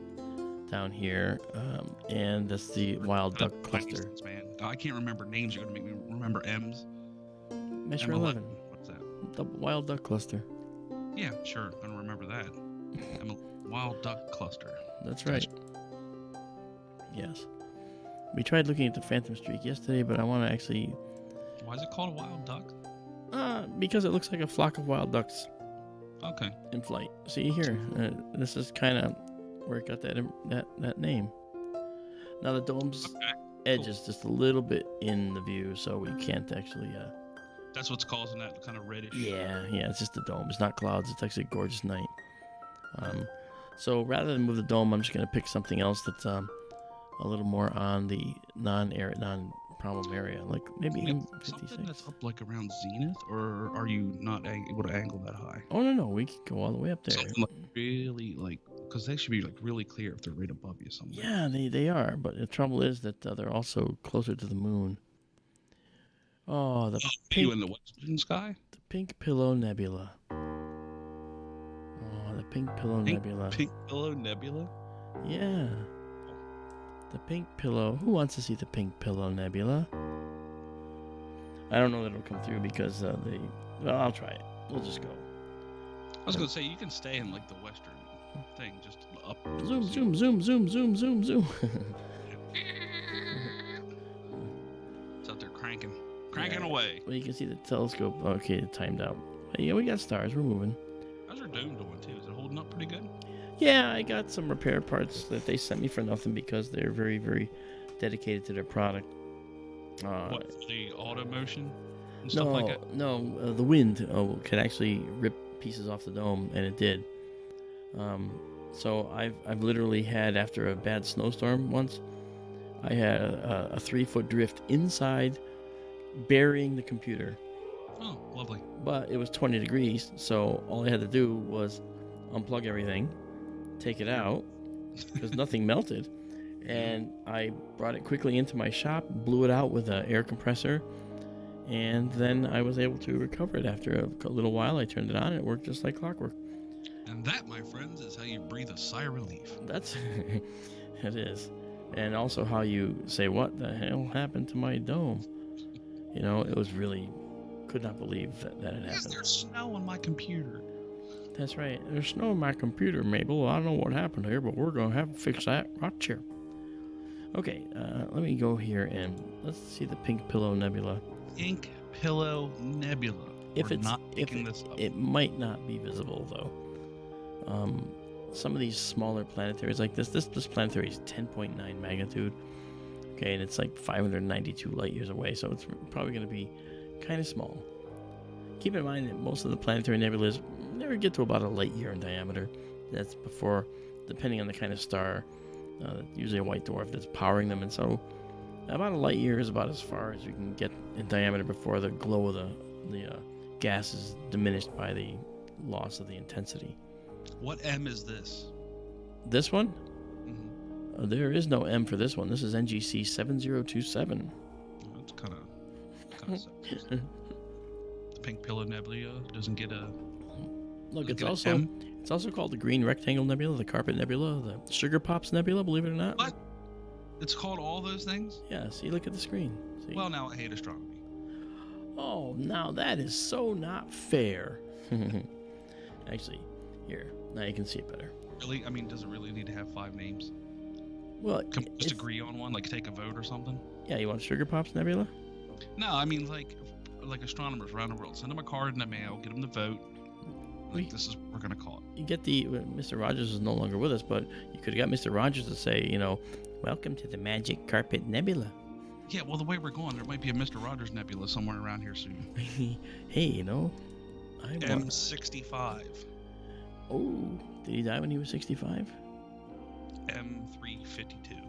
down here, and that's the wild duck cluster. Nonsense, man. I can't remember names. You're gonna make me remember M's. Measure M11. 11. What's that? The wild duck cluster. Yeah, sure. Gonna remember that. Wild duck cluster. That's right. Yes. We tried looking at the Phantom Streak yesterday, but I want to actually... Why is it called a wild duck? Because it looks like a flock of wild ducks Okay. in flight. See here, this is kind of where it got that name. Now the dome's edge is just a little bit in the view, so we can't actually... That's what's causing that kind of reddish. Yeah, it's just the dome. It's not clouds. It's actually a gorgeous night. So rather than move the dome, I'm just going to pick something else that's a little more on the non-problem area, like maybe M56. Something that's up like around zenith, or are you not able to angle that high? Oh no, we can go all the way up there. Something like really because they should be like really clear if they're right above you somewhere. Yeah, they are, but the trouble is that they're also closer to the moon. Oh, the you in the western sky? The Pink Pillow Nebula. Oh, the Pink Pillow Nebula. Pink Pillow Nebula? Yeah. The Pink Pillow. Who wants to see the Pink Pillow Nebula? I don't know that it'll come through because well, I'll try it. We'll just go. I was gonna say you can stay in like the western thing, just up. Zoom. It's out there cranking away. Well, you can see the telescope. Okay, it timed out. Yeah, we got stars. We're moving. How's your dome doing too? Is it holding up pretty good? Yeah, I got some repair parts that they sent me for nothing because they're very, very dedicated to their product. What, for the auto motion and stuff like that? No, the wind could actually rip pieces off the dome, and it did. So I've literally had, after a bad snowstorm once, I had a 3-foot drift inside, burying the computer. Oh, lovely. But it was 20 degrees, so all I had to do was unplug everything, take it out, because nothing melted. And I brought it quickly into my shop, blew it out with an air compressor, and then I was able to recover it after a little while. I turned it on, and it worked just like clockwork. And that, my friends, is how you breathe a sigh of relief. That's it is. And also how you say, what the hell happened to my dome? You know, it was really, could not believe that it happened. Yes, there's snow on my computer. That's right. There's snow on my computer, Mabel. I don't know what happened here, but we're going to have to fix that right here. Okay, let me go here and let's see the Pink Pillow Nebula. Pink Pillow Nebula. It might not be visible though. Some of these smaller planetaries like this planetary is 10.9 magnitude. Okay, and it's like 592 light years away, so it's probably going to be kind of small. Keep in mind that most of the planetary nebulas never get to about a light year in diameter. That's before, depending on the kind of star, usually a white dwarf that's powering them, and so about a light year is about as far as you can get in diameter before the glow of the gas is diminished by the loss of the intensity. What M is this? This one? Mm-hmm. There is no M for this one. This is NGC 7027. That's kind of sexy. The Pink Pillow Nebula doesn't get a... Look, it's also called the Green Rectangle Nebula, the Carpet Nebula, the Sugar Pops Nebula, believe it or not. What? It's called all those things? Yeah, see, look at the screen. See? Well, now I hate astronomy. Oh, now that is so not fair. Actually, here, now you can see it better. Really? I mean, does it really need to have 5 names? Well, Can we just agree on one, like take a vote or something? Yeah, you want Sugar Pops Nebula? No, I mean like astronomers around the world. Send them a card in the mail, get them to vote. Like, this is what we're going to call it. You get Mr. Rogers is no longer with us, but you could have got Mr. Rogers to say, welcome to the Magic Carpet Nebula. Yeah, well, the way we're going, there might be a Mr. Rogers Nebula somewhere around here soon. Hey, M65. Oh, did he die when he was 65? M352.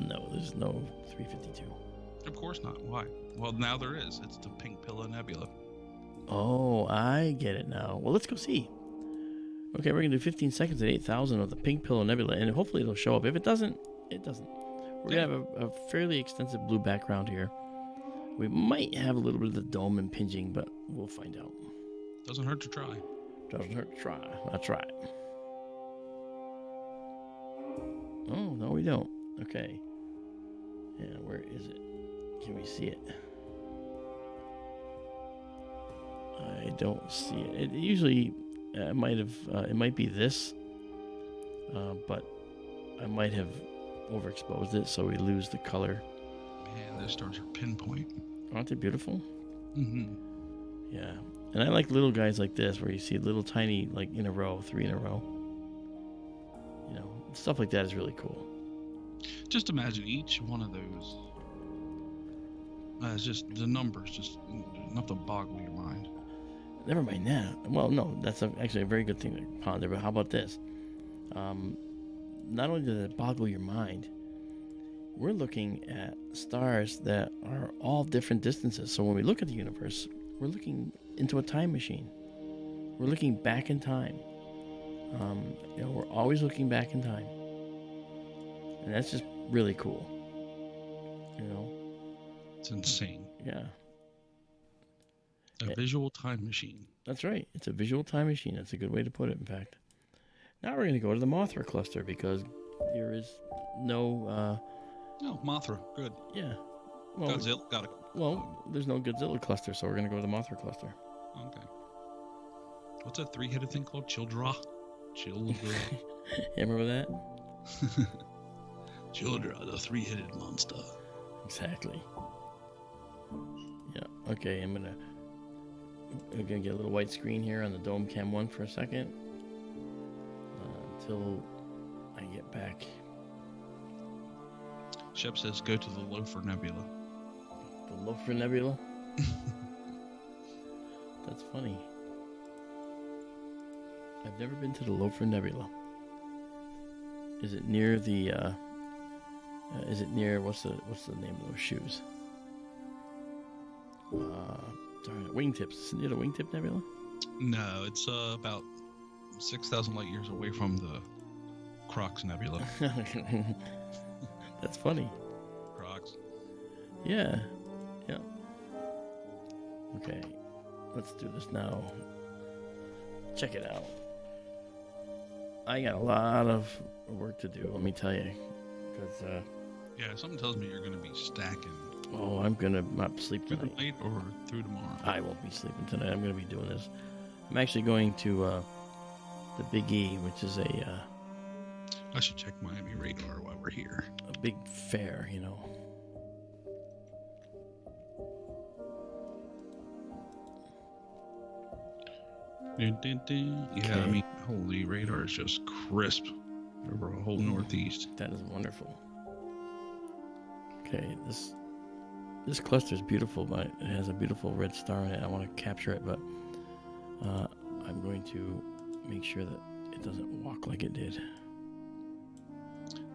No, there's no 352. Of course not. Why? Well, now there is. It's the Pink Pillow Nebula. Oh, I get it now. Well, let's go see. Okay, we're going to do 15 seconds at 8,000 of the Pink Pillow Nebula, and hopefully it'll show up. If it doesn't, it doesn't. We're going to have a fairly extensive blue background here. We might have a little bit of the dome impinging, but we'll find out. Doesn't hurt to try. Doesn't hurt to try. That's right. Oh, no, we don't. Okay. Yeah, where is it? Can we see it? I don't see it. It usually, it might be this, but I might have overexposed it, so we lose the color. Man, those stars are pinpoint. Aren't they beautiful? Mm-hmm. Yeah. And I like little guys like this, where you see little tiny, like in a row, 3 in a row. Stuff like that is really cool. Just imagine each one of those. It's just the numbers, just enough to boggle your mind. Never mind that. Well, no, that's actually a very good thing to ponder. But how about this? Not only does it boggle your mind, we're looking at stars that are all different distances. So when we look at the universe, we're looking into a time machine. We're looking back in time. We're always looking back in time. And that's just really cool. It's insane. Yeah. A visual time machine. That's right. It's a visual time machine. That's a good way to put it, in fact. Now we're going to go to the Mothra cluster because there is no... Oh, Mothra. Good. Yeah. Well, Godzilla. Got it. Well, there's no Godzilla cluster, so we're going to go to the Mothra cluster. Okay. What's that 3-headed thing called? Childra? Childra. Yeah, remember that? Childra, the 3-headed monster. Exactly. Yeah. Okay, I'm gonna get a little white screen here on the Dome Cam 1 for a second until I get back. Shep says go to the Loafer Nebula. The Loafer Nebula? That's funny. I've never been to the Loafer Nebula. Is it near the Is it near, what's the name of those shoes? Darn it, wingtips. Is it near the Wingtip Nebula? No, it's about 6,000 light years away from the Crocs Nebula. That's funny. Crocs. Yeah. Okay, let's do this now. Check it out. I got a lot of work to do, let me tell you. Because, yeah, something tells me you're going to be stacking. oh, I'm going to not sleep tonight. Tonight or through tomorrow? I won't be sleeping tonight. I'm going to be doing this. I'm actually going to the Big E, which is I should check Miami radar while we're here. a big fair, you know. Dun, dun, dun. Yeah, Okay. I mean, holy, radar is just crisp over a whole northeast. That is wonderful. Okay, this cluster is beautiful, but it has a beautiful red star in it. I want to capture it, but I'm going to make sure that it doesn't walk like it did.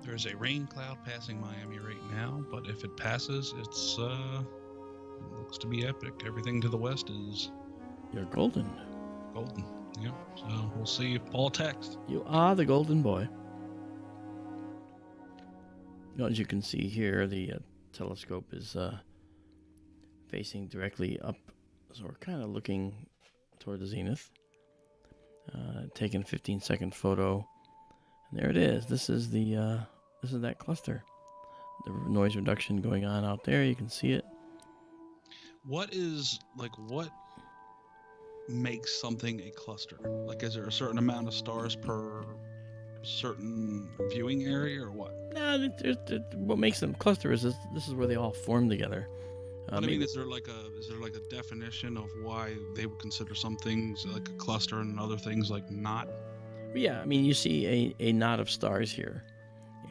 There's a rain cloud passing Miami right now, but if it passes, it looks to be epic. Everything to the west is You're golden. golden. Yeah, so we'll see if Paul texts. You are the golden boy. As you can see here, the telescope is facing directly up, so we're kind of looking toward the zenith. Taking a 15-second photo, and there it is. This is that cluster. The noise reduction going on out there. You can see it. What makes something a cluster? Like, is there a certain amount of stars per certain viewing area, or what? No, what makes them cluster is this is where they all form together. But I mean, is there like a definition of why they would consider some things like a cluster and other things like not? Yeah, I mean, you see a knot of stars here,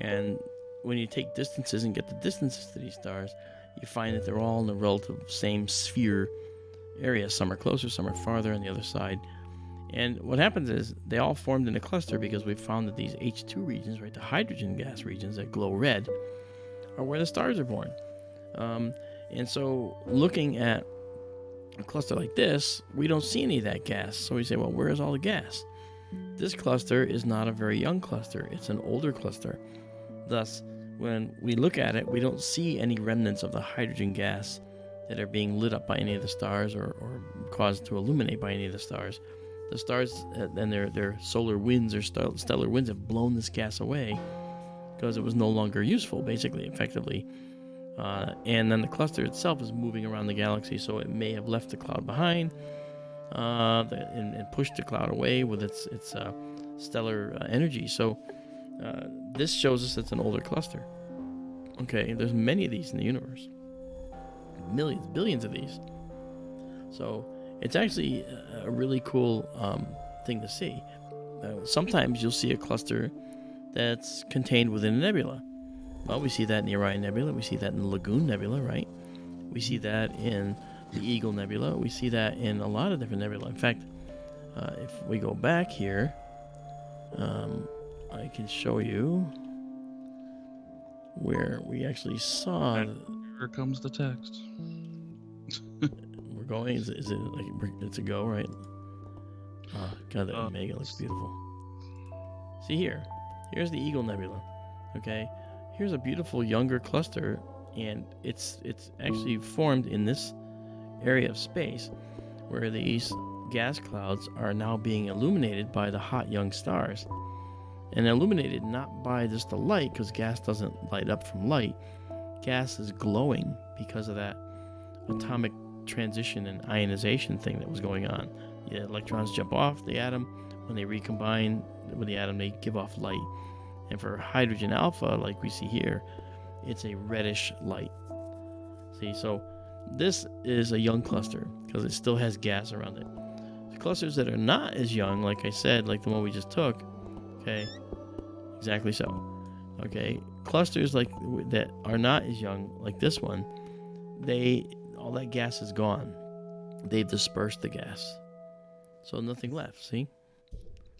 and when you take distances and get the distances to these stars, you find that they're all in the relative same sphere area. Some are closer, some are farther on the other side. And what happens is they all formed in a cluster because we found that these H2 regions, right, the hydrogen gas regions that glow red, are where the stars are born. And so looking at a cluster like this, we don't see any of that gas. So we say, well, where is all the gas? This cluster is not a very young cluster. It's an older cluster. Thus, when we look at it, we don't see any remnants of the hydrogen gas that are being lit up by any of the stars or caused to illuminate by any of the stars. The stars and their solar winds or stellar winds have blown this gas away because it was no longer useful, basically, effectively. And then the cluster itself is moving around the galaxy, so it may have left the cloud behind and pushed the cloud away with its stellar energy. So this shows us it's an older cluster. Okay, there's many of these in the universe. Millions, billions of these. So it's actually a really cool thing to see. Sometimes you'll see a cluster that's contained within a nebula. Well, we see that in the Orion Nebula. We see that in the Lagoon Nebula, right? We see that in the Eagle Nebula. We see that in a lot of different nebula. In fact, if we go back here, I can show you where we actually saw. Here comes the text. We're going. Is it like it's a go, right? Oh, God, that Omega looks beautiful. See here. Here's the Eagle Nebula. Okay. Here's a beautiful younger cluster, and it's actually formed in this area of space where these gas clouds are now being illuminated by the hot young stars. And illuminated not by just the light, because gas doesn't light up from light. Gas is glowing because of that atomic transition and ionization thing that was going on. The electrons jump off the atom. When they recombine with the atom, they give off light. And for hydrogen alpha, like we see here, it's a reddish light. See, so this is a young cluster because it still has gas around it. The clusters that are not as young, like I said, like the one we just took, okay, exactly so. Okay, clusters like that are not as young, like this one, all that gas is gone. They've dispersed the gas, so nothing left. See,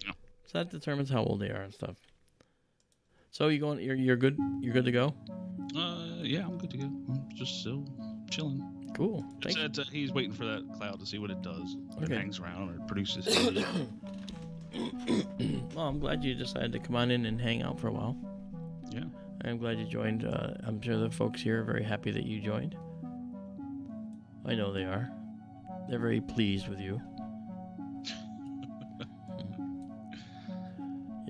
Yeah. So that determines how old they are and stuff. So you're good. You're good to go. Yeah, I'm good to go. I'm just still chilling. Cool. Just said he's waiting for that cloud to see what it does. If Okay. it hangs around or produces. Well, I'm glad you decided to come on in and hang out for a while. Yeah. I'm glad you joined. I'm sure the folks here are very happy that you joined. I know they are. They're very pleased with you.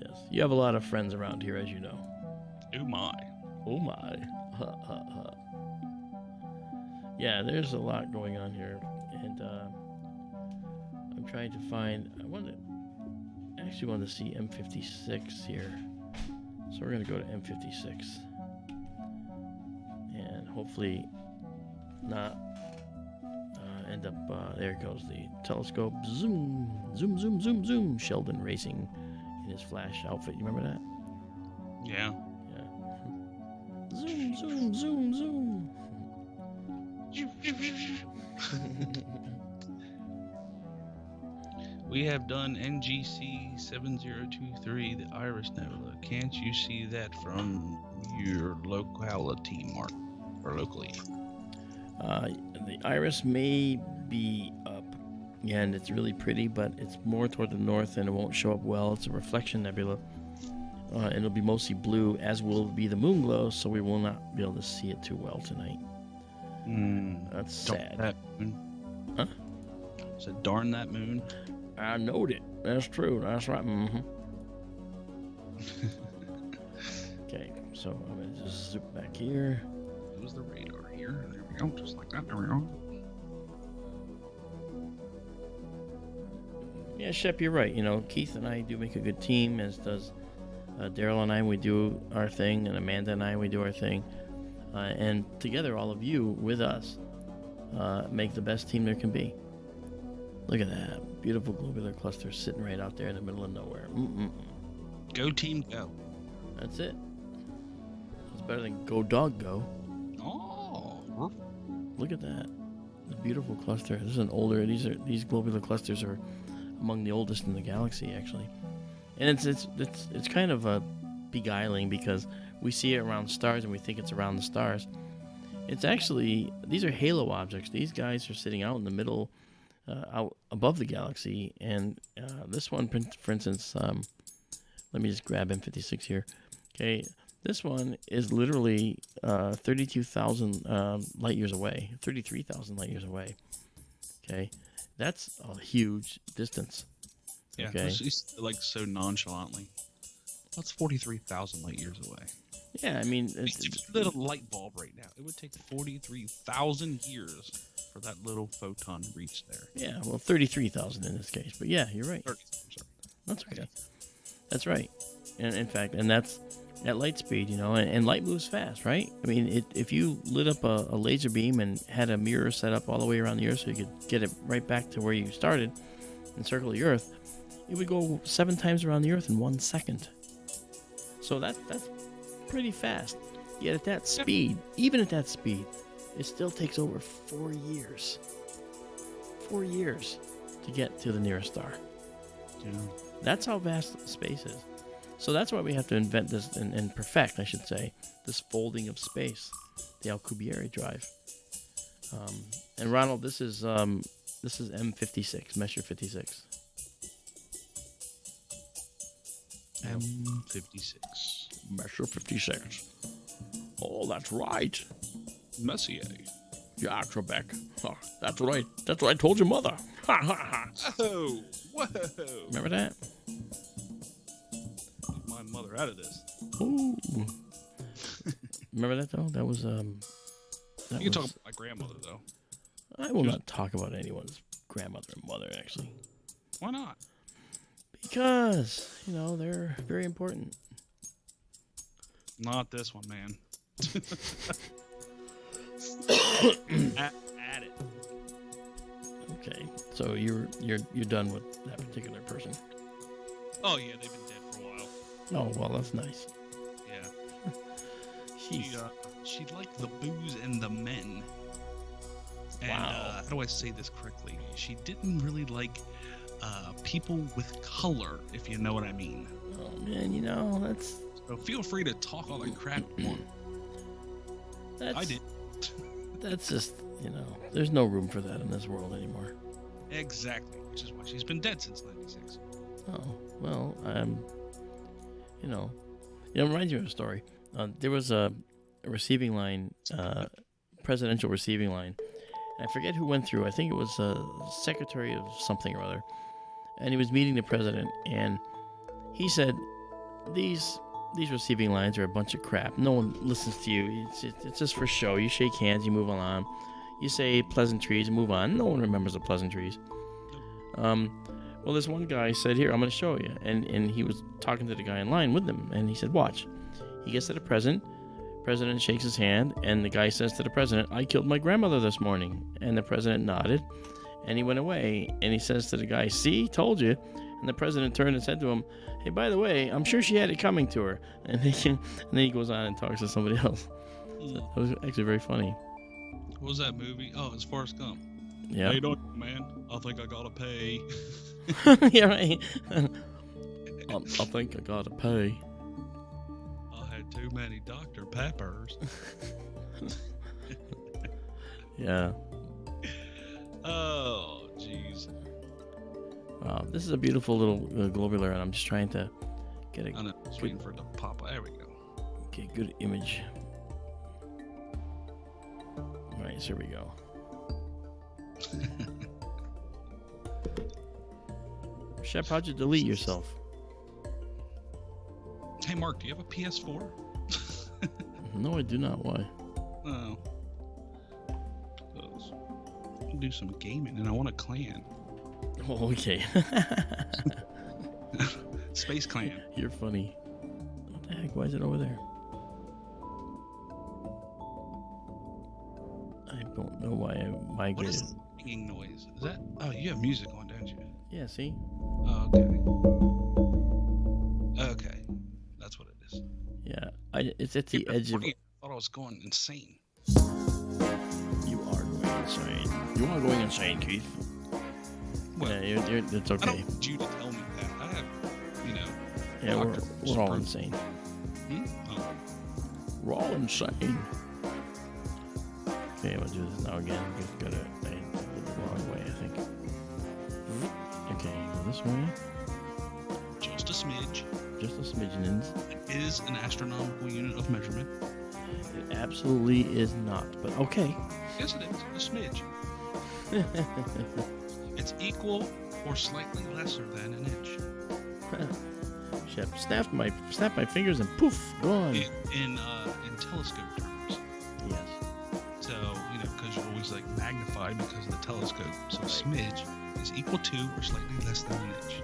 Yes. You have a lot of friends around here, as you know. Oh my. Oh my. Ha, ha, ha. Yeah, there's a lot going on here. And I'm trying to find... I actually want to see M56 here. So we're going to go to M56. And hopefully not end up... there goes the telescope. Zoom, zoom, zoom, zoom, zoom. Sheldon racing in his Flash outfit. You remember that? Yeah. Yeah. Zoom, zoom, zoom, zoom. We have done NGC 7023, the Iris Nebula. Can't you see that from your locality, Mark? Or locally? The Iris may be up. Yeah, and it's really pretty, but it's more toward the north and it won't show up well. It's a reflection nebula. And it'll be mostly blue, as will be the moon glow, so we will not be able to see it too well tonight. That's sad. That moon. Huh? So darn that moon. I knowed it. That's true. That's right. Mm-hmm. Okay, so I'm going to just zoom back here. Use the radar here. There we go. Just like that. There we go. Yeah, Shep, you're right. You know, Keith and I do make a good team, as does Daryl and I. We do our thing, and Amanda and I, we do our thing. And together, all of you with us make the best team there can be. Look at that. Beautiful globular cluster sitting right out there in the middle of nowhere. Go team, go. That's it. It's better than go dog go. Oh. Look at that. The beautiful cluster. This is an older. These globular clusters are among the oldest in the galaxy, actually. And it's kind of beguiling because we see it around stars and we think it's around the stars. It's actually, these are halo objects. These guys are sitting out in the middle, out above the galaxy. And this one, for instance, let me just grab M56 here. Okay, this one is literally 32,000 light years away, 33,000 light years away. Okay, that's a huge distance. Yeah, okay. It's like so nonchalantly. That's 43,000 light years away. Yeah, I mean, if you lit a light bulb right now, it would take 43,000 years for that little photon to reach there. Yeah, well, 33,000 in this case. But yeah, you're right. 30, sorry. That's okay. That's right. And in fact, and that's at light speed, you know, and light moves fast, right? I mean, if you lit up a laser beam and had a mirror set up all the way around the Earth so you could get it right back to where you started and circle the Earth, it would go 7 times around the Earth in 1 second. So that's pretty fast. Yet at that speed, even at that speed, it still takes over 4 years. 4 years to get to the nearest star. Yeah. That's how vast space is. So that's why we have to invent this and perfect, I should say, this folding of space, the Alcubierre drive. And Ronald, this is M56, Measure 56. M56. Measure 56. Oh, that's right. Messier. Yeah, Trebek. Oh, that's right. That's what I told your mother. Ha ha ha. Oh, whoa. Remember that? Get my mother out of this. Ooh. Remember that though? That was You can talk about my grandmother though. I will not talk about anyone's grandmother and mother, actually. Why not? Because, you know, they're very important. Not this one, man. At it. Okay, so you're done with that particular person. Oh yeah, they've been dead for a while. Oh well, that's nice. Yeah. Jeez. She liked the booze and the men. And, wow. How do I say this correctly? She didn't really like people with color, if you know what I mean. Oh man, you know, that's... So feel free to talk all that crap you want. I did. That's just, there's no room for that in this world anymore. Exactly, which is why she's been dead since 96. Oh, well, it reminds me of a story. There was a receiving line, presidential receiving line. I forget who went through. I think it was a secretary of something or other. And he was meeting the president, and he said, these receiving lines are a bunch of crap. No one listens to you. It's just for show. You shake hands, you move on. You say pleasantries and move on. No one remembers the pleasantries. Well, this one guy said, here, I'm going to show you. And he was talking to the guy in line with him, and he said, watch. He gets to the president shakes his hand, and the guy says to the president, I killed my grandmother this morning. And the president nodded, and he went away, and he says to the guy, see, told you. And the president turned and said to him, hey, by the way, I'm sure she had it coming to her. And then he goes on and talks to somebody else. So that was actually very funny. What was that movie? Oh, it's Forrest Gump. Yeah. How you doing, man? I think I gotta pay. Yeah, right. I think I gotta pay. I had too many Dr. Peppers. Yeah. Oh, jeez. Wow, this is a beautiful little globular, and I'm just trying to get a I'm just waiting for it to pop. There we go. Okay, good image. All right, so here we go. Shep, how'd you delete yourself? Hey, Mark, do you have a PS4? No, I do not. Why? Oh. I do some gaming, and I want a clan. Oh, okay. Space Clan. You're funny. What the heck? Why is it over there? I don't know why I migrated. What is ringing noise? Is that? Oh, you have music on, don't you? Yeah, see? Oh, okay. Okay. That's what it is. Yeah, it's at the edge of... I thought I was going insane. You are going insane. You are going insane, Keith. Well, yeah, it's okay. I don't want you to tell me that. I have, Yeah, we're all insane. Oh. We're all insane. Okay, I'm gonna do this now again. Just gotta I did it the wrong way, I think. Okay, go this way. Just a smidge. Just a smidgenins. It is an astronomical unit of measurement. It absolutely is not, but okay. Yes, it is. A smidge. It's equal or slightly lesser than an inch. Shep, snap my fingers and poof, gone. In telescope terms. Yes. So, because you're always like magnified because of the telescope. So smidge is equal to or slightly less than an inch.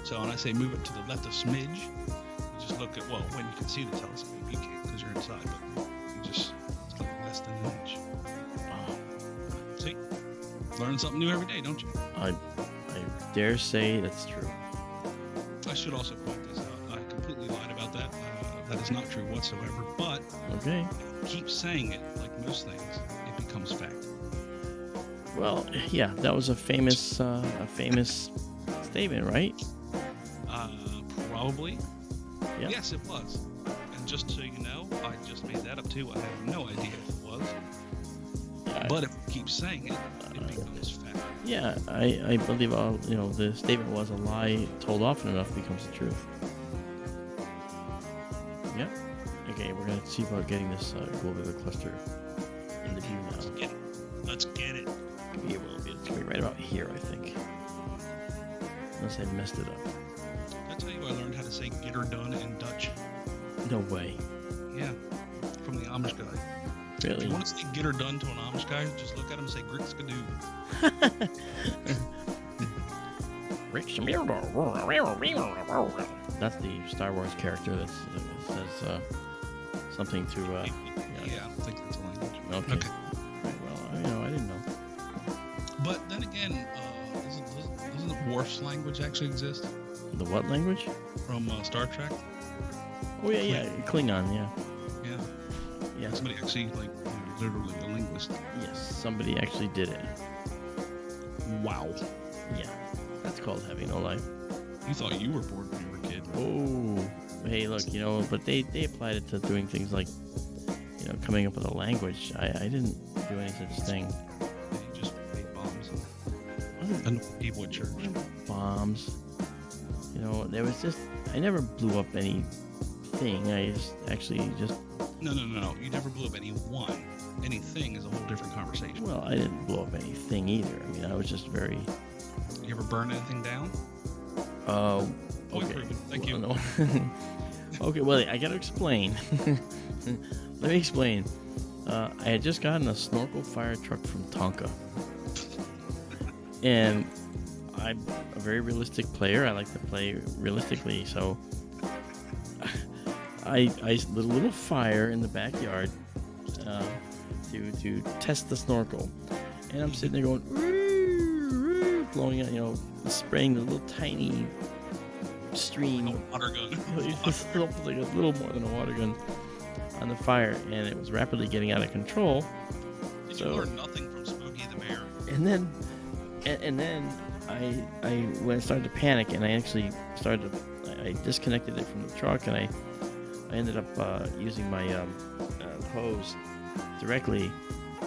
So when I say move it to the left of smidge, you just look at, when you can see the telescope, you can't because you're inside, but you just slightly less than an inch. See? Learn something new every day, don't you? I dare say that's true. I should also point this out. I completely lied about that. That is not true whatsoever, but Okay. keep saying it like most things, it becomes fact. Well, yeah, that was a famous statement, right? Probably. Yep. Yes, it was. And just so you know, I just made that up too. I have no idea if it was. But if we keep saying it, it becomes fact. Yeah, I believe the statement was a lie told often enough becomes the truth. Yep. Okay, we're gonna see about getting this globular cluster in the view now. Let's get it. It's gonna be a little bit. It's gonna be right about here, I think. Unless I messed it up. Did I tell you I learned how to say "get her done" in Dutch? No way. Yeah, from the Amish guy. Really? If you want to say "get her done" to an Amish guy, just look at him and say "Grix Skadoo." That's the Star Wars character that says something to. Yeah, I think that's a language. Okay. Right, well, I didn't know. But then again, doesn't Worf's language actually exist? The what language? From Star Trek? Oh yeah, Klingon, yeah. Yeah. Yeah. Somebody actually, literally a linguist. Yes, somebody actually did it. Wow. Yeah, that's called having no life. You thought you were bored when you were a kid. Oh, hey, look, but they applied it to doing things like coming up with a language. I didn't do any such thing. You just made bombs and Wasn't annoy people at church. bombs. There was just, I never blew up anything. I actually just. No. You never blew up anyone. Anything is a whole different conversation. Well, I didn't blow up anything either. I mean, I was just very. You ever burn anything down? Okay. Thank you. No. Okay, well, I gotta explain. Let me explain. I had just gotten a snorkel fire truck from Tonka. And I'm a very realistic player. I like to play realistically, so I lit a little fire in the backyard to test the snorkel. And I'm sitting there going, blowing out, spraying the little tiny stream. Like a water gun. Like a little more than a water gun on the fire, and it was rapidly getting out of control. Did you learn nothing from Smokey the Bear? And then I started to panic, and I actually I disconnected it from the truck, and I ended up using my hose directly,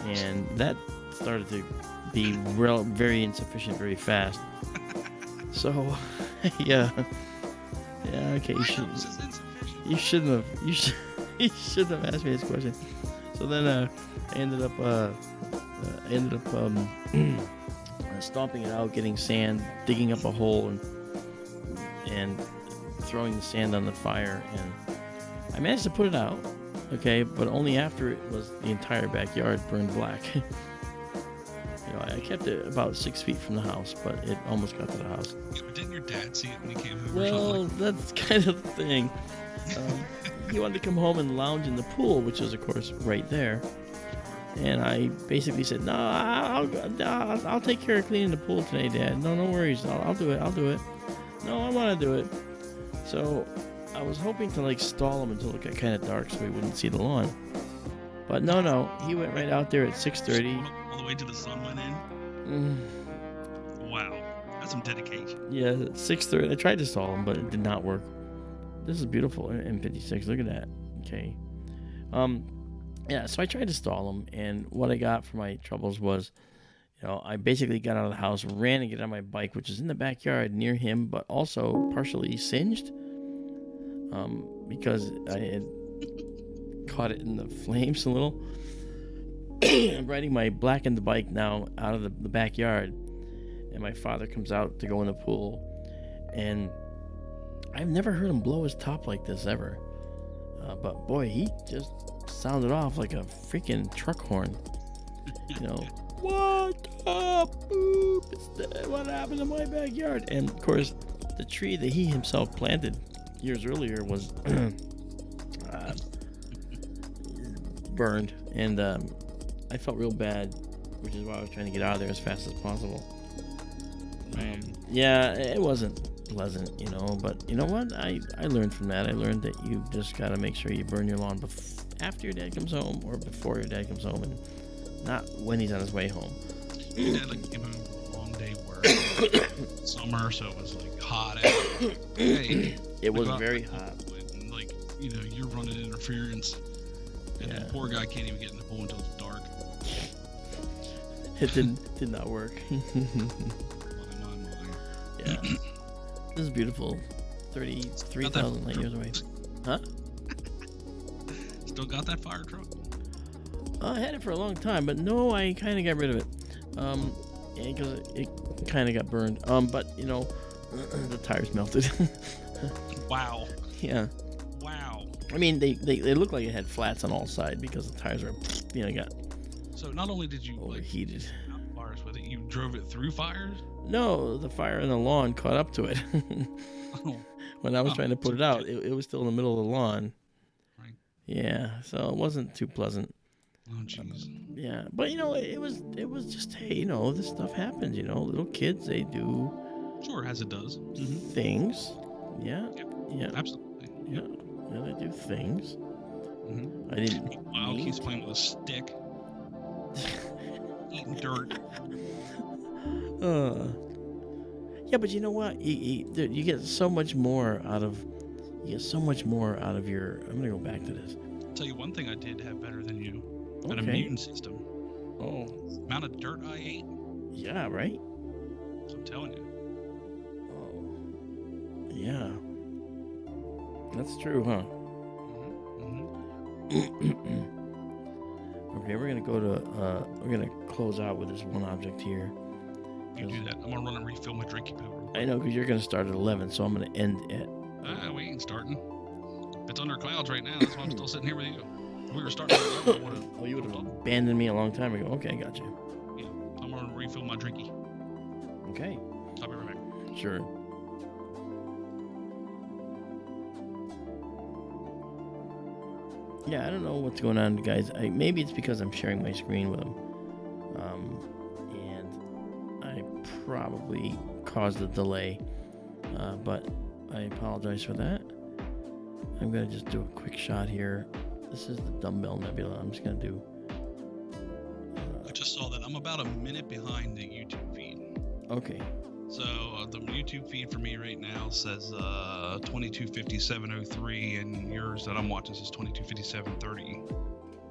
and that started to be very insufficient very fast. So, yeah, okay, you shouldn't have asked me this question. So then I ended up stomping it out, getting sand, digging up a hole, and throwing the sand on the fire, and I managed to put it out, okay, but only after it was the entire backyard burned black. I kept it about 6 feet from the house, but it almost got to the house. Yeah, but didn't your dad see it when he came home? Well, that's kind of the thing. He wanted to come home and lounge in the pool, which is, of course, right there. And I basically said, "No, I'll take care of cleaning the pool today, Dad. No worries. I'll do it. No, I want to do it." So I was hoping to stall him until it got kind of dark so he wouldn't see the lawn. But no, he went right out there at 6:30. All the way till the sun went in? Wow. That's some dedication. Yeah, 6:30. I tried to stall him, but it did not work. This is beautiful, M56. Look at that. Okay. Yeah, so I tried to stall him, and what I got for my troubles was, I basically got out of the house, ran and get on my bike, which is in the backyard near him, but also partially singed, because I had caught it in the flames a little. I'm riding my blackened bike now out of the backyard, and my father comes out to go in the pool, and I've never heard him blow his top like this ever. But boy, he just sounded off like a freaking truck horn. What up? Boop, what happened to my backyard? And of course, the tree that he himself planted years earlier was burned, and I felt real bad, which is why I was trying to get out of there as fast as possible. Yeah, it wasn't pleasant, but you know what? I learned from that. I learned that you just got to make sure you burn your lawn after your dad comes home or before your dad comes home, and not when he's on his way home. Your dad came home a long day work, summer, so it was hot out. Hey, it was very hot. And, you're running interference, and the poor guy can't even get in the pool until it's dark. It did not work. Yeah. This is beautiful. 33,000 light years away. Huh? Still got that fire truck? I had it for a long time, but no, I kind of got rid of it. Because it kind of got burned. But, the tires melted. Wow. Yeah. Wow. I mean, they look like it had flats on all sides because the tires were, got So not only did you overheated. Not fires with it, you drove it through fires? No, the fire in the lawn caught up to it. When I was trying to put it out, it was still in the middle of the lawn. Right. Yeah, so it wasn't too pleasant. Oh, jeez. Yeah, but it was just, hey, this stuff happens. Little kids, they do. Sure, as it does. Things. Yeah. Yep. Yeah. Absolutely. Yeah. Yeah, they do things. Mm-hmm. I didn't. Wow, he's playing with a stick. Eating dirt. Yeah, but you know what? You get so much more out of. You get so much more out of your. I'm gonna go back to this. tell you one thing I did have better than you. An Okay. immune system. Oh, Amount of dirt I ate. yeah, right? I'm telling you. Oh, yeah. That's true, huh? Okay, we're gonna go to, we're gonna close out with this one object here. You do that. I'm gonna run and refill my drinky poo. I know, because you're gonna start at 11, so I'm gonna end at... We ain't starting. It's under clouds right now. That's why I'm still sitting here with you. If we were starting at 11, I would've... Oh, you would have abandoned me a long time ago. Okay, gotcha. Yeah, I'm gonna refill my drinky. Okay. I'll be right back. Sure. Yeah, I don't know what's going on, guys. Maybe it's because I'm sharing my screen with them. And I probably caused a delay. But I apologize for that. I'm going to just do a quick shot here. This is the Dumbbell Nebula. I'm just going to do... I just saw that. I'm about a minute behind the YouTube feed. Okay. So the YouTube feed for me right now says 22:57:03, and yours that I'm watching says 22:57:30.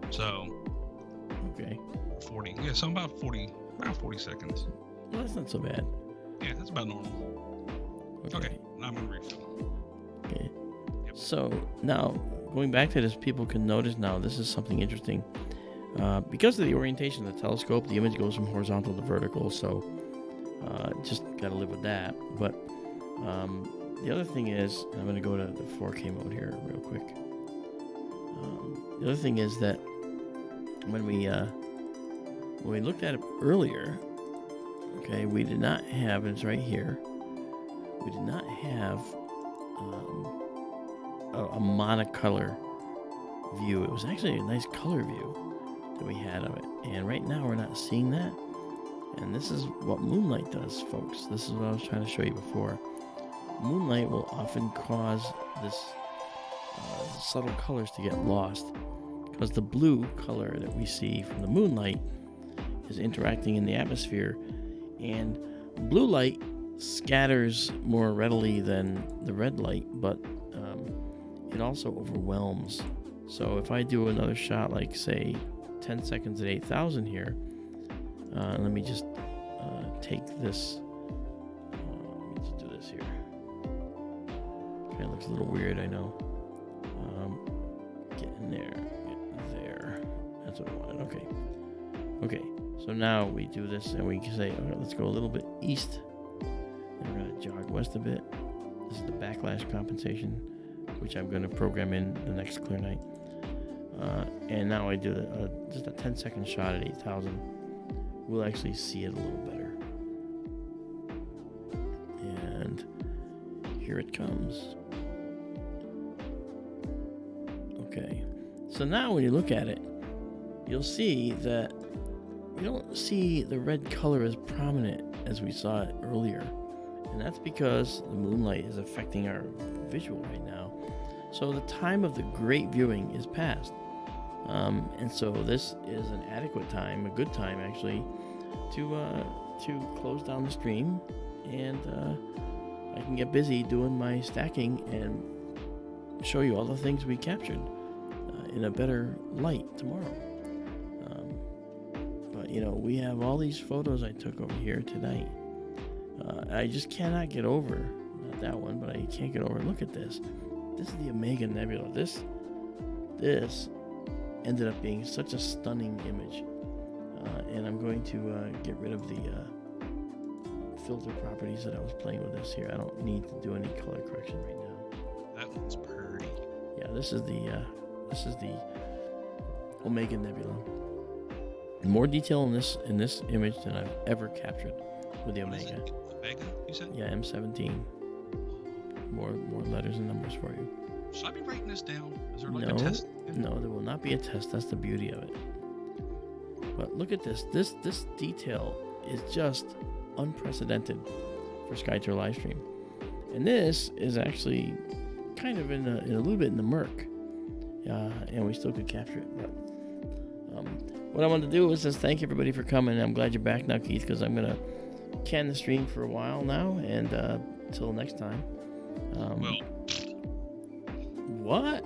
So Okay. 40. Yeah, so about 40 seconds. Well, that's not so bad. Yeah, that's about normal. Okay, now I'm gonna refill. Okay. Yep. So now going back to this, people can notice now this is something interesting. Because of the orientation of the telescope, the image goes from horizontal to vertical. So just got to live with that. But the other thing is, I'm going to go to the 4K mode here real quick. The other thing is that when we looked at it earlier, okay, we did not have, and it's right here, we did not have a monocolor view. It was actually a nice color view that we had of it. And right now we're not seeing that. And this is what moonlight does, folks. This is what I was trying to show you before. Moonlight will often cause this subtle colors to get lost, because the blue color that we see from the moonlight is interacting in the atmosphere, and blue light scatters more readily than the red light, but it also overwhelms. So if I do another shot, like say 10 seconds at 8,000 here, let me just take this. Let me just do this here. Kind of looks a little weird, I know. Get in there. Get there. That's what I wanted. Okay. Okay. So now we do this, and we can say, all right, let's go a little bit east. And we're going to jog west a bit. This is the backlash compensation, which I'm going to program in the next clear night. And now I do just a 10-second shot at 8,000. We'll actually see it a little better. And here it comes. Okay. So now when you look at it, you'll see that we don't see the red color as prominent as we saw it earlier. And that's because the moonlight is affecting our visual right now. So the time of the great viewing is past. And so this is an adequate time, a good time actually, to close down the stream, and I can get busy doing my stacking and show you all the things we captured in a better light tomorrow. But you know, we have all these photos I took over here tonight. I just cannot get over, not that one, but I can't get over. Look at this. This is the Omega Nebula. This ended up being such a stunning image. And I'm going to get rid of the filter properties that I was playing with this here. I don't need to do any color correction right now. That one's pretty. Yeah, this is the Omega Nebula. More detail in this image than I've ever captured with the Omega. Omega, you said? Yeah, M17. More letters and numbers for you. Should I be writing this down? Is there like a test? No, there will not be a test. That's the beauty of it. But look at this. This detail is just unprecedented for SkyTour LiveStream. And this is actually kind of in a little bit in the murk. And we still could capture it. But what I wanted to do was just thank everybody for coming. I'm glad you're back now, Keith, because I'm going to can the stream for a while now. And until next time. Well. What?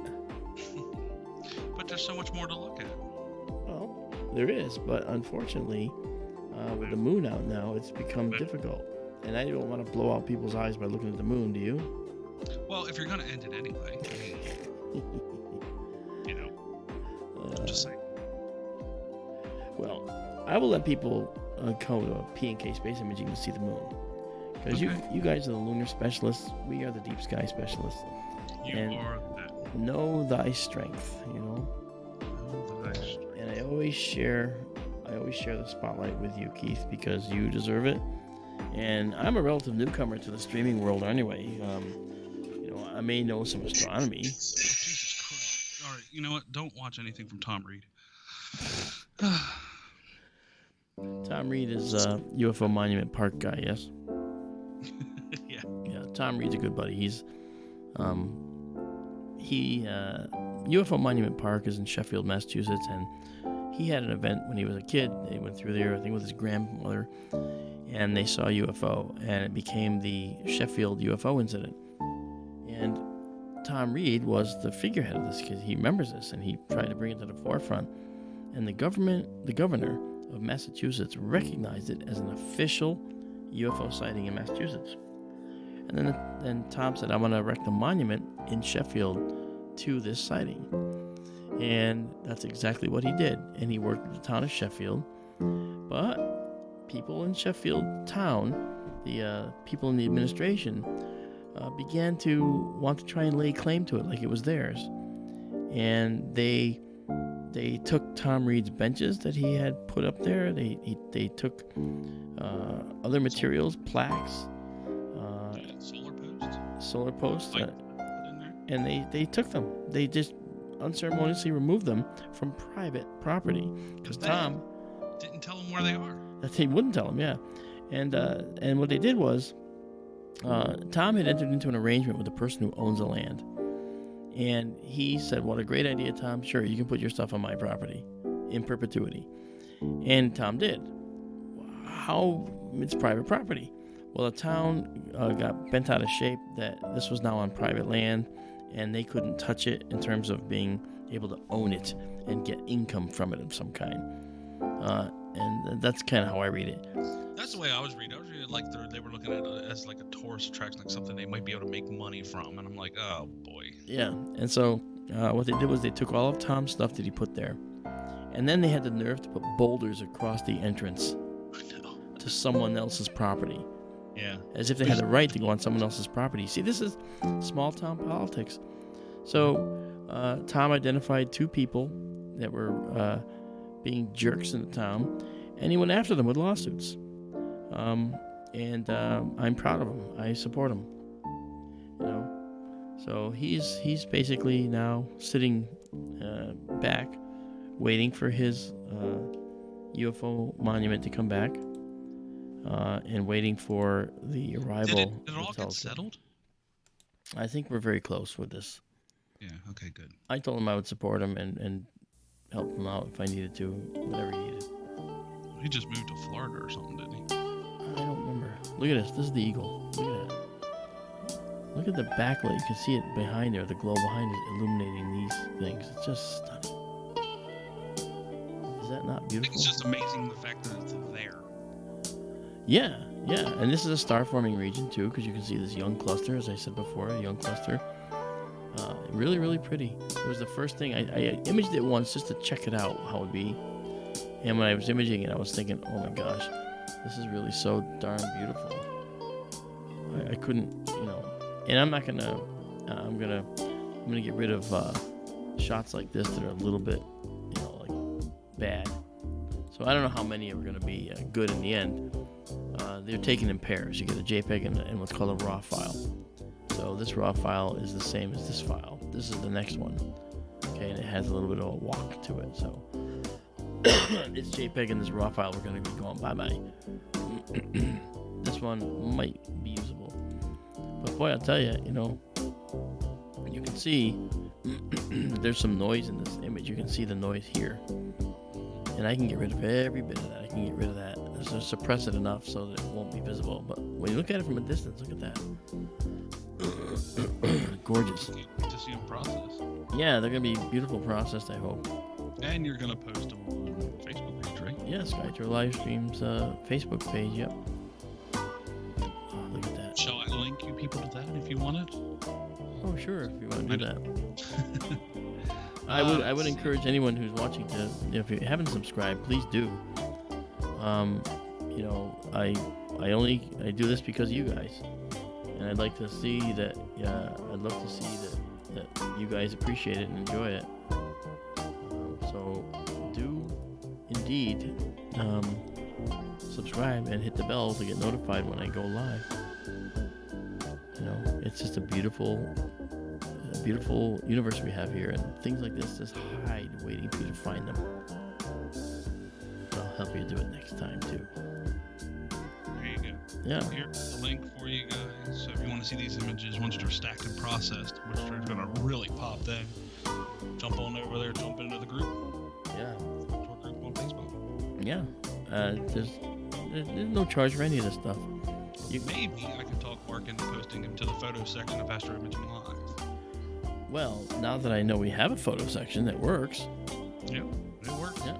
Put there's so much more to look at. Well, there is, but unfortunately, with the moon out now, it's become difficult. And I don't want to blow out people's eyes by looking at the moon, do you? Well, if you're going to end it anyway, I'm just saying. Well, I will let people go to P&K Space Imaging to see the moon. Because you guys are the lunar specialists. We are the deep sky specialists. You are that. Know thy strength, Know thy strength. And I always share the spotlight with you, Keith, because you deserve it. And I'm a relative newcomer to the streaming world anyway. I may know some astronomy. Jesus Christ. All right, you know what? Don't watch anything from Tom Reed. Tom Reed is UFO Monument Park guy, yes? Yeah. Yeah, Tom Reed's a good buddy. UFO Monument Park is in Sheffield, Massachusetts, and he had an event when he was a kid. He went through there, I think, with his grandmother, and they saw a UFO, and it became the Sheffield UFO incident. And Tom Reed was the figurehead of this because he remembers this, and he tried to bring it to the forefront. And the governor of Massachusetts recognized it as an official UFO sighting in Massachusetts. And then Tom said, "I'm going to erect a monument in Sheffield to this sighting." And that's exactly what he did. And he worked with the town of Sheffield. But people in Sheffield town, the people in the administration, began to want to try and lay claim to it like it was theirs. And they took Tom Reed's benches that he had put up there. They took other materials, plaques, solar posts, and they took them. They just unceremoniously removed them from private property because Tom didn't tell them where they are. That he wouldn't tell them, yeah. And what they did was, Tom had entered into an arrangement with the person who owns the land. And he said, "What a great idea, Tom. Sure, you can put your stuff on my property in perpetuity." And Tom did. How? It's private property. Well, the town got bent out of shape that this was now on private land, and they couldn't touch it in terms of being able to own it and get income from it of some kind. And that's kind of how I read it. That's the way I was reading. I was reading like they were looking at it as like a tourist attraction, like something they might be able to make money from. And I'm like, oh boy. Yeah. And so what they did was they took all of Tom's stuff that he put there, and then they had the nerve to put boulders across the entrance to someone else's property. Yeah. As if they had the right to go on someone else's property. See, this is small town politics. So Tom identified two people that were being jerks in the town, and he went after them with lawsuits. And I'm proud of him. I support him. So he's basically now sitting back, waiting for his UFO monument to come back, and waiting for the arrival. Did it all get settled? I think we're very close with this. Yeah. Okay. Good. I told him I would support him and help him out if I needed to, whatever he needed. He just moved to Florida or something, didn't he? I don't remember. Look at this. This is the eagle. Look at that. Look at the backlight. You can see it behind there. The glow behind it illuminating these things. It's just stunning. Is that not beautiful? I think it's just amazing the fact that it's there. Yeah. And this is a star-forming region, too, because you can see this young cluster, as I said before, a young cluster. Really, really pretty. It was the first thing. I imaged it once just to check it out, how it would be. And when I was imaging it, I was thinking, oh my gosh, this is really so darn beautiful. I couldn't, and I'm not gonna, I'm gonna get rid of shots like this that are a little bit, like bad. So I don't know how many are gonna be good in the end. They're taken in pairs. You get a JPEG and what's called a RAW file. So this RAW file is the same as this file. This is the next one. Okay, and it has a little bit of a walk to it. So this JPEG and this RAW file we're going to be going bye-bye. This one might be usable. But boy, I'll tell you, you can see there's some noise in this image. You can see the noise here. And I can get rid of every bit of that. I can get rid of that. Just suppress it enough so that it won't be visible. But when you look at it from a distance, look at that. gorgeous. Can't wait to see them processed. Yeah, they're gonna be beautiful processed, I hope. And you're gonna post them on Facebook page, right? Yeah, SkyTour LiveStream's Facebook page. Yep. Oh, look at that. Shall I link you people to that if you want it? Oh, sure. If you want to do that. I would encourage anyone who's watching to, if you haven't subscribed, please do. You know, I do this because of you guys, and I'd like to see that. Yeah, I'd love to see that you guys appreciate it and enjoy it. So do indeed subscribe and hit the bell to get notified when I go live. You know, it's just a beautiful universe we have here, and things like this just hide waiting for you to find them. But I'll help you do it next time too. There you go. Yeah. Here's the link for you guys. So if you want to see these images once they're stacked and processed, which are going to really pop then, jump on over there, jump into the group. Yeah. To our group on Facebook. Yeah. There's no charge for any of this stuff. Maybe I could talk Mark into posting them to the photo section of Astro Imaging Live. Well, now that I know we have a photo section that works. Yeah, it works. Yeah.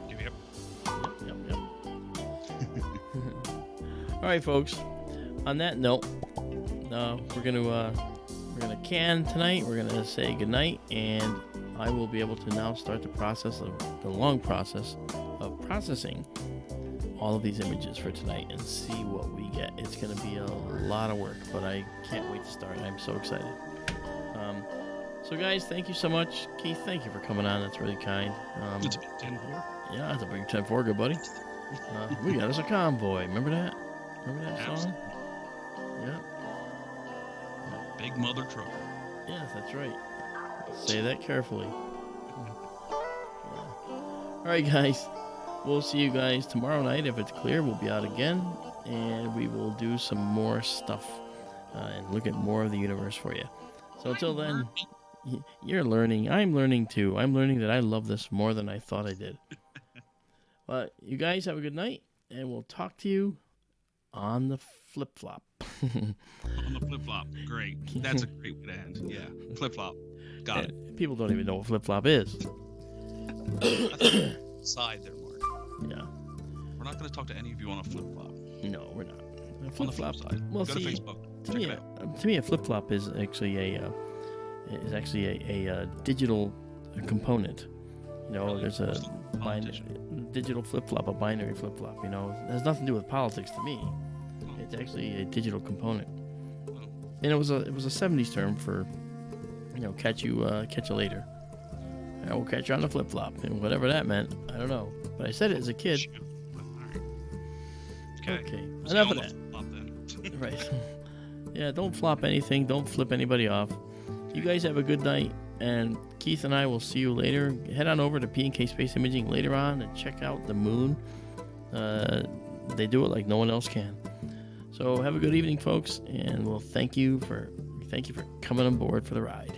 Yep. Yep. All right, folks. On that note, we're gonna can tonight. We're gonna say goodnight, and I will be able to now start the long process of processing all of these images for tonight and see what we get. It's gonna be a lot of work, but I can't wait to start. I'm so excited. So guys, thank you so much. Keith, thank you for coming on. That's really kind. It's a big 10-4. Yeah, it's a big 10-4, good buddy. We got us a convoy. Remember that? Remember that song? Yeah. Big mother trucker. Yes, that's right. Say that carefully. Yeah. All right, guys. We'll see you guys tomorrow night. If it's clear, we'll be out again, and we will do some more stuff and look at more of the universe for you. So until then, you're learning. I'm learning too. I'm learning that I love this more than I thought I did. But you guys have a good night, and we'll talk to you on the flip-flop. On the flip-flop. Great. That's a great way to end. Yeah. Flip-flop. Got it. People don't even know what flip-flop is. Side there, Mark. Yeah. We're not going to talk to any of you on a flip-flop. No, we're not. A On the flip side. Well, Go to Facebook. To me, a flip-flop is actually a digital component. You know, there's a digital flip-flop, a binary flip-flop. You know, it has nothing to do with politics to me. It's actually a digital component. And it was a 70s term for, you know, catch you later. I will catch you on the flip-flop, and whatever that meant, I don't know. But I said it as a kid. Okay. Enough of that. Right. Yeah, don't flop anything. Don't flip anybody off. You guys have a good night, and Keith and I will see you later. Head on over to P&K Space Imaging later on and check out the moon. They do it like no one else can. So have a good evening, folks, and we'll thank you for coming on board for the ride.